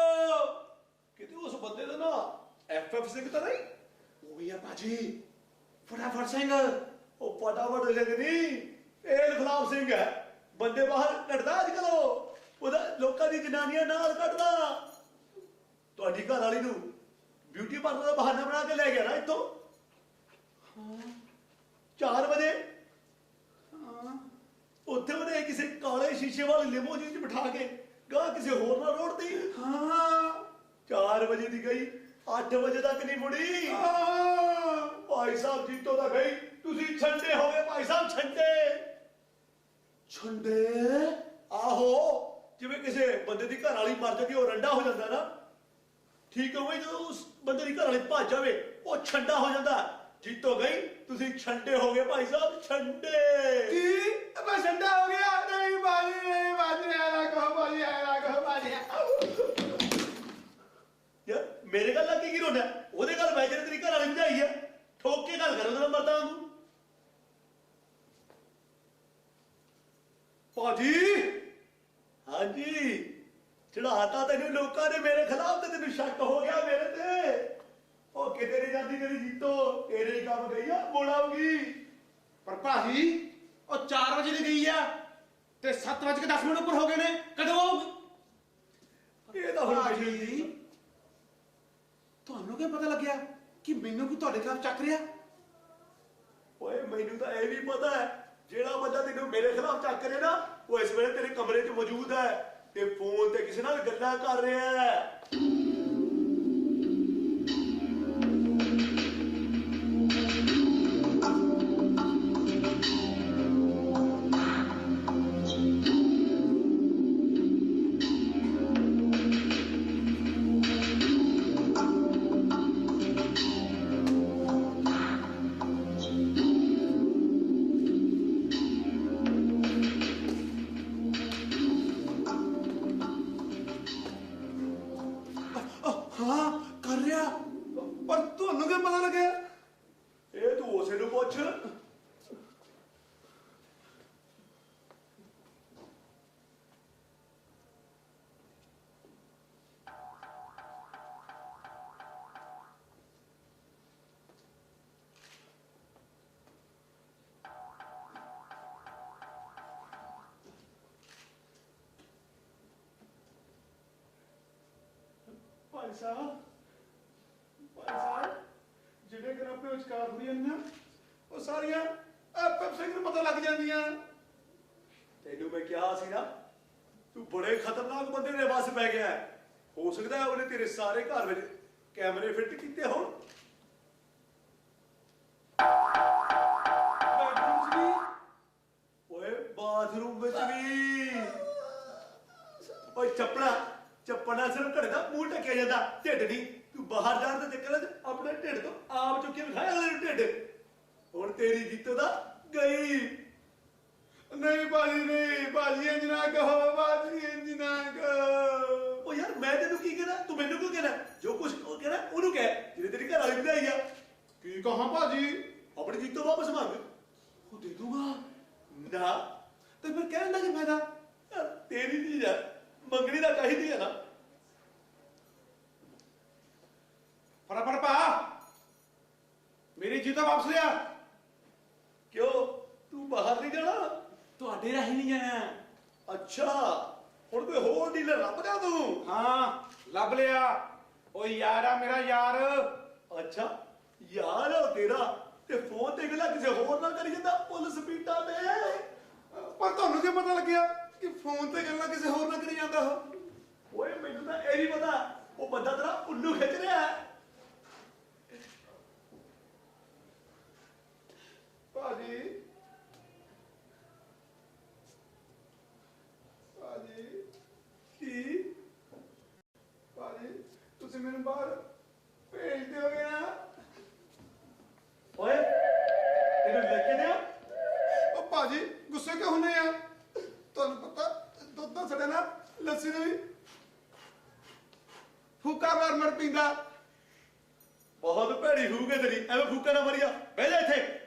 ਕਿਤੇ ਉਸ ਬੰਦੇ ਦਾ ਨਾ ਐਫਐਫ ਸਿੰਘ ਤਾਂ ਨਹੀਂ? ਉਹੀ ਆ ਭਾਜੀ, ਫਟਾਫਟ ਸਿੰਘ। ਉਹ ਫਟਾਫਟ ਸਿੰਘ ਨਹੀਂ, ਇਹ ਲਖਰਾਮ ਸਿੰਘ ਹੈ। ਬੰਦੇ ਬਾਹਰ ਕੱਢਦਾ ਅੱਜ ਕੱਲ, ਉਹਦਾ ਲੋਕਾਂ ਦੀ ਜਨਾਨੀਆਂ ਨਾਲ ਕੱਢਦਾ। ਤੁਹਾਡੀ ਘਰ ਵਾਲੀ ਨੂੰ ਬਿਊਟੀ ਪਾਰਲਰ ਦਾ ਬਹਾਨਾ ਬਣਾ ਕੇ ਲੈ ਗਿਆ ਨਾ ਇੱਥੋਂ। ਹਾਂ 4 ਵਜੇ ਹਾਂ ਉੱਥੇ ਉਹਨੇ ਕਿਸੇ ਕਾਲੇ ਸ਼ੀਸ਼ੇ ਵਾਲੀ ਲਿਮੋਜੀਨ 'ਚ ਬਿਠਾ ਕੇ ਗਾਂ ਕਿਸੇ ਹੋਰ ਨਾਲ ਰੋੜਤੀ। ਹਾਂ 4 ਵਜੇ ਦੀ ਗਈ, 8 ਵਜੇ ਤੱਕ ਨਹੀਂ ਮੁੜੀ। ਹਾਂ। ਭਾਈ ਸਾਹਿਬ ਜੀਤੋ ਦਾ ਗਈ, ਤੁਸੀਂ ਛੰਡੇ ਹੋ ਗਏ ਭਾਈ ਸਾਹਿਬ, ਛੰਡੇ। ਛੰਡੇ? ਆਹੋ, ਜਿਵੇਂ ਕਿਸੇ ਬੰਦੇ ਦੀ ਘਰ ਵਾਲੀ ਮਰ ਜਾਂਦੀ, ਉਹ ਰੰਡਾ ਹੋ ਜਾਂਦਾ ਨਾ, ਠੀਕ ਹੋਵੇ। ਜਦੋਂ ਉਸ ਬੰਦੇ ਦੀ ਘਰ ਵਾਲੀ ਭੱਜ ਜਾਵੇ, ਉਹ ਛੰਡਾ ਹੋ ਜਾਂਦਾ। ਜੀਤੋ ਗਈ, ਤੁਸੀਂ ਛੰਡੇ ਹੋ ਗਏ ਭਾਈ ਸਾਹਿਬ, ਛੰਡੇ। ਕੀ ਮੈਂ ਛੰਡਾ ਹੋ ਗਿਆ? ਨਹੀਂ ਭਾਜੀ, ਨਹੀਂ ਭਾਜੀ, ਐ ਨਾ ਕਹੋ ਭਾਜੀ, ਐ ਨਾ ਕਹੋ ਭਾਜੀ। ਯਾਰ ਮੇਰੇ ਗੱਲ ਲੱਗੀ ਕੀ ਰੋਣਾ? ਉਹਦੇ ਗੱਲ ਮੈਂ ਜਿਹੜੇ ਤੇਰੀ ਘਰ ਵਾਲੀ ਭਜਾਈ ਆ, ਠੋਕ ਕੇ ਗੱਲ ਕਰ ਉਹਦੇ ਨਾਲ ਮਰਦਾ ਵਾਂਗੂ। ਭਾਜੀ ਹਾਂਜੀ, ਚੜਾਤਾ ਤੈਨੂੰ ਲੋਕਾਂ ਨੇ ਮੇਰੇ ਖਿਲਾਫ, ਤੇ ਤੈਨੂੰ ਸ਼ੱਕ ਹੋ ਗਿਆ ਮੇਰੇ ਤੇ। ਉਹ ਕਿਤੇ ਨਹੀਂ ਜਾਂਦੀ ਤੇਰੀ ਜੀਤੋ, ਤੇਰੇ ਹੀ ਕੰਮ ਗਈ ਆ, ਮੁੜ ਆਊਗੀ। ਪਰ ਭਾਜੀ ਉਹ 4 ਵਜੇ ਦੀ ਗਈ ਆ ਤੇ 7:10 ਉੱਪਰ ਹੋ ਗਏ ਨੇ, ਕਦੋਂ ਆਊਗੀ? ਇਹ ਤਾਂ ਹੁਣ ਭਾਜੀ ਮੈਨੂੰ ਤੁਹਾਨੂੰ ਕੀ ਪਤਾ ਲੱਗਿਆ ਕਿ ਮੈਨੂੰ ਕੋਈ ਤੁਹਾਡੇ ਖਿਲਾਫ ਚੱਕ ਰਿਹਾ? ਓਏ ਮੈਨੂੰ ਤਾਂ ਇਹ ਵੀ ਪਤਾ ਹੈ, ਜਿਹੜਾ ਬੰਦਾ ਤੈਨੂੰ ਮੇਰੇ ਖਿਲਾਫ ਚੱਕ ਰਿਹਾ ਨਾ, ਉਹ ਇਸ ਵੇਲੇ ਤੇਰੇ ਕਮਰੇ 'ਚ ਮੌਜੂਦ ਹੈ ਤੇ ਫੋਨ ਤੇ ਕਿਸੇ ਨਾਲ ਗੱਲਾਂ ਕਰ ਰਿਹਾ ਹੈ। ਹਾਂ ਕਰ ਰਿਹਾ, ਪਰ ਤੁਹਾਨੂੰ ਕੀ ਪਤਾ ਲੱਗਿਆ? ਇਹ ਤੂੰ ਉਸੇ ਨੂੰ ਪੁੱਛ। ਭਾਈ ਸਾਹਿਬ, ਜਿਹੜੇ ਕਿ ਆਪਣੇ ਵਿਚਕਾਰ ਹੋਈਆਂ ਨੇ, ਉਹ ਸਾਰੀਆਂ ਐਫਐਫ ਸਿੰਘ ਨੂੰ ਪਤਾ ਲੱਗ ਜਾਂਦੀਆਂ। ਤੈਨੂੰ ਮੈਂ ਕਿਹਾ ਸੀ ਨਾ, ਤੂੰ ਬੜੇ ਖਤਰਨਾਕ ਬੰਦੇ ਦੇ ਵੱਸ ਪੈ ਗਿਆ ਹੈ। ਹੋ ਸਕਦਾ ਹੈ ਉਹਨੇ ਤੇਰੇ ਸਾਰੇ ਘਰ ਵਿੱਚ ਕੈਮਰੇ ਫਿੱਟ ਕੀਤੇ ਹੋਣ। ਬੈਡਰੂਮ 'ਚ ਵੀ? ਓਏ ਬਾਥਰੂਮ ਵਿੱਚ ਵੀ। ਓਏ ਚੱਪਣਾ ਸਿਰਫ ਘੜੇ ਦਾ ਮੂੰਹ ਢੱਕਿਆ ਜਾਂਦਾ, ਢਿੱਡ ਨਹੀਂ। ਤੂੰ ਬਾਹਰ ਜਾਣ ਦੇ ਚੱਕਰਾਂ 'ਚ ਆਪਣੇ ਢਿੱਡ ਤੋਂ ਆਪ ਚੁੱਕ ਕੇ ਵਿਖਾਇਆ ਅਗਲੇ ਨੂੰ ਢਿੱਡ। ਹੁਣ ਤੇਰੀ ਜੀਤੋ ਦਾ ਗਈ। ਨਹੀਂ ਭਾਜੀ, ਨਹੀਂ ਭਾਜੀ, ਇੰਜ ਨਾ ਕਹੋ ਭਾਜੀ, ਇੰਜ ਨਾ ਕਹੋ। ਓ ਯਾਰ ਮੈਂ ਤੈਨੂੰ ਕੀ ਕਹਿਣਾ, ਤੂੰ ਮੈਨੂੰ ਕਿਉਂ ਕਹਿਣਾ? ਜੋ ਕੁਝ ਉਹ ਕਹਿਣਾ ਉਹਨੂੰ ਕਹਿ, ਜਿਹੜੇ ਤੇਰੀ ਘਰ ਵਾਲੀ ਵਧਾਈ ਆ। ਕੀ ਕਹਾਂ ਭਾਜੀ? ਆਪਣੀ ਜੀਤੋ ਵਾਪਸ ਮੰਗ। ਉਹ ਦੇ ਦੂੰਗਾ ਨਾ ਤੇ ਫਿਰ ਕਹਿਣ ਦਾ ਕੀ ਫਾਇਦਾ? ਯਾਰ ਤੇਰੀ ਚੀਜ਼ ਆ, ਮੰਗਣੀ ਤਾਂ ਚਾਹੀਦੀ ਹੈ ਨਾ। ਫਟਾਫਟ ਪਾ, ਮੇਰੀ ਜੀਤੋ ਵਾਪਸ ਲਿਆ। ਕਿਉਂ, ਤੂੰ ਬਾਹਰ ਨਹੀਂ ਜਾਣਾ? ਤੁਹਾਡੇ ਰਾਹੀਂ ਨਹੀਂ ਜਾਣਾ। ਅੱਛਾ, ਹੁਣ ਕੋਈ ਹੋਰ ਡੀਲਰ ਲੱਭ ਲਿਆ ਤੂੰ? ਹਾਂ ਲੱਭ ਲਿਆ। ਓ ਯਾਰ ਆ ਮੇਰਾ ਯਾਰ। ਅੱਛਾ ਯਾਰ ਉਹ ਤੇਰਾ, ਤੇ ਫੋਨ ਤੇ ਗੱਲਾਂ ਕਿਸੇ ਹੋਰ ਨਾਲ ਕਰੀ ਜਾਂਦਾ ਫੁੱਲ ਸਪੀਡਾਂ ਤੇ। ਪਰ ਤੁਹਾਨੂੰ ਕੀ ਪਤਾ ਲੱਗਿਆ ਕਿ ਫੋਨ ਤੇ ਗੱਲਾਂ ਕਿਸੇ ਹੋਰ ਨਾਲ ਕਰੀ ਜਾਂਦਾ ਉਹ? ਓਏ ਮੈਨੂੰ ਤਾਂ ਇਹ ਵੀ ਪਤਾ, ਉਹ ਬੰਦਾ ਤੇਰਾ ਉੱਲੂ ਖਿੱਚ ਰਿਹਾ ਹੈ। ਭਾਜੀ ਭਾਜੀ ਕੀ? ਭਾਜੀ ਤੁਸੀਂ ਮੈਨੂੰ ਬਾਹਰ ਭੇਜ ਦਿਓਗੇ ਨਾ? ਓਏ ਤੈਨੂੰ ਲੱਗੇ ਦਿਆ? ਉਹ ਭਾਜੀ ਗੁੱਸੇ ਕਿਉਂ ਹੁੰਦੇ ਆ? ਤੁਹਾਨੂੰ ਪਤਾ ਦੁੱਧ ਦਾ ਸੜਿਆ ਨਾ, ਲੱਸੀ ਨੂੰ ਵੀ ਫੂਕਾ ਮਾਰ ਪੀਂਦਾ। ਬਹੁਤ ਭੈੜੀ ਹੋਊਗੇ ਤੇਰੀ, ਐਵੇਂ ਫੂਕਾ ਨਾ ਮਰੀਆ। ਬਹਿ ਜਾ ਇੱਥੇ।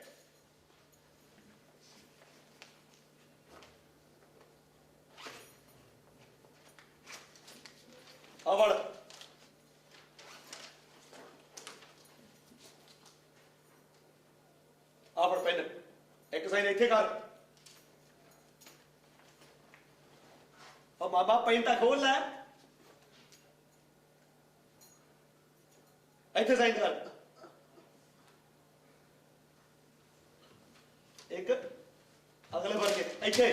ਆਵੜ ਆਵੜ ਪੈਨ ਇੱਕ ਸਾਈਨ ਇੱਥੇ ਕਰ ਉਹ ਮਾਮਾ ਪੈਨ ਤਾਂ ਖੋਲ ਲੈ ਇੱਥੇ ਸਾਈਨ ਕਰ ਇੱਕ ਅਗਲੇ ਵਰਗੇ ਇੱਥੇ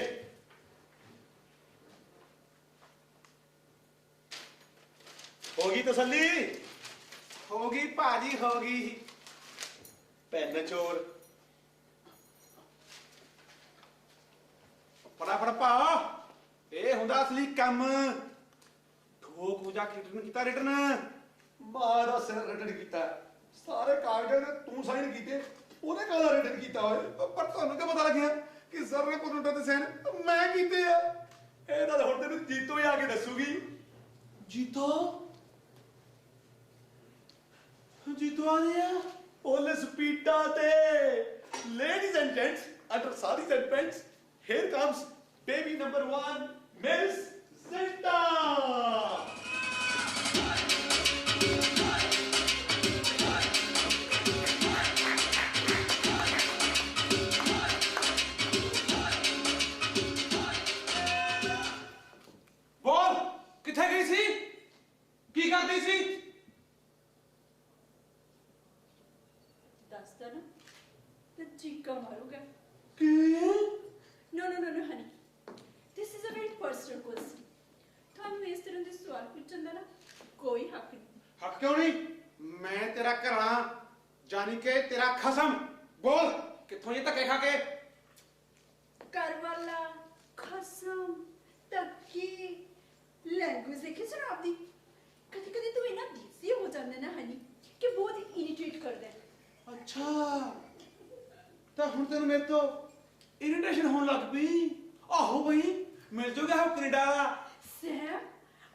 ਹੋ ਗਈ ਤਸੱਲੀ ਹੋਗੀ ਭਾਜੀ ਹੋਗੀ ਪੈਨ ਚੋਰ ਫਟਾਫਟ ਪਾ ਇਹ ਹੁੰਦਾ ਅਸਲੀ ਕੰਮ ਠੋਕ ਹੋ ਜਾ ਕੇ ਰਿਟਰਨ ਕੀਤਾ ਰਿਟਰਨ ਮਾਂ ਦਾ ਸਿਰ ਰਿਟਨ ਕੀਤਾ ਸਾਰੇ ਕਾਗਜ਼ਾਂ ਨੇ ਤੂੰ ਸਾਈਨ ਕੀਤੇ ਉਹਨੇ ਕਾਹਦਾ ਰਿਟਨ ਕੀਤਾ ਹੋਏ ਪਰ ਤੁਹਾਨੂੰ ਕੀ ਪਤਾ ਲੱਗਿਆ ਕਿ ਸਰ ਨੇ ਪੁਰਨਟਾ ਤੇ ਸਾਈਨ ਮੈਂ ਕੀਤੇ ਆ ਇਹ ਤਾਂ ਹੁਣ ਤੈਨੂੰ ਜੀਤੋ ਹੀ ਆ ਕੇ ਦੱਸੂਗੀ ਜੀਤੋ ਜੀਤੋ ਆ ਗਿਆ ਪੁਲਿਸ ਪੀਟਾ ਤੇ ladies and gents under saris and pants here comes baby number 1 Miss Zinta ਬੋਲ ਕਿੱਥੇ ਗਈ ਸੀ ਕੀ ਕਰਦੀ ਸੀ ਦੱਸ ਤਾ ਨਾ ਤੇ ਚੀਕਾ ਮਾਰੂਗਾ ਕੀ No, no, no, no, honey. This is a very personal question. ਤੁਹਾਨੂੰ ਇਸ ਤਰ੍ਹਾਂ ਦੇ ਸਵਾਲ ਪੁੱਛਣ ਦਾ ਨਾ ਕੋਈ ਹੱਕ ਨਹੀਂ। ਹੱਕ ਕਿਉਂ ਨਹੀਂ ਮੈਂ ਤੇਰਾ ਘਰਾਂ ਜਾਨੀ ਕਿ ਤੇਰਾ ਖਸਮ ਬੋਲ ਕਿੱਥੋਂ ਇਹ ਧੱਕੇ ਖਾ ਕੇ ਘਰ ਵਾਲਾ ਖਸਮ ਤੱਕੀ ਲੈਂਗੁਏਜ ਦੇਖੀ ਸੁਣਾਬ ਦੀ ਕਦੀ ਕਦੀ ਤੂੰ ਇਹਨਾਂ ਦੇਸੀ ਹੋ ਜਾਂਦਾ ਨਾ ਹਨੀ ਕਿ ਬਹੁਤ ਇਰੀਟੇਟ ਕਰਦਾ ਹੈ। ਅੱਛਾ ਤਾਂ ਹੁਣ ਤੈਨੂੰ ਮੇਰੇ ਤੋਂ ਇਰੀਟੇਸ਼ਨ ਹੋਣ ਲੱਗ ਪਈ ਆਹੋ ਬਈ ਮਿਲ ਜੂਗਾ ਉਹ Canada the Sam,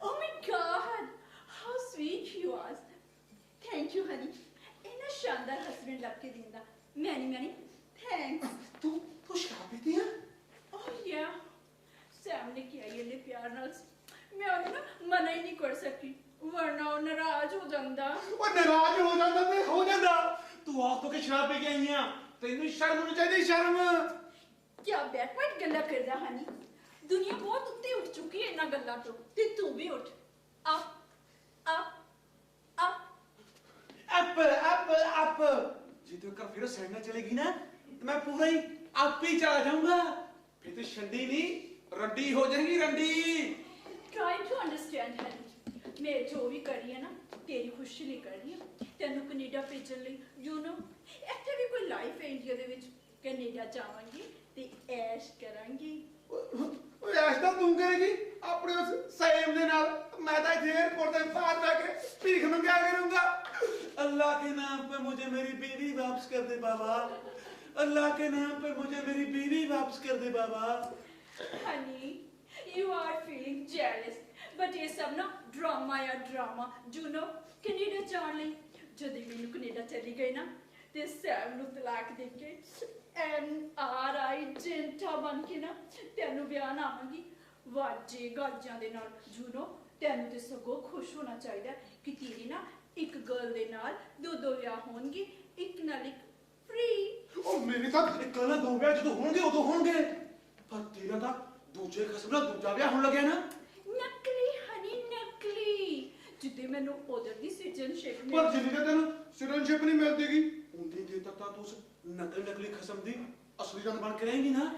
oh my God, how sweet you are. Thank you, honey. ਇੰਨਾ ਸ਼ਾਨਦਾਰ ਹਸਬੈਂਡ ਲੱਭ ਕੇ ਦਿੰਦਾ many thanks. ਤੂੰ ਸ਼ਰਾਬ ਪੀਤੀ ਆ Oh yeah. Sam ਨੇ ਕਿਹਾ ਇਹਨੇ ਪਿਆਰ ਨਾਲ ਮੈਂ ਉਹਨੂੰ ਨਾ ਮਨਾ ਹੀ ਨਹੀਂ ਕਰ ਸਕੀ ਵਰਨਾ ਉਹ ਨਾਰਾਜ਼ ਹੋ ਜਾਂਦਾ। ਉਹ ਨਾਰਾਜ਼ ਹੋ ਜਾਂਦਾ ਤੇ ਹੋ ਜਾਂਦਾ ਤੂੰ ਆਪ ਤੋਂ ਕਿ ਸ਼ਰਾਬ ਪੀ ਕੇ ਆਈ ਆ ਤੈਨੂੰ ਸ਼ਰਮ ਹੋਣੀ ਚਾਹੀਦੀ ਸ਼ਰਮ ਕਿਆ ਬੈਕਵਰਡ ਗੱਲਾਂ ਕਰਦਾ ਹਨੀ ਦੁਨੀਆ ਬਹੁਤ ਉੱਤੇ ਉੱਠ ਚੁੱਕੀ ਹੈ ਇਹਨਾਂ ਗੱਲਾਂ ਤੋਂ ਤੇ ਤੂੰ ਵੀ ਉੱਠ ਅਪ ਅਪ ਅਪ ਅਪ ਜੇ ਤੂੰ ਕਰ ਫਿਰ ਸੜਨਾ ਚਲੇਗੀ ਨਾ ਤੇ ਮੈਂ ਪੂਰਾ ਹੀ ਆਪ ਹੀ ਚਲਾ ਜਾਊਂਗਾ ਫਿਰ ਤੂੰ ਛੰਡੀ ਨਹੀਂ ਰੰਡੀ ਹੋ ਜਾਏਗੀ ਰੰਡੀ trying to understand honey ਮੈਂ ਜੋ ਵੀ ਕਰੀ ਹੈ ਨਾ ਤੇਰੀ ਖੁਸ਼ੀ ਲਈ ਕਰ ਰਹੀ ਹਾਂ ਤੈਨੂੰ ਕੈਨੇਡਾ ਭੇਜਣ ਲਈ ਯੂ نو ਇੱਥੇ ਵੀ ਕੋਈ ਲਾਈਫ ਹੈ ਇੰਡੀਆ ਦੇ ਵਿੱਚ ਕੈਨੇਡਾ ਜਾਵਾਂਗੀ ਤੇ ਐਸ਼ ਕਰਾਂਗੀ ਓਏ ਐਸ਼ ਤਾਂ ਤੂੰ ਕਰੇਗੀ ਆਪਣੇ ਉਸ ਸੇਮ ਦੇ ਨਾਲ ਮੈਂ ਤਾਂ ਇੱਥੇ 에어ਪੋਰਟ ਦੇ ਬਾਹਰ ਜਾ ਕੇ ਭੀਖ ਮੰਗਿਆ ਕਰੂੰਗਾ अल्लाह के नाम पे मुझे मेरी बीवी वापस कर दे बाबा अल्लाह के नाम पे मुझे मेरी बीवी वापस कर दे बाबा honey you are feeling jealous but ਇਹ ਸਭ ਨਾ ਡਰਾਮਾ ਆ ਡਰਾਮਾ ਯੂ نو ਕੈਨੇਡਾ ਜਾਣ ਲਈ ਜਦੋਂ ਮੈਨੂੰ ਕੈਨੇਡਾ ਚਲੀ ਗਈ ਨਾ ਤੇ ਸੈਮ ਨੂੰ ਤਲਾਕ ਦੇ ਕੇ NRI ਜਿੰਟਾ ਬਣ ਕੇ ਨਾ ਤੈਨੂੰ ਵਿਆਹ ਨਾ ਆਵਾਂਗੀ ਵਾਜੇ ਗਾਜਾਂ ਦੇ ਨਾਲ ਯੂ نو ਤੈਨੂੰ ਤੇ ਸਗੋਂ ਖੁਸ਼ ਹੋਣਾ ਚਾਹੀਦਾ ਕਿ ਤੇਰੀ ਨਾ ਇੱਕ ਗਰਲ ਦੇ ਨਾਲ ਦੋ ਵਿਆਹ ਹੋਣਗੇ ਇੱਕ ਨਾਲ ਇੱਕ ਫ੍ਰੀ ਉਹ ਮੇਰੇ ਤਾਂ ਇੱਕ ਨਾ ਦੋ ਵਿਆਹ ਜਦੋਂ ਹੋਣਗੇ ਉਦੋਂ ਹੋਣਗੇ ਪਰ ਤੇਰਾ ਤਾਂ ਦੂਜੇ ਖਸਮ ਨਾਲ ਦੂਜਾ ਵਿਆਹ ਹੋਣ ਲੱਗਿਆ ਨਾ ਨਕਲੀ ਹਨੀ ਨਕਲੀ ਜਿੱਦੇ ਮੈਨੂੰ ਉਧਰ ਦੀ ਸਿਟੀਜ਼ਨਸ਼ਿਪ ਪਰ ਜਿੰਨੀ ਕਿ ਤੈਨੂੰ ਸਿਟੀਜ਼ਨਸ਼ਿਪ ਨਹੀਂ ਮਿਲਦੀਗੀ ਉਨੀ ਦੇਰ ਤੱਕ ਤਾਂ ਤੂੰ ਉਸ ਨਕਲੀ ਖਸਮ ਦੀ ਅਸਲੀ ਜਾਨ ਬਣ ਕੇ ਰਹੇਂਗੀ ਨਾ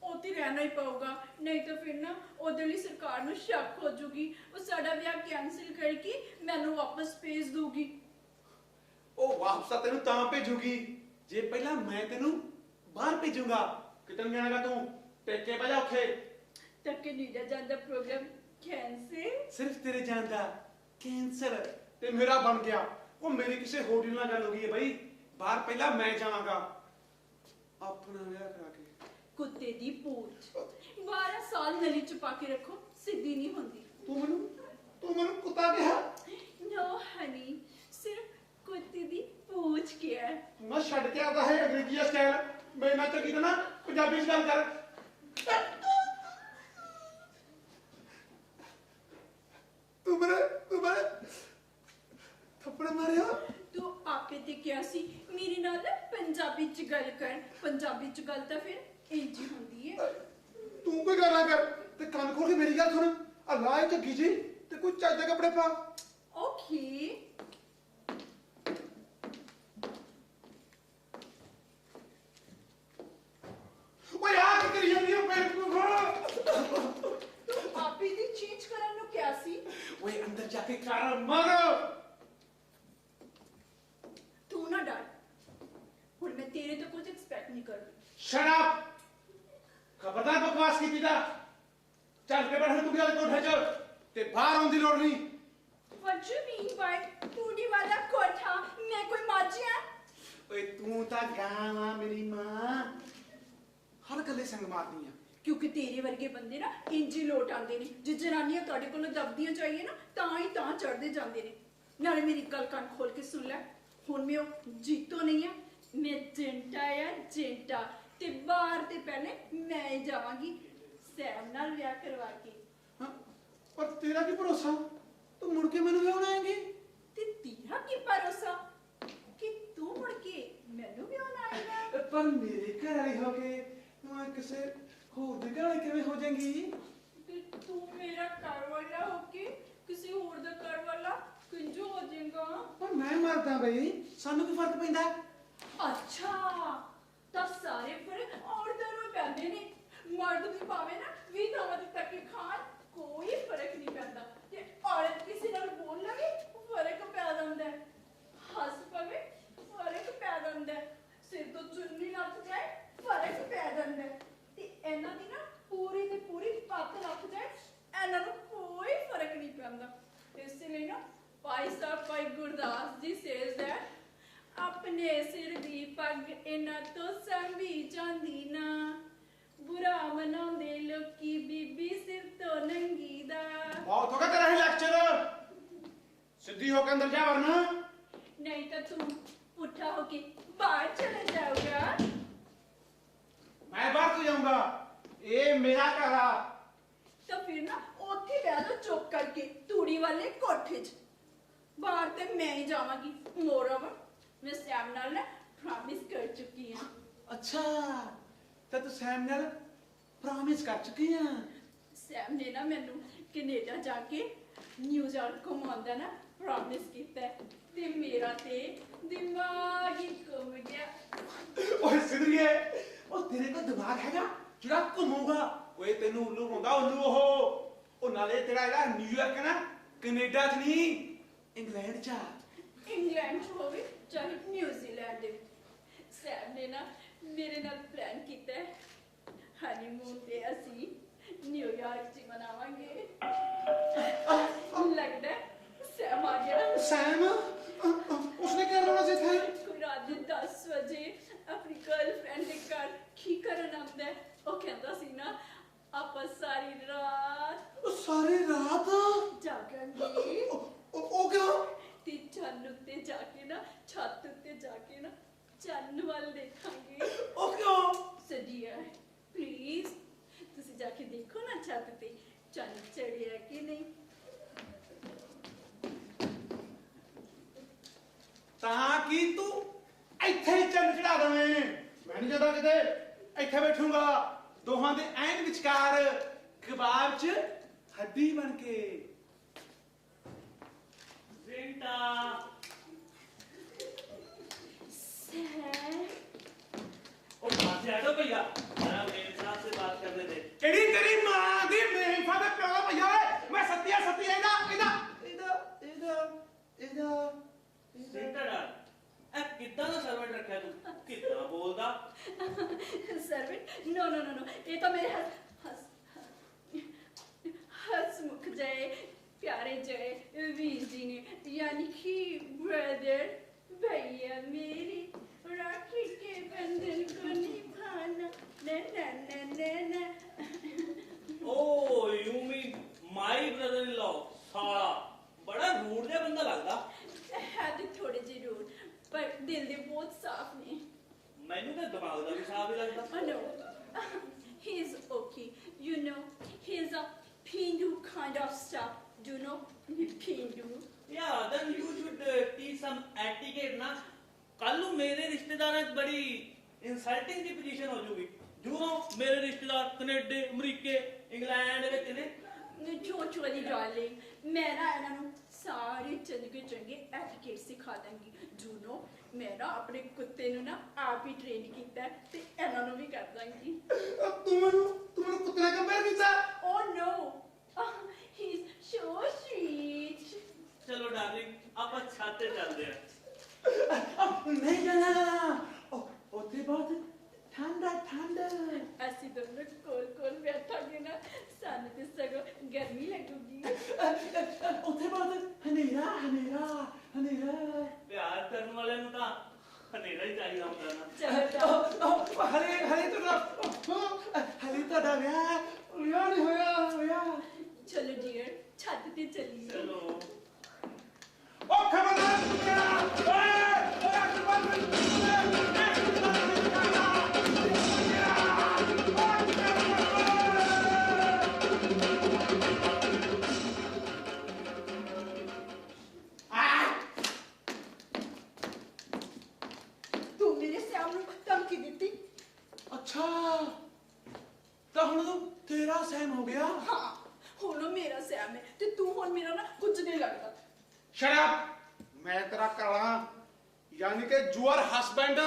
ਉਹ ਤੇ ਰਹਿਣਾ ਹੀ ਪਊਗਾ ਨਹੀਂ ਤਾਂ ਫਿਰ ਨਾ ਉਧਰਲੀ ਸਰਕਾਰ ਨੂੰ ਸ਼ੱਕ ਹੋ ਜੂਗੀ ਉਹ ਸਾਡਾ ਵਿਆਹ ਕੈਨਸਲ ਕਰਕੇ ਮੈਨੂੰ ਵਾਪਸ ਭੇਜ ਦੂਗੀ ਉਹ ਵਾਪਸ ਤਾਂ ਤੈਨੂੰ ਤਾਂ ਭੇਜੂਗੀ ਜੇ ਪਹਿਲਾਂ ਮੈਂ ਤੈਨੂੰ ਬਾਹਰ ਭੇਜੂਗਾ ਕਿਤਨ ਜਾਣਾਗਾ ਤੂੰ ਟੇਕੇ ਪਾ ਜਾ ਉੱਥੇ ਤਾਂ ਕੈਨੇਡਾ ਜਾਣ ਦਾ ਪ੍ਰੋਗਰਾਮ ਕੈਨਸਲ ਸਿਰਫ ਤੇਰੇ ਜਾਣ ਦਾ ਕੈਂਸਲ ਤੇ ਮੇਰਾ ਬਣ ਗਿਆ ਉਹ ਮੇਰੀ ਕਿਸੇ ਹੋਟਲ ਨਾਲ ਗੱਲ ਹੋ ਗਈ ਹੈ ਬਈ ਬਾਹਰ ਪਹਿਲਾਂ ਮੈਂ ਜਾਵਾਂਗਾ ਆਪਣਾ ਵਿਆਹ ਕਰਾ ਕੇ ਕੁੱਤੇ ਦੀ ਪੂਛ 12 ਸਾਲ ਨਲੀ ਚੁਪਾ ਕੇ ਰੱਖੋ ਸਿੱਧੀ ਨਹੀਂ ਹੁੰਦੀ ਤੂੰ ਮੈਨੂੰ ਕੁੱਤਾ ਕਿਹਾ ਨੋ ਹਨੀ ਸਿਰਫ ਕੁੱਤੇ ਦੀ ਪੂਛ ਕਿਹਾ ਹੈ ਮੈਂ ਛੱਡ ਕੇ ਆਉਂਦਾ ਹੈ ਅੰਗਰੇਜ਼ੀ ਸਟਾਈਲ ਮੈਂ ਨਾ ਚੱਕੀ ਨਾ ਪੰਜਾਬੀ ਚ ਗੱਲ ਕਰ ਤੂੰ ਮੇਰੇ ਮਾਰਿਆ? ਤੂੰ ਆਪੇ ਤੇ ਕਿਹਾ ਸੀ ਮੇਰੇ ਨਾਲ ਪੰਜਾਬੀ ਚ ਗੱਲ ਕਰ। ਪੰਜਾਬੀ ਚ ਗੱਲ ਤਾਂ ਫਿਰ ਇੰਝ ਹੀ ਹੁੰਦੀ ਹੈ। ਤੂੰ ਕੋਈ ਗੱਲ ਨਾ ਕਰ ਤੇ ਕੰਨ ਖੋਲ ਕੇ ਮੇਰੀ ਗੱਲ ਸੁਣ। ਅੱਲਾ ਇਹ ਝੱਗੀ ਜੀ ਤੇ ਕੋਈ ਚੱਜ ਦੇ ਕੱਪੜੇ ਪਾ। ਓਕੇ। ਓਏ ਆ ਕੀ ਕਰੀ ਜਾਂਦੀ ਆ ਪੈਰ ਨੂੰ ਖੋਲ। ਤੂੰ ਆਪੇ ਦੀ ਚੇਂਜ ਕਰਨ ਨੂੰ ਕਿਹਾ ਸੀ। ਓਏ ਅੰਦਰ ਜਾ ਕੇ ਕਰ ਮਾਰ। ਤੂੰ ਨਾ ਡਰ। ਹੁਣ ਮੈਂ ਤੇਰੇ ਤੋਂ ਕੁਝ ਐਕਸਪੈਕਟ ਨਹੀਂ ਕਰਦੀ। ਸ਼ਰਾਬ ਖਬਰਦਾਰ ਬਕਵਾਸ ਕੀਤੀ ਤਾਂ ਚੱਲ ਕੇ ਬੈਠ ਤੂੰ ਗੱਲ ਕੋਠੇ ਚ ਤੇ ਬਾਹਰ ਆਉਣ ਦੀ ਲੋੜ ਨਹੀਂ। What do you mean by ਟੂੜੀ ਵਾਲਾ ਕੋਠਾ? ਮੈਂ ਕੋਈ ਮਾਝੀਆ? ਓਏ ਤੂੰ ਤਾਂ ਗਾਂ ਵਾ ਮੇਰੀ ਮਾਂ। ਹਰ ਗੱਲੇ ਸੰਗ ਮਾਰਦੀ ਆ। ਕਿਉਂਕਿ ਤੇਰੇ ਵਰਗੇ ਬੰਦੇ ਨਾ ਇੰਜੀ ਲੋਟ ਆਉਂਦੇ ਨੇ। ਜੇ ਜਨਾਨੀਆਂ ਤੁਹਾਡੇ ਕੋਲੋਂ ਦਬਦੀਆਂ ਚਾਹੀਏ ਨਾ ਤਾਂ ਹੀ ਤਾਂ ਚੜਦੇ ਜਾਂਦੇ ਨੇ। ਨਾਲੇ ਮੇਰੀ ਗੱਲ ਕੰਨ ਖੋਲ ਕੇ ਸੁਣ ਲੈ। ਹੁਣ ਮੈਂ ਉਹ ਜੀਤੋ ਨਹੀਂ ਆ, ਮੈਂ ਜੰਟਾ ਆ ਜੰਟਾ। ਤੇ ਬਾਹਰ ਤੇ ਪਹਿਲੇ ਮੈਂ ਹੀ ਜਾਵਾਂਗੀ ਸੈਮ ਨਾਲ ਵਿਆਹ ਕਰਵਾ ਕੇ। ਹਾਂ, ਪਰ ਤੇਰਾ ਕੀ ਭਰੋਸਾ ਤੂੰ ਮੁੜ ਕੇ ਮੈਨੂੰ ਵਿਆਹਣ ਆਏਂਗੀ? ਤੇ ਤੇਰਾ ਕੀ ਭਰੋਸਾ ਕਿ ਤੂੰ ਮੁੜ ਕੇ ਮੈਨੂੰ ਵਿਆਹਣ ਆਏਗਾ? ਪਰ ਮੇਰੇ ਘਰ ਵਾਲੀ ਹੋ ਕੇ ਮੈਂ ਕਿਸੇ ਹੋਰ ਦੇ ਘਰ ਵਾਲੀ ਕਿਵੇਂ ਹੋ ਜਾਏਂਗੀ? ਤੇ ਤੂੰ ਮੇਰਾ ਘਰ ਵਾਲਾ ਹੋ ਕੇ ਕਿਸੇ ਹੋਰ ਦਾ ਘਰ ਵਾਲਾ ਕਿੰਜ ਹੋ ਜਾਏਗਾ? ਪਰ ਮੈਂ ਮਰਦਾ ਬਈ, ਸਾਨੂੰ ਕੀ ਫਰਕ ਪੈਂਦਾ? ਅੱਛਾ, ਤਾਂ ਸਾਰੇ ਫਰਕ ਔਰਤਾਂ ਨੂੰ ਪੈਂਦੇ ਨੇ। ਮਰਦ ਵੀ ਭਾਵੇਂ ਨਾ 20 ਥਾਵਾਂ ਤੇ ਤੱਕ ਖਾਣ, ਕੋਈ ਫਰਕ ਨਹੀਂ ਪੈਂਦਾ। ਤੇ ਔਰਤ ਕਿਸੇ ਨਾਲ ਬੋਲ ਲਵੇ ਫਰਕ ਪੈ ਜਾਂਦਾ ਹੈ। ਹੱਸ ਪਵੇ ਫਰਕ ਪੈ ਜਾਂਦਾ ਹੈ। ਸਿਰ ਤੋਂ ਚੁੰਨੀ ਲੱਥ ਜਾਏ ਫਰਕ ਪੈ ਜਾਂਦਾ ਹੈ। ਤੇ ਇਹਨਾਂ ਦੀ ਨਾ ਪੂਰੀ ਦੀ ਪੂਰੀ ਪੱਤ ਲੱਥ ਜਾਏ, ਇਹਨਾਂ ਨੂੰ ਕੋਈ ਫਰਕ ਨਹੀਂ ਪੈਂਦਾ। ਇਸ ਲਈ ਨਾ ਭਾਈ ਸਾਹਿਬ ਭਾਈ ਗੁਰਦਾਸ ਜੀ ਸੇਜ਼ ਦੈਟ ਆਪਣੇ ਸਿਰ ਦੀ ਪੱਗ ਇਹਨਾਂ ਤੋਂ ਸੰਭੀ ਜਾਂਦੀ ਨਾ। ਬੁਰਾ ਮਨਾਉਂਦੇ ਲੋਕੀ ਬੀਬੀ ਸਿਰ ਤੋਂ ਨੰਗੀ ਦਾ। ਬਹੁਤ ਹੋ ਗਿਆ ਤੇਰਾ ਹੀ ਲੈਕਚਰ। ਸਿੱਧੀ ਹੋ ਕੇ ਅੰਦਰ ਜਾ ਵਰਨਾ ਨਹੀਂ ਤਾਂ ਤੂੰ ਪੁੱਠਾ ਹੋ ਕੇ ਬਾਹਰ ਚਲਾ ਜਾਊਗਾ। ਮੈਂ ਬਾਹਰ ਕਿਉਂ ਜਾਊਂਗਾ? ਇਹ ਮੇਰਾ ਘਰ ਆ। ਤਾਂ ਫਿਰ ਨਾ ਉੱਥੇ ਬਹਿ ਜਾ ਚੁੱਪ ਕਰਕੇ ਤੂੜੀ ਵਾਲੇ ਕੋਠੇ 'ਚ। ਬਾਹਰ ਤੇ ਮੈਂ ਹੀ ਜਾਵਾਂਗੀ। ਮੋਰਓਵਰ ਮੈਂ ਸੈਮ ਨਾਲ ਨਾ ਪ੍ਰੋਮਿਸ ਕਰ ਚੁੱਕੀ ਹਾਂ। ਅੱਛਾ, ਤਾਂ ਤੂੰ ਸੈਮ ਨਾਲ ਪ੍ਰੋਮਿਸ ਕਰ ਚੁੱਕੀ ਆ? ਸੈਮ ਨੇ ਨਾ ਮੈਨੂੰ ਕੈਨੇਡਾ ਜਾ ਕੇ ਨਿਊਯਾਰਕ ਘੁਮਾਉਣ ਦਾ ਨਾ ਪ੍ਰੋਮਿਸ ਕੀਤਾ ਹੈ। ਤੇ ਮੇਰਾ ਤੇ ਦਿਮਾਗ ਹੀ ਘੁੰਮ ਗਿਆ। ਓਏ ਸਿਧਰੀਏ, ਉਹ ਤੇਰੇ ਕੋਲ ਦਿਮਾਗ ਹੈਗਾ ਜਿਹੜਾ ਘੁੰਮੂਗਾ? ਓਏ ਤੈਨੂੰ ਉੱਲੂ ਹੁੰਦਾ ਉੱਲੂ ਉਹ ਨਾਲੇ ਤੇਰਾ ਜਿਹੜਾ ਨਿਊਯਾਰਕ ਹੈ ਨਾ ਕੈਨੇਡਾ 'ਚ ਨਹੀਂ, ਇੰਗਲੈਂਡ 'ਚ ਆ। ਇੰਗਲੈਂਡ 'ਚ ਹੋਵੇ ਚਾਹੇ ਨਿਊਜ਼ੀਲੈਂਡ ਦੇ ਵਿੱਚ। ਸੈਮ ਨੇ ਨਾ ਮੇਰੇ ਨਾਲ ਪਲਾਨ ਕੀਤਾ ਹੈ ਹਨੀਮੂਨ ਤੇ ਅਸੀਂ ਨਿਊਯਾਰਕ 'ਚ ਮਨਾਵਾਂਗੇ। ਲੱਗਦਾ ਹੈ ਸੈਮ ਆ ਗਿਆ। ਸੈਮ? ਉਸਨੇ ਕੀ ਕਰਨਾ ਸੀ ਇੱਥੇ? ਕੋਈ ਰਾਤ ਦੇ 10 ਵਜੇ ਆਪਣੀ ਗਰਲਫ੍ਰੈਂਡ ਦੇ ਘਰ ਕੀ ਕਰਨ ਆਉਂਦਾ ਹੈ? ਉਹ ਕਹਿੰਦਾ ਸੀ ਨਾ ਆਪਾਂ ਸਾਰੀ ਰਾਤ ਸਾਰੀ ਰਾਤ ਜਾਗਾਂਗੇ। ਉਹ ਕਿਉਂ? ਤੇ ਚੰਨ ਉੱਤੇ ਜਾ ਕੇ ਨਾ, ਛੱਤ ਉੱਤੇ ਜਾ ਕੇ ਨਾ ਚੰਨ ਵੱਲ ਦੇਖਾਂਗੇ। ਉਹ ਕਿਉਂ? ਸਦੀਆ ਪਲੀਜ਼ ਤੁਸੀਂ ਜਾ ਕੇ ਦੇਖੋ ਨਾ ਛੱਤ ਤੇ ਚੰਨ ਚੜਿਆ ਕਿ ਨਹੀਂ। ਤਾਂ ਕੀ ਤੂੰ ਇੱਥੇ ਹੀ ਚੰਨ ਚੜਾ ਦਵੇਂ? ਮੈਂ ਨਹੀਂ ਜਾਂਦਾ ਕਿਤੇ, ਇੱਥੇ ਬੈਠੂੰਗਾ ਦੋਹਾਂ ਦੇ ਐਨ ਵਿਚਕਾਰ ਕਬਾਬ 'ਚ ਹੱਡੀ ਬਣ ਕੇ। बेटा ਸੈਮ ओ बाहर से हटो भैया, जरा मेरे साथ से बात करने दे। ਕਿਹੜੀ ਤੇਰੀ ਮਾਂ ਦੀ ਮੇਫਾ ਦੇ ਪਿਓ ਦਾ ਭਈਆ ਓਏ? ਮੈਂ ਸੱਤਿਆ ਇਹਦਾ बेटा डाल ए कितना ना सर्वेंट रखा है तू, कितना बोलदा। ਸਰਵੈਂਟ ਨੋ ਨੋ ਨੋ ਨੋ, ਇਹ ਤਾਂ ਮੇਰੇ ਹਸਮੁਖ ਜੈ प्यारे जय वीर जी ने यानी कि ब्रदर भैया मेरी राखी के बंधन को निभाना ना ना ना ना ना। Oh you mean my brother in law. साला बड़ा रूड जिहा बंदा लगदा। है तो थोड़े जे रूड पर दिल दे बहुत साफ ने। मैनू तो दिमाग दा भी साफ ही लगदा। No, he is okay. You know, he is a Pindu kind of stuff. Do you know Pindu? Yeah, then you should teach some etiquette ना. कल ਨੂੰ ਮੇਰੇ ਰਿਸ਼ਤੇਦਾਰਾਂ 'ਚ ਬੜੀ ਇਨਸਲਟਿੰਗ ਦੀ ਪੋਜੀਸ਼ਨ ਹੋ ਜੂਗੀ. You know, ਮੇਰੇ ਰਿਸ਼ਤੇਦਾਰ ਕੈਨੇਡਾ, ਅਮਰੀਕੇ, ਇੰਗਲੈਂਡ ਵਿੱਚ ਨੇ. ਚੋਚੋ ਦੀ ਡਾਰਲਿੰਗ, ਮੈਂ ਨਾ ਇਹਨਾਂ ਨੂੰ ਸਾਰੇ ਚੰਗੇ ਐਟੀਕੇਟ ਸਿਖਾ ਦਾਂਗੀ. ਜੂਨੋ, ਮੈਂ ਨਾ ਆਪਣੇ ਕੁੱਤੇ ਨੂੰ ਨਾ ਆਪ ਹੀ ਟ੍ਰੇਨ ਕੀਤਾ ਹੈ ਤੇ ਇਹਨਾਂ ਨੂੰ ਵੀ ਕਰ ਦਾਂਗੀ. ਤੂੰ ਮੈਨੂੰ ਕੁੱਤੇ ਨਾਲ ਕੰਪੇਅਰ ਕੀਤਾ? Oh no, he's so sweet. ਚਲੋ ਡਾਰਲਿੰਗ, ਆਪਾਂ ਛੱਤ ਤੇ ਚੱਲਦੇ ਆ. ਨਹੀਂ ਜਾਣਾ, ਉੱਥੇ ਬਹੁਤ ਠੰਡਾ ਅਸੀਂ ਦੋਨੋਂ ਕੋਲ ਬੈਠਾਂਗੇ ਨਾ, ਸਾਨੂੰ ਤੇ ਸਗੋਂ ਗਰਮੀ ਲੱਗੂਗੀ. ਉੱਥੇ ਬਹੁਤ ਹਨੇਰਾ ਪਿਆਰ ਕਰਨ ਵਾਲਿਆਂ ਨੂੰ ਤਾਂ ਹਨੇਰਾ ਹੀ ਚਾਹੀਦਾ ਹੁੰਦਾ ਨਾ. ਚਲੋ ਹਲੇ ਤੁਹਾਡਾ ਵਿਆਹ ਨਹੀਂ ਹੋਇਆ. ਚਲੋ ਡੀਅਰ, ਛੱਤ ਤੇ ਚੱਲੀਏ. ਚਲੋ. ਉਹ ਖਬਰਦਾਰ ਕੁੱਤਿਆ, ਓਏ ਤੂੰ ਮੇਰੇ ਸਿਆਮ ਨੂੰ ਧਮਕੀ ਦਿੱਤੀ? ਅੱਛਾ, ਤਾਂ ਹੁਣ ਤੂੰ ਤੇਰਾ ਸਹਿਮ ਹੋ ਗਿਆ? ਹਾਂ, ਹੁਣ ਉਹ ਮੇਰਾ ਸਿਆਮ ਹੈ ਤੇ ਤੂੰ ਹੁਣ ਮੇਰਾ ਨਾ ਕੁਝ ਨਹੀਂ ਲੱਗਦਾ. ਸ਼ਰਾਬ, ਮੈਂ ਤੇਰਾ ਕਾਲਾ, ਯਾਨੀ ਕਿ ਯੂਅਰ ਹਸਬੈਂਡ.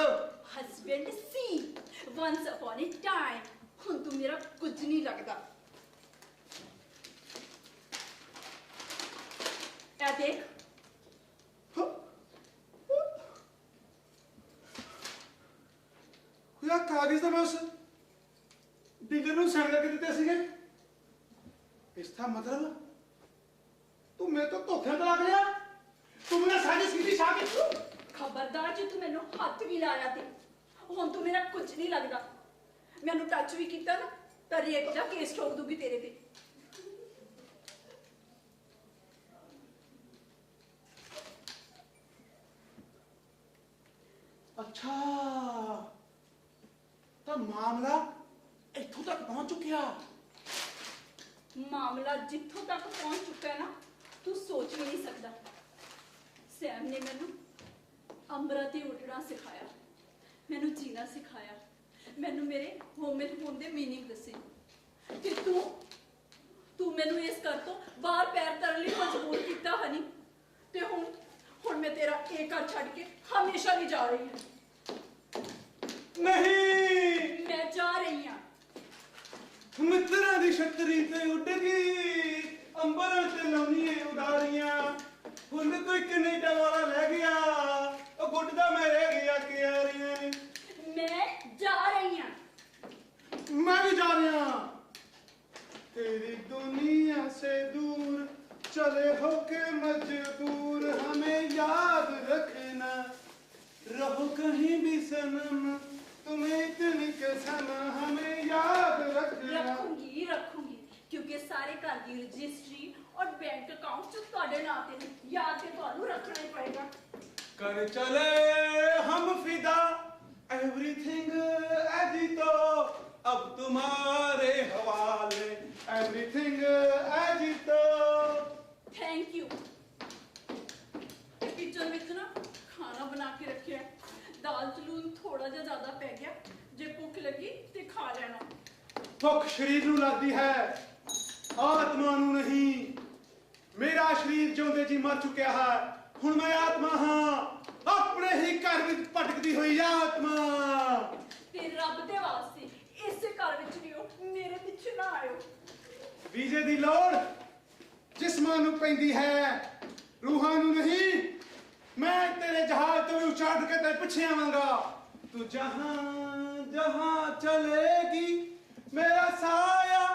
ਹਸਬੈਂਡ ਸੀ ਵਨਸ ਅਪਨ ਅ ਟਾਈਮ, ਹੁਣ ਤੂੰ ਮੇਰਾ ਕੁਝ ਨਹੀਂ ਲੱਗਦਾ. ਇਹ ਦੇਖ, ਯਾ ਕਾਗਜ਼ ਤਾਂ ਮੈਂ ਉਸ ਡੀਲਰ ਨੂੰ ਸਾਈਨ ਕਰਕੇ ਦਿੱਤੇ ਸੀਗੇ. ਇਸ ਦਾ ਮਤਲਬ ਤੂੰ ਮੇਰੇ ਤੋਂ ਧੋਖੇ ਨਾਲ ਲੱਗ ਗਿਆ. ਤੂੰ ਮੈਨੂੰ ਸਾਡੀ ਸਿੱਧੀ ਸ਼ਾਦੀ. ਖਬਰਦਾਰ ਜੇ ਤੂੰ ਮੈਨੂੰ ਹੱਥ ਵੀ ਲਾਇਆ ਤੇ ਹੁਣ ਤੂੰ ਮੇਰਾ ਕੁਝ ਨਹੀਂ ਲੱਗਦਾ. ਮੈਨੂੰ ਟੱਚ ਵੀ ਕੀਤਾ ਨਾ ਤਾਂ ਰੇਪ ਦਾ ਕੇਸ ਠੋਕ ਦੂਗੀ ਤੇਰੇ ਤੇ. ਅੱਛਾ, ਤਾਂ ਮਾਮਲਾ ਇੱਥੋਂ ਤੱਕ ਪਹੁੰਚ ਚੁੱਕਿਆ. ਮਾਮਲਾ ਜਿੱਥੋਂ ਤੱਕ ਪਹੁੰਚ ਚੁੱਕਾ ਹੈ ਨਾ, ਤੂੰ ਸੋਚ ਵੀ ਨਹੀਂ ਸਕਦਾ. ਸੈਮ ਨੇ ਮੈਨੂੰ ਅੰਬਰਾਂ ਤੇ ਉੱਡਣਾ ਸਿਖਾਇਆ, ਮੈਨੂੰ ਜੀਣਾ ਸਿਖਾਇਆ, ਮੈਨੂੰ ਮੇਰੇ ਹੋਣ ਦੇ ਮੀਨਿੰਗ ਦੱਸੇ. ਤੇ ਤੂੰ ਮੈਨੂੰ ਇਸ ਘਰ ਤੋਂ ਬਾਹਰ ਪੈਰ ਧਰਨ ਲਈ ਮਜਬੂਰ ਕੀਤਾ ਹਨੀ. ਤੇ ਹੁਣ ਮੈਂ ਤੇਰਾ ਇਹ ਘਰ ਛੱਡ ਕੇ ਹਮੇਸ਼ਾ ਲਈ ਜਾ ਰਹੀ ਹਾਂ. ਨਹੀਂ, ਮੈਂ ਜਾ ਰਹੀ ਹਾਂ. ਮਿੱਤਰਾਂ ਦੀ ਛਤਰੀ ਤੇ ਉੱਡ ਗਈ, ਅੰਬਰਾਂ ਤੇ ਲਾਉਣੀਆਂ ਉਡਾਰੀਆਂ. ਹੁਣ ਕੋਈ ਕੈਨੇਡਾ ਵਾਲਾ ਲੈ ਗਿਆ, ਉਹ ਗੁੱਡਦਾ ਮੈਂ ਰਹਿ ਗਿਆ ਕਿਆਰੀਆਂ ਨੇ. ਮੈਂ ਜਾ ਰਹੀ ਹਾਂ. मैं भी जा रहा. तेरी दुनिया से दूर चले होके मजबूर, हमें याद रखना, रहो कहीं भी सनम, तुम्हें इतनी कसम, हमें याद रखना. ਰੱਖੂੰਗੀ ਕਿਉਂਕਿ ਸਾਰੇ ਘਰ ਦੀ ਰਜਿਸਟਰੀ ਔਰ ਬੈਂਕ ਅਕਾਊਂਟ ਚ ਤੁਹਾਡੇ ਨਾਂ ਤੇ ਨੇ. ਯਾਦ ਤੇ ਤੁਹਾਨੂੰ ਰੱਖਣਾ ਹੀ ਪਏਗਾ. कर चले हम फिदा, एवरीथिंग एजितो, अब तुम्हारे हवाले, एवरीथिंग एजितो. Thank you. ਕਿਚਨ ਵਿੱਚ ਨਾ ਖਾਣਾ ਬਣਾ ਕੇ ਰੱਖਿਆ. ਦਾਲ ਚ ਲੂਣ ਥੋੜਾ ਜਿਹਾ ਜ਼ਿਆਦਾ ਪੈ ਗਿਆ. ਜੇ ਭੁੱਖ ਲੱਗੀ ਤੇ ਖਾ ਲੈਣਾ. ਭੁੱਖ ਸ਼ਰੀਰ ਨੂੰ ਲੱਗਦੀ ਹੈ, ਆਤਮਾ ਨੂੰ ਨਹੀਂ. ਮੇਰਾ ਸ਼ਰੀਰ ਜਿਉਂਦੇ ਜੀ ਮਰ ਚੁੱਕਿਆ ਹੈ. ਹੁਣ ਮੈਂ ਆਤਮਾ ਹਾਂ, ਆਪਣੇ ਹੀ ਘਰ ਵਿੱਚ ਭਟਕਦੀ ਹੋਈ ਆਤਮਾ. ਤੇ ਰੱਬ ਦੇ ਵਾਸਤੇ ਇਸੇ ਘਰ ਵਿੱਚ ਰਿਓ, ਮੇਰੇ ਪਿੱਛੇ ਨਾ ਆਇਓ. ਵੀਜ਼ੇ ਦੀ ਲੋੜ ਜਿਸਮਾਂ ਨੂੰ ਪੈਂਦੀ ਹੈ, ਰੂਹਾਂ ਨੂੰ ਨਹੀਂ. ਮੈਂ ਤੇਰੇ ਜਹਾਜ਼ ਤੋਂ ਵੀ ਉੱਚਾ ਉੱਡ ਕੇ ਤੇਰੇ ਪਿੱਛੇ ਆਵਾਂਗਾ. ਤੂੰ ਜਹਾਂ ਚਲੇਗੀ, ਮੇਰਾ ਸਾਇਆ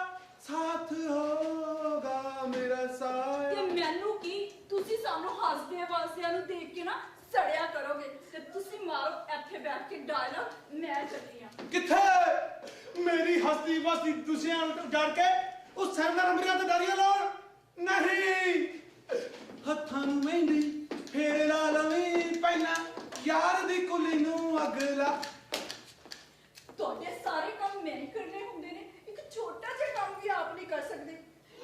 ਸਾਥ ਹੋਗਾ, ਮੇਰਾ ਤੇ ਸਾਇਆ. ਮੈਨੂੰ ਕੀ, ਤੁਸੀਂ ਸਾਨੂੰ ਹੱਸਦੇ ਵਾਸਿਆਂ ਨੂੰ ਦੇਖ ਕੇ ਨਾ ਸੜਿਆ ਕਰੋਗੇ. ਤੇ ਤੁਸੀਂ ਮਾਰੋ ਇੱਥੇ ਬੈਠ ਕੇ ਡਾਇਲੌਗ, ਮੈਂ ਚੱਲੀ ਹਾਂ. ਕਿੱਥੇ ਮੇਰੀ ਹਸਤੀ ਵਸਤੀ ਦੂਸਰਿਆਂ ਨੂੰ ਜੜ ਕੇ ਉਸ ਸਰਦਾਰ ਅੰਬਰੀਆਂ ਤੇ ਡਾਰੀਆਂ ਲਾਉਣ? ਨਹੀਂ, ਹੱਥਾਂ ਨੂੰ ਮਹਿੰਦੀ ਫੇਰ ਲਾ ਲਵੀਂ ਪਹਿਲਾਂ, ਯਾਰ ਦੀ ਕੁਲੀ ਨੂੰ ਅੱਗ ਲਾ. ਤੁਹਾਡੇ ਸਾਰੇ ਕੰਮ ਮੈਂ ਹੀ ਕਰਨੇ ਹੁੰਦੇ ਨੇ, ਇੱਕ ਛੋਟਾ ਜਿਹਾ ਕੰਮ ਵੀ ਆਪ ਨਹੀਂ ਕਰ ਸਕਦੇ.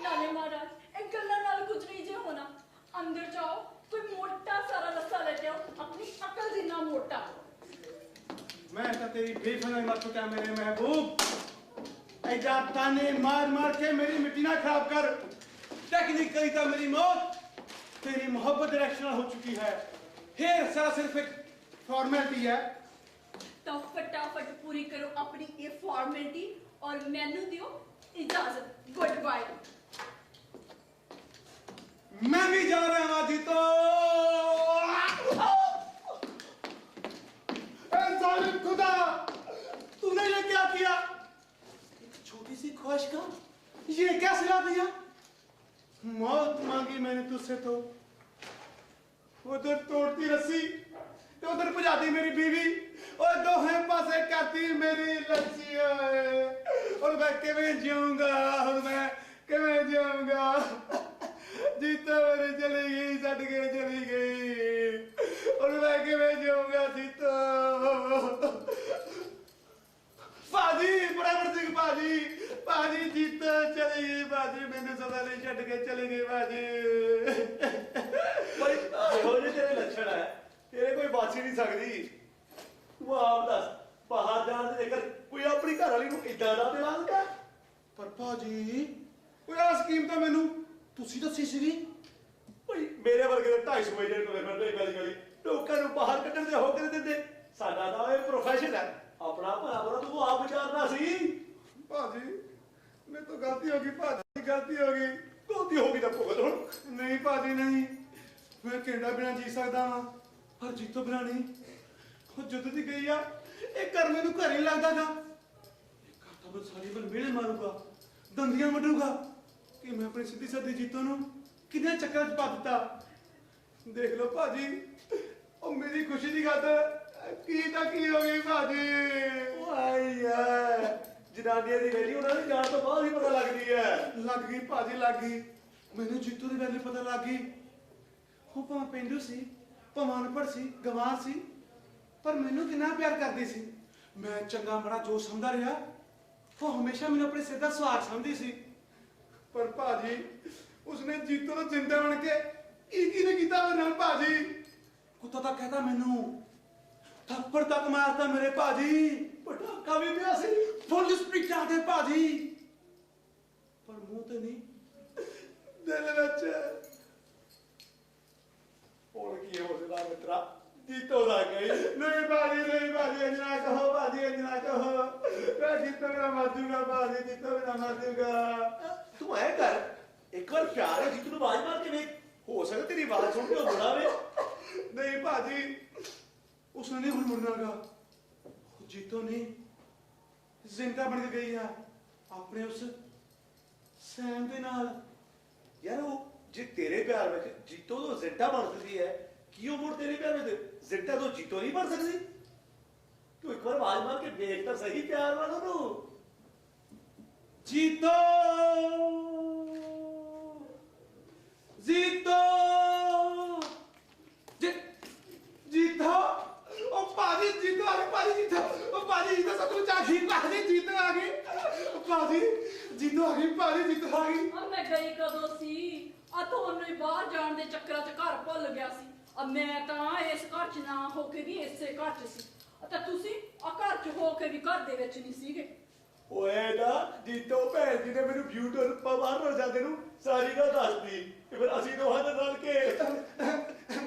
ਨਾਲੇ ਮਹਾਰਾਜ, ਇਹ ਗੱਲਾਂ ਨਾਲ ਕੁਝ ਨਹੀਂ ਜੇ ਹੋਣਾ. ਅੰਦਰ ਜਾਓ कोई मोटा सारा रस्सा लेके आओ, अपनी अकल जितना मोटा। मैं तो तेरी बेफिक्र मत चुका मेरे महबूब। ऐजा ताने मार मार के मेरी मिट्टी ना खराब कर। टेक्निकली तो मेरी मौत तेरी मोहब्बत डायरेक्शनल हो चुकी है। हेयर सारा सिर्फ एक फॉर्मेलिटी है। तो फटाफट पूरी करो अपनी ये फॉर्मेलिटी और मैनू दियो इजाजत। Goodbye. मैं भी जा रहा हूँ जीतो। जालिम खुदा, तूने ये क्या किया? एक छोटी सी ख्वाहिश का ये क्या सिला दिया? मौत मांगी मैंने तुझसे तो उधर तोड़ती रस्सी तो उधर भजाती मेरी बीवी और दोहे पासे करती मेरी लच्छी। और मैं किवें जीऊंगा, और मैं किवें जीऊंगा? जीतो मेरी चली गई, छड़ के चली गई, और मैं किवें जीऊंगा जीतो? पाजी, बराबर सिंह पाजी, पाजी जीतो चली गई पाजी, मैंने सदा नहीं छड़ के चली गई पाजी। भाई ਇਹੋ ਜਿਹੇ ਤੇਰੇ ਲੱਛਣ ਹੈ, ਤੇਰੇ ਕੋਈ ਬਾਤ ਹੀ ਨਹੀਂ ਸਕਦੀ। ਤੂੰ ਆਪ ਦੱਸ, ਬਾਹਰ ਜਾਣ ਦੇ ਜੇਕਰ ਕੋਈ ਆਪਣੀ ਘਰ ਵਾਲੀ ਨੂੰ ਇਦਾਂ ਦਾ ਦਿਲਾ ਦਿੰਦਾ। ਪਰ ਭਾਜੀ ਉਹ ਆ ਸਕੀਮ ਤਾਂ ਮੈਨੂੰ ਤੁਸੀਂ ਦੱਸੀ ਸੀਗੀ। ਭਾਈ ਮੇਰੇ ਵਰਗੇ ਦੇ 250 ਏਜੰਟ ਕੋਲੇ ਫਿਰਦੇ ਗਲੀ ਗਲੀ ਲੋਕਾਂ ਨੂੰ ਬਾਹਰ ਕੱਢਣ ਦੇ ਹੋਕਰ ਦਿੰਦੇ। ਸਾਡਾ ਤਾਂ ਇਹ ਪ੍ਰੋਫੈਸ਼ਨ ਹੈ, ਆਪਣਾ ਭਲਾ ਬਰਾ ਤੂੰ ਆਪ ਵਿਚਾਰਨਾ ਸੀ। ਭਾਜੀ ਮੇਰੇ ਤੋਂ ਗਲਤੀ ਹੋ ਗਈ ਭਾਜੀ, ਗਲਤੀ ਹੋ ਗਈ। ਗਲਤੀ ਹੋ ਗਈ ਤਾਂ ਭੁਗਤ ਹੁਣ। ਨਹੀਂ ਭਾਜੀ ਨਹੀਂ, ਮੈਂ ਕੈਨੇਡਾ ਬਿਨਾਂ ਜੀ ਸਕਦਾ ਵਾਂ ਪਰ ਜੀਤੋ ਬਿਨਾਂ ਨਹੀਂ। ਉਹ ਜਦੋਂ ਦੀ ਗਈ ਆ ਇਹ ਘਰ ਮੈਨੂੰ ਘਰ ਹੀ ਲੱਗਦਾਗਾ। ਇਹ ਘਰ ਤਾਂ ਬਸ ਸਾਰੀ ਬਲ ਮੇਲੇ ਮਾਰੂਗਾ, ਦੰਦੀਆਂ ਵੱਢੂਗਾ ਕਿ ਮੈਂ ਆਪਣੀ ਸਿੱਧੀ ਸਾਦੀ ਜੀਤੋ ਨੂੰ ਕਿੰਨੇ ਚੱਕਰਾਂ 'ਚ ਪਾ ਦਿੱਤਾ। ਦੇਖ ਲਓ ਭਾਜੀ, ਉਹ ਮੇਰੀ ਖੁਸ਼ੀ ਦੀ ਗੱਲ ਕੀ ਤਾਂ ਕੀ ਹੋ ਗਈ ਭਾਜੀ। ਵਾਈ ਯਾਰ ਜਨਾਨੀਆਂ ਦੀ ਵੈਲਿਊ ਉਹਨਾਂ ਦੀ ਜਾਣ ਤੋਂ ਬਾਅਦ ਹੀ ਪਤਾ ਲੱਗਦੀ ਹੈ। ਲੱਗ ਗਈ ਭਾਜੀ, ਲੱਗ ਗਈ। ਮੈਨੂੰ ਜੀਤੋ ਦੀ ਵੈਲਿਊ ਪਤਾ ਲੱਗ ਗਈ। ਉਹ ਭਾਵੇਂ ਪੇਂਡੂ ਸੀ, ਭਾਵੇਂ ਅਨਪੜ੍ਹ ਸੀ, ਗਵਾਰ ਸੀ, ਪਰ ਮੈਨੂੰ ਕਿੰਨਾ ਪਿਆਰ ਕਰਦੀ ਸੀ। ਮੈਂ ਚੰਗਾ ਬੜਾ ਜੋ ਸਮਝਦਾ ਰਿਹਾ, ਉਹ ਹਮੇਸ਼ਾ ਮੈਨੂੰ ਆਪਣੇ ਸਿਰ ਦਾ ਸੁਹਾਗ ਸਮਝਦੀ ਸੀ। ਪਰ ਭਾਜੀ ਉਸਨੇ ਜੀਤੋ ਨੂੰ ਜਿੰਦਾ ਬਣ ਕੇ ਕੀ ਨੇ ਕੀਤਾ ਮੇਰੇ ਨਾਲ ਭਾਜੀ। ਕੁੱਤਾ ਤਾਂ ਕਹਤਾ ਮੈਨੂੰ, ਥੱਪੜ ਤੱਕ ਮਾਰਤਾ ਮੇਰੇ ਭਾਜੀ। ਪਟਾਕਾ ਵੀ ਪਿਆ ਸੀ। ਫੁੱਲ ਸਪੀਕਰ ਦੇ ਭਾਜੀ, ਪਰ ਮੂੰਹ ਤੇ ਨਹੀਂ, ਦਿਲ ਵਿੱਚ। ਹੁਣ ਕੀ ਹੋ ਸਕਦਾ ਮਿੱਤਰਾ, ਜੀਤੋ ਦਾ ਗਈ। ਨਹੀਂ ਭਾਜੀ, ਨਹੀਂ ਭਾਜੀ, ਇੰਜ ਨਾ ਕਹੋ ਭਾਜੀ, ਇੰਜ ਨਾ ਕਹੋ। ਮੈਂ ਜੀਤੋ ਬਿਨਾਂ ਮਰ ਜਾਊਂਗਾ ਭਾਜੀ, ਜੀਤੋ ਬਿਨਾਂ ਮਰ ਜਾਊਂਗਾ। ਤੂੰ ਐ ਕਰ, ਇੱਕ ਵਾਰ ਪਿਆਰ ਹੈ ਜੀਤੋ ਨੂੰ ਆਵਾਜ਼ ਮਾਰ ਕੇ ਵੇਖ, ਹੋ ਸਕਦਾ ਤੇਰੀ ਆਵਾਜ਼ ਸੁਣ ਕੇ ਉਹ ਮੁੜਾ ਵੇ। ਨਹੀਂ ਭਾਜੀ, ਉਸਨੇ ਨਹੀਂ ਹੁਣ ਮੁੜਨਾਗਾ। ਉਹ ਜੀਤੋ ਨਹੀਂ ਜ਼ਿੰਦਾ ਬਣ ਕੇ ਗਈ ਆ ਆਪਣੇ ਉਸ ਸੈਮ ਦੇ ਨਾਲ। ਯਾਰ ਉਹ ਜੇ ਤੇਰੇ ਪਿਆਰ ਵਿੱਚ ਜੀਤੋ ਤੋਂ ਜ਼ਿੰਦਾ ਬਣ ਸਕਦੀ ਹੈ, ਕੀ ਉਹ ਮੁੜ ਤੇਰੇ ਪਿਆਰ ਵਿੱਚ ਜ਼ਿੰਦਾ ਤੋਂ ਜੀਤੋ ਨਹੀਂ ਬਣ ਸਕਦੀ? ਤੂੰ ਇੱਕ ਵਾਰ ਆਵਾਜ਼ ਮਾਰ ਕੇ ਵੇਖ ਤਾਂ ਸਹੀ ਪਿਆਰ ਵਾਲਾ ਨੂੰ। ਜੀਤੋ, ਜੀਤੋ, ਜੀਤੋ, ਉਹ ਭਾਜੀ ਜੀਤੋ ਆ ਗਈ, ਭਾਜੀ ਜੀਤੋ, ਉਹ ਭਾਜੀ ਜੀਤੋ ਸਤੂ ਚਾਹੀ, ਭਾਜੀ ਜੀਤੋ ਆ ਗਈ, ਭਾਜੀ ਜੀਤੋ ਆ ਗਈ, ਭਾਜੀ ਜੀਤੋ ਆ ਗਈ। ਆ ਮੈਂ ਗਈ ਕਦੋਂ ਸੀ? ਆ ਤੁਹਾਨੂੰ ਹੀ ਬਾਹਰ ਜਾਣ ਦੇ ਚੱਕਰਾਂ 'ਚ ਘਰ ਭੁੱਲ ਗਿਆ ਸੀ। ਆ ਮੈਂ ਤਾਂ ਇਸ ਘਰ 'ਚ ਨਾ ਹੋ ਕੇ ਵੀ ਇਸੇ ਘਰ 'ਚ ਸੀ, ਤਾਂ ਤੁਸੀਂ ਆ ਘਰ 'ਚ ਹੋ ਕੇ ਵੀ ਘਰ ਦੇ ਵਿੱਚ ਨਹੀਂ ਸੀਗੇ। ਓਏ ਨਾ ਜੀਤੋ ਭੈਣ ਜੀ ਨੇ ਮੈਨੂੰ ਬਿਊਟਰ ਬਾਹਰ ਹੋ ਜਾਂਦੇ ਨੂੰ ਸਾਰੀ ਗੱਲ ਦੱਸਦੀ, ਤੇ ਫਿਰ ਅਸੀਂ ਦੋਹਾਂ ਦੇ ਨਾਲ ਕੇ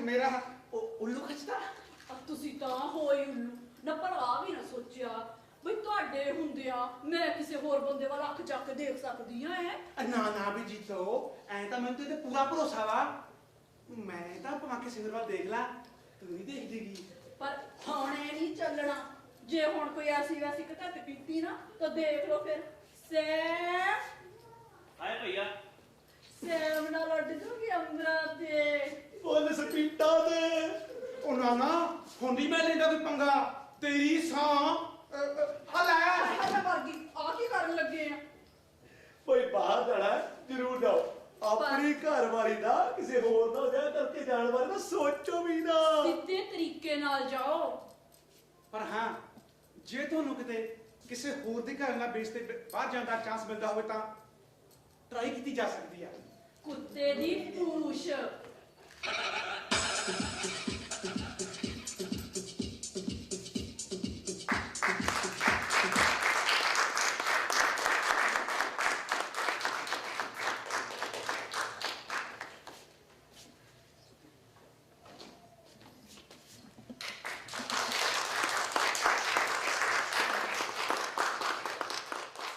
ਮੇਰਾ ਉੱਲੂ ਖਿੱਚਦਾ। ਆ ਤੁਸੀਂ ਤਾਂ ਹੋਈ ਉੱਲੂ ਨਾ, ਪਰ ਆ ਵੀ ਨਾ ਸੋਚਿਆ ਬਈ ਤੁਹਾਡੇ ਹੁੰਦਿਆਂ ਮੈਂ ਕਿਸੇ ਹੋਰ ਬੰਦੇ ਵੱਲ ਅੱਖ ਚੱਕ ਕੇ ਦੇਖ ਸਕਦੀ ਆ। ਨਾ ਨਾ ਵੀ ਜੀਤੋ, ਐ ਤਾਂ ਮੈਨੂੰ ਤੇ ਪੂਰਾ ਭਰੋਸਾ ਵਾ। ਮੈਂ ਤਾਂ ਭਾਵੇਂ ਕਿਸੇ ਹੋਰ ਵੱਲ ਦੇਖ ਲਾ, ਤੂੰ ਨਹੀਂ ਦੇਖਦੀਗੀ। ਪਰ ਹੁਣ ਇਹ ਨਹੀਂ ਚੱਲਣਾ। ਜੇ ਹੁਣ ਕੋਈ ਐਸੀ ਵੈਸੀ ਘਟਤ ਪੀਤੀ ਨਾ ਤਾਂ ਦੇਖ ਲਓ ਫਿਰ ਸੈਮ ਹਾਏ ਭਈਆ ਸੈਮ ਨਾਲ ਉੱਡ ਜੂਗੀ ਅੰਬਰਾਂ ਤੇ। ਬੋਲ ਸਪੀਟਾ ਦੇ। ਉਹ ਨਾ ਨਾ, ਹੁੰਦੀ ਮੈਂ ਲੈਂਦਾ ਕੋਈ ਪੰਗਾ, ਤੇਰੀ ਸਾਂ ਹਲਾ। ਹਲਾ ਵਰਗੀ ਆ ਕੀ ਕਰਨ ਲੱਗੇ ਆ? ਕੋਈ ਬਾਹਰ ਜਾਣਾ ਜ਼ਰੂਰ ਜਾਓ, ਆਪਣੀ ਘਰ ਵਾਲੀ ਦਾ ਕਿਸੇ ਹੋਰ ਨਾਲ ਵਿਆਹ ਕਰਕੇ ਜਾਣ ਬਾਰੇ ਤਾਂ ਸੋਚੋ ਵੀ ਨਾ। ਸਿੱਧੇ ਤਰੀਕੇ ਨਾਲ ਜਾਓ। ਪਰ ਹਾਂ, ਜੇ ਤੁਹਾਨੂੰ ਕਿਤੇ ਕਿਸੇ ਹੋਰ ਦੇ ਘਰ ਨਾਲ ਬੇਸ ਤੇ ਬਾਹਰ ਜਾਣ ਦਾ ਚਾਂਸ ਮਿਲਦਾ ਹੋਵੇ ਤਾਂ ਟਰਾਈ ਕੀਤੀ ਜਾ ਸਕਦੀ ਆ। ਕੁੱਤੇ ਦੀ ਪੂਛ।